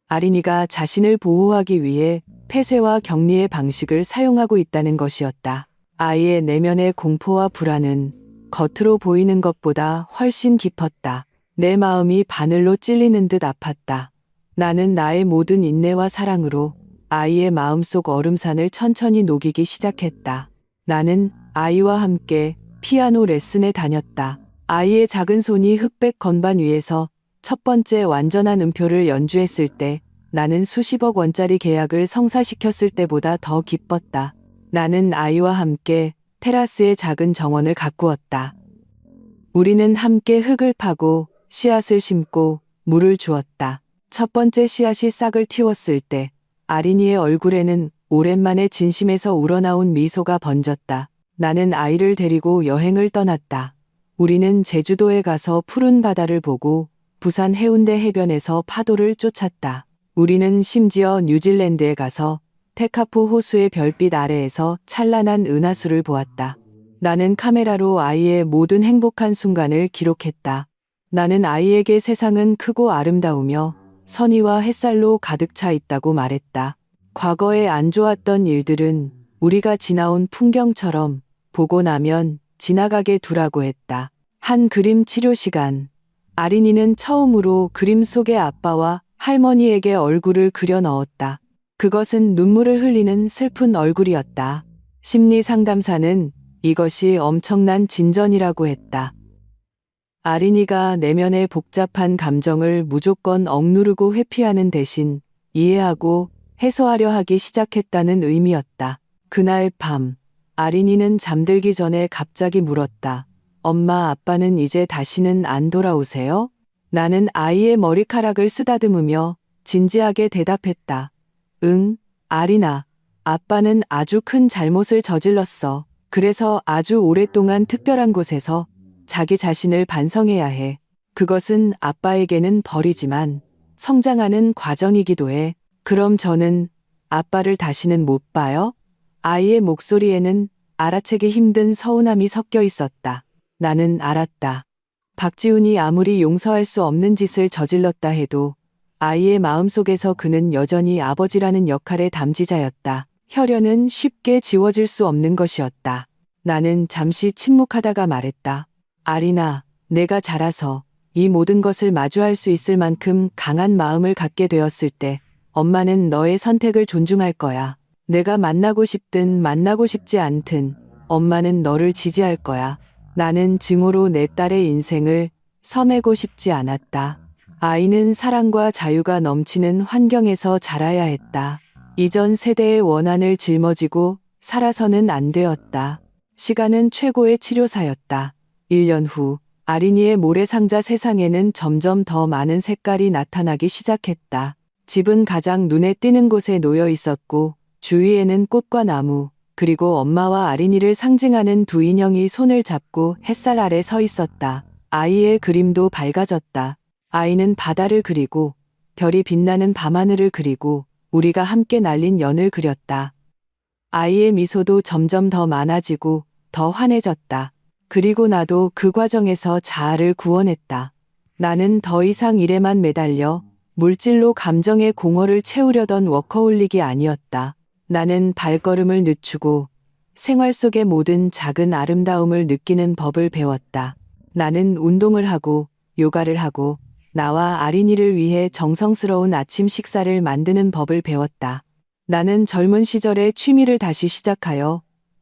아린이가 자신을 보호하기 위해 폐쇄와 격리의 방식을 사용하고 있다는 것이었다. 아이의 내면의 공포와 불안은 겉으로 보이는 것보다 훨씬 깊었다. 내 마음이 바늘로 찔리는 듯 아팠다. 나는 나의 모든 인내와 사랑으로 아이의 마음속 얼음산을 천천히 녹이기 시작했다. 나는 아이와 함께 피아노 레슨에 다녔다. 아이의 작은 손이 흑백 건반 위에서 첫 번째 완전한 음표를 연주했을 때 나는 수십억 원짜리 계약을 성사시켰을 때보다 더 기뻤다. 나는 아이와 함께 테라스의 작은 정원을 가꾸었다. 우리는 함께 흙을 파고 씨앗을 심고 물을 주었다. 첫 번째 씨앗이 싹을 틔웠을 때 아린이의 얼굴에는 오랜만에 진심에서 우러나온 미소가 번졌다. 나는 아이를 데리고 여행을 떠났다. 우리는 제주도에 가서 푸른 바다를 보고 부산 해운대 해변에서 파도를 쫓았다. 우리는 심지어 뉴질랜드에 가서 테카포 호수의 별빛 아래에서 찬란한 은하수를 보았다. 나는 카메라로 아이의 모든 행복한 순간을 기록했다. 나는 아이에게 세상은 크고 아름다우며 선의와 햇살로 가득 차 있다고 말했다. 과거에 안 좋았던 일들은 우리가 지나온 풍경처럼 보고 나면 지나가게 두라고 했다. 한 그림 치료 시간. 아린이는 처음으로 그림 속의 아빠와 할머니에게 얼굴을 그려 넣었다. 그것은 눈물을 흘리는 슬픈 얼굴이었다. 심리 상담사는 이것이 엄청난 진전이라고 했다. 아린이가 내면의 복잡한 감정을 무조건 억누르고 회피하는 대신 이해하고 해소하려 하기 시작했다는 의미였다. 그날 밤, 아린이는 잠들기 전에 갑자기 물었다. 엄마, 아빠는 이제 다시는 안 돌아오세요? 나는 아이의 머리카락을 쓰다듬으며 진지하게 대답했다. 응, 아린아. 아빠는 아주 큰 잘못을 저질렀어. 그래서 아주 오랫동안 특별한 곳에서 자기 자신을 반성해야 해. 그것은 아빠에게는 벌이지만 성장하는 과정이기도 해. 그럼 저는 아빠를 다시는 못 봐요? 아이의 목소리에는 알아채기 힘든 서운함이 섞여 있었다. 나는 알았다. 박지훈이 아무리 용서할 수 없는 짓을 저질렀다 해도 아이의 마음속에서 그는 여전히 아버지라는 역할의 담지자였다. 혈연은 쉽게 지워질 수 없는 것이었다. 나는 잠시 침묵하다가 말했다. 아린아, 내가 자라서 이 모든 것을 마주할 수 있을 만큼 강한 마음을 갖게 되었을 때 엄마는 너의 선택을 존중할 거야. 내가 만나고 싶든 만나고 싶지 않든 엄마는 너를 지지할 거야. 나는 증오로 내 딸의 인생을 서매고 싶지 않았다. 아이는 사랑과 자유가 넘치는 환경에서 자라야 했다. 이전 세대의 원한을 짊어지고 살아서는 안 되었다. 시간은 최고의 치료사였다. 1년 후 아린이의 모래상자 세상에는 점점 더 많은 색깔이 나타나기 시작했다. 집은 가장 눈에 띄는 곳에 놓여 있었고 주위에는 꽃과 나무, 그리고 엄마와 아린이를 상징하는 두 인형이 손을 잡고 햇살 아래 서 있었다. 아이의 그림도 밝아졌다. 아이는 바다를 그리고 별이 빛나는 밤하늘을 그리고 우리가 함께 날린 연을 그렸다. 아이의 미소도 점점 더 많아지고 더 환해졌다. 그리고 나도 그 과정에서 자아를 구원했다. 나는 더 이상 일에만 매달려 물질로 감정의 공허를 채우려던 워커홀릭이 아니었다. 나는 발걸음을 늦추고 생활 속의 모든 작은 아름다움을 느끼는 법을 배웠다. 나는 운동을 하고 요가를 하고 나와 아린이를 위해 정성스러운 아침 식사를 만드는 법을 배웠다. 나는 젊은 시절에 취미를 다시 시작하여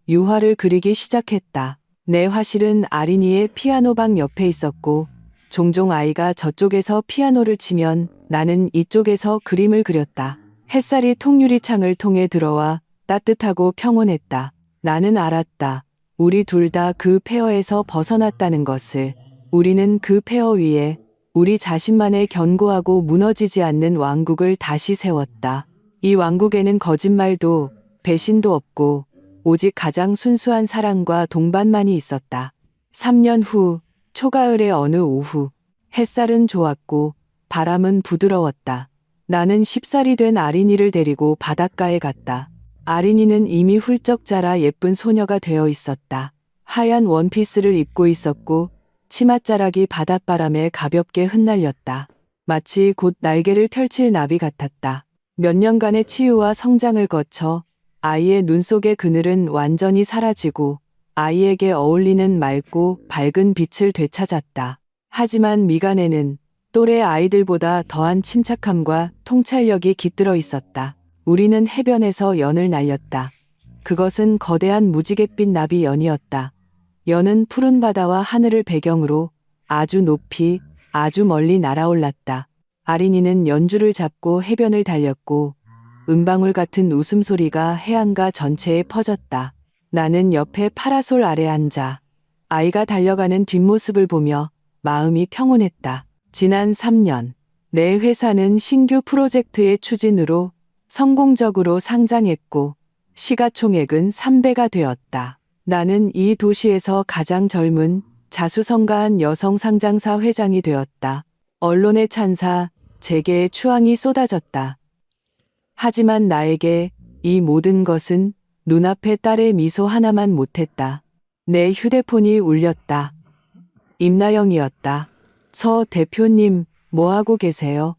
유화를 그리기 시작했다. 내 화실은 아린이의 피아노방 옆에 있었고 종종 아이가 저쪽에서 피아노를 치면 나는 이쪽에서 그림을 그렸다. 햇살이 통유리창을 통해 들어와 따뜻하고 평온했다. 나는 알았다. 우리 둘 다 그 폐허에서 벗어났다는 것을. 우리는 그 폐허 위에 우리 자신만의 견고하고 무너지지 않는 왕국을 다시 세웠다. 이 왕국에는 거짓말도 배신도 없고 오직 가장 순수한 사랑과 동반만이 있었다. 3년 후 초가을의 어느 오후 햇살은 좋았고 바람은 부드러웠다. 나는 10살이 된 아린이를 데리고 바닷가에 갔다. 아린이는 이미 훌쩍 자라 예쁜 소녀가 되어 있었다. 하얀 원피스를 입고 있었고 치맛자락이 바닷바람에 가볍게 흩날렸다. 마치 곧 날개를 펼칠 나비 같았다. 몇 년간의 치유와 성장을 거쳐 아이의 눈 속의 그늘은 완전히 사라지고 아이에게 어울리는 맑고 밝은 빛을 되찾았다. 하지만 미간에는 또래 아이들보다 더한 침착함과 통찰력이 깃들어 있었다. 우리는 해변에서 연을 날렸다. 그것은 거대한 무지갯빛 나비 연이었다. 연은 푸른 바다와 하늘을 배경으로 아주 높이, 아주 멀리 날아올랐다. 아린이는 연주를 잡고 해변을 달렸고 은방울 같은 웃음소리가 해안가 전체에 퍼졌다. 나는 옆에 파라솔 아래 앉아 아이가 달려가는 뒷모습을 보며 마음이 평온했다. 지난 3년, 내 회사는 신규 프로젝트의 추진으로 성공적으로 상장했고 시가총액은 3배가 되었다. 나는 이 도시에서 가장 젊은 자수성가한 여성 상장사 회장이 되었다. 언론의 찬사, 재계의 추앙이 쏟아졌다. 하지만 나에게 이 모든 것은 눈앞의 딸의 미소 하나만 못했다. 내 휴대폰이 울렸다. 임나영이었다. 서 대표님, 뭐하고 계세요?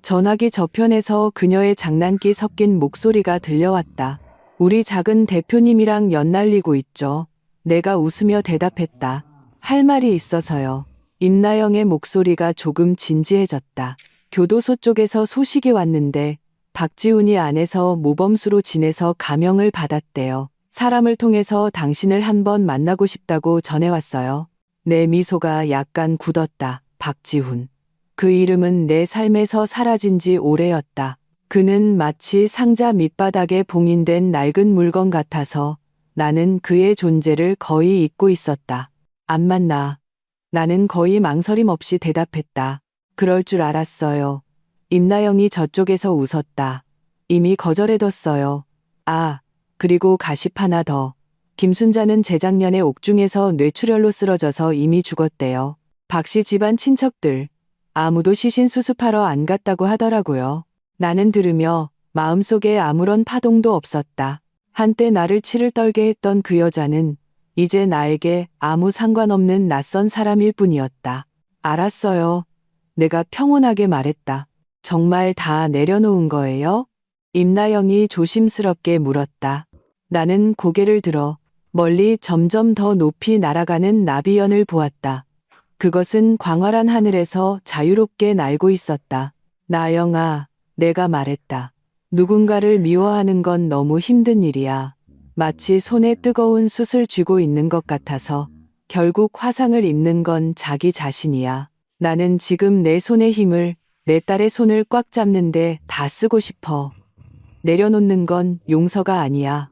전화기 저편에서 그녀의 장난기 섞인 목소리가 들려왔다. 우리 작은 대표님이랑 연 날리고 있죠. 내가 웃으며 대답했다. 할 말이 있어서요. 임나영의 목소리가 조금 진지해졌다. 교도소 쪽에서 소식이 왔는데 박지훈이 안에서 모범수로 지내서 감형을 받았대요. 사람을 통해서 당신을 한번 만나고 싶다고 전해왔어요. 내 미소가 약간 굳었다. 박지훈. 그 이름은 내 삶에서 사라진 지 오래였다. 그는 마치 상자 밑바닥에 봉인된 낡은 물건 같아서 나는 그의 존재를 거의 잊고 있었다. 안 만나. 나는 거의 망설임 없이 대답했다. 그럴 줄 알았어요. 임나영이 저쪽에서 웃었다. 이미 거절해뒀어요. 아, 그리고 가십 하나 더. 김순자는 재작년에 옥중에서 뇌출혈로 쓰러져서 이미 죽었대요. 박씨 집안 친척들. 아무도 시신 수습하러 안 갔다고 하더라고요. 나는 들으며 마음속에 아무런 파동도 없었다. 한때 나를 치를 떨게 했던 그 여자는 이제 나에게 아무 상관없는 낯선 사람일 뿐이었다. 알았어요. 내가 평온하게 말했다. 정말 다 내려놓은 거예요? 임나영이 조심스럽게 물었다. 나는 고개를 들어 멀리 점점 더 높이 날아가는 나비연을 보았다. 그것은 광활한 하늘에서 자유롭게 날고 있었다. 나영아, 내가 말했다. 누군가를 미워하는 건 너무 힘든 일이야. 마치 손에 뜨거운 숯을 쥐고 있는 것 같아서 결국 화상을 입는 건 자기 자신이야. 나는 지금 내 손의 힘을 내 딸의 손을 꽉 잡는데 다 쓰고 싶어. 내려놓는 건 용서가 아니야.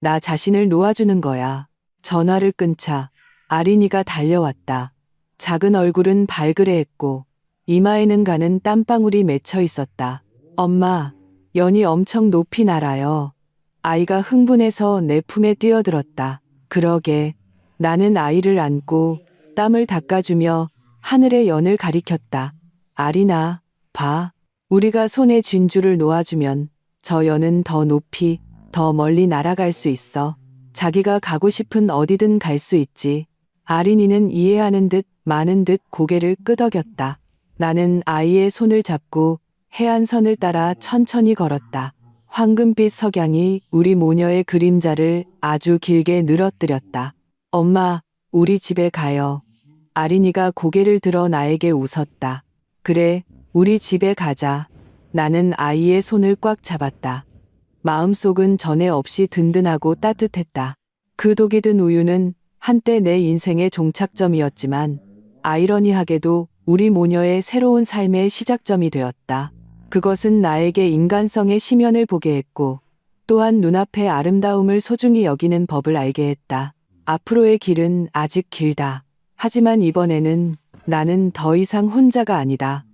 나 자신을 놓아주는 거야. 전화를 끊자 아린이가 달려왔다. 작은 얼굴은 발그레했고 이마에는 가는 땀방울이 맺혀 있었다. 엄마, 연이 엄청 높이 날아요. 아이가 흥분해서 내 품에 뛰어들었다. 그러게 나는 아이를 안고 땀을 닦아주며 하늘의 연을 가리켰다. 아린아, 봐. 우리가 손에 쥔 줄을 놓아주면 저 연은 더 높이, 더 멀리 날아갈 수 있어. 자기가 가고 싶은 어디든 갈 수 있지. 아린이는 이해하는 듯 마는 듯 고개를 끄덕였다. 나는 아이의 손을 잡고 해안선을 따라 천천히 걸었다. 황금빛 석양이 우리 모녀의 그림자를 아주 길게 늘어뜨렸다. 엄마, 우리 집에 가요. 아린이가 고개를 들어 나에게 웃었다. 그래, 우리 집에 가자. 나는 아이의 손을 꽉 잡았다. 마음속은 전에 없이 든든하고 따뜻했다. 그 독이 든 우유는 한때 내 인생의 종착점이었지만 아이러니하게도 우리 모녀의 새로운 삶의 시작점이 되었다. 그것은 나에게 인간성의 심연을 보게 했고 또한 눈앞의 아름다움을 소중히 여기는 법을 알게 했다. 앞으로의 길은 아직 길다. 하지만 이번에는 나는 더 이상 혼자가 아니다.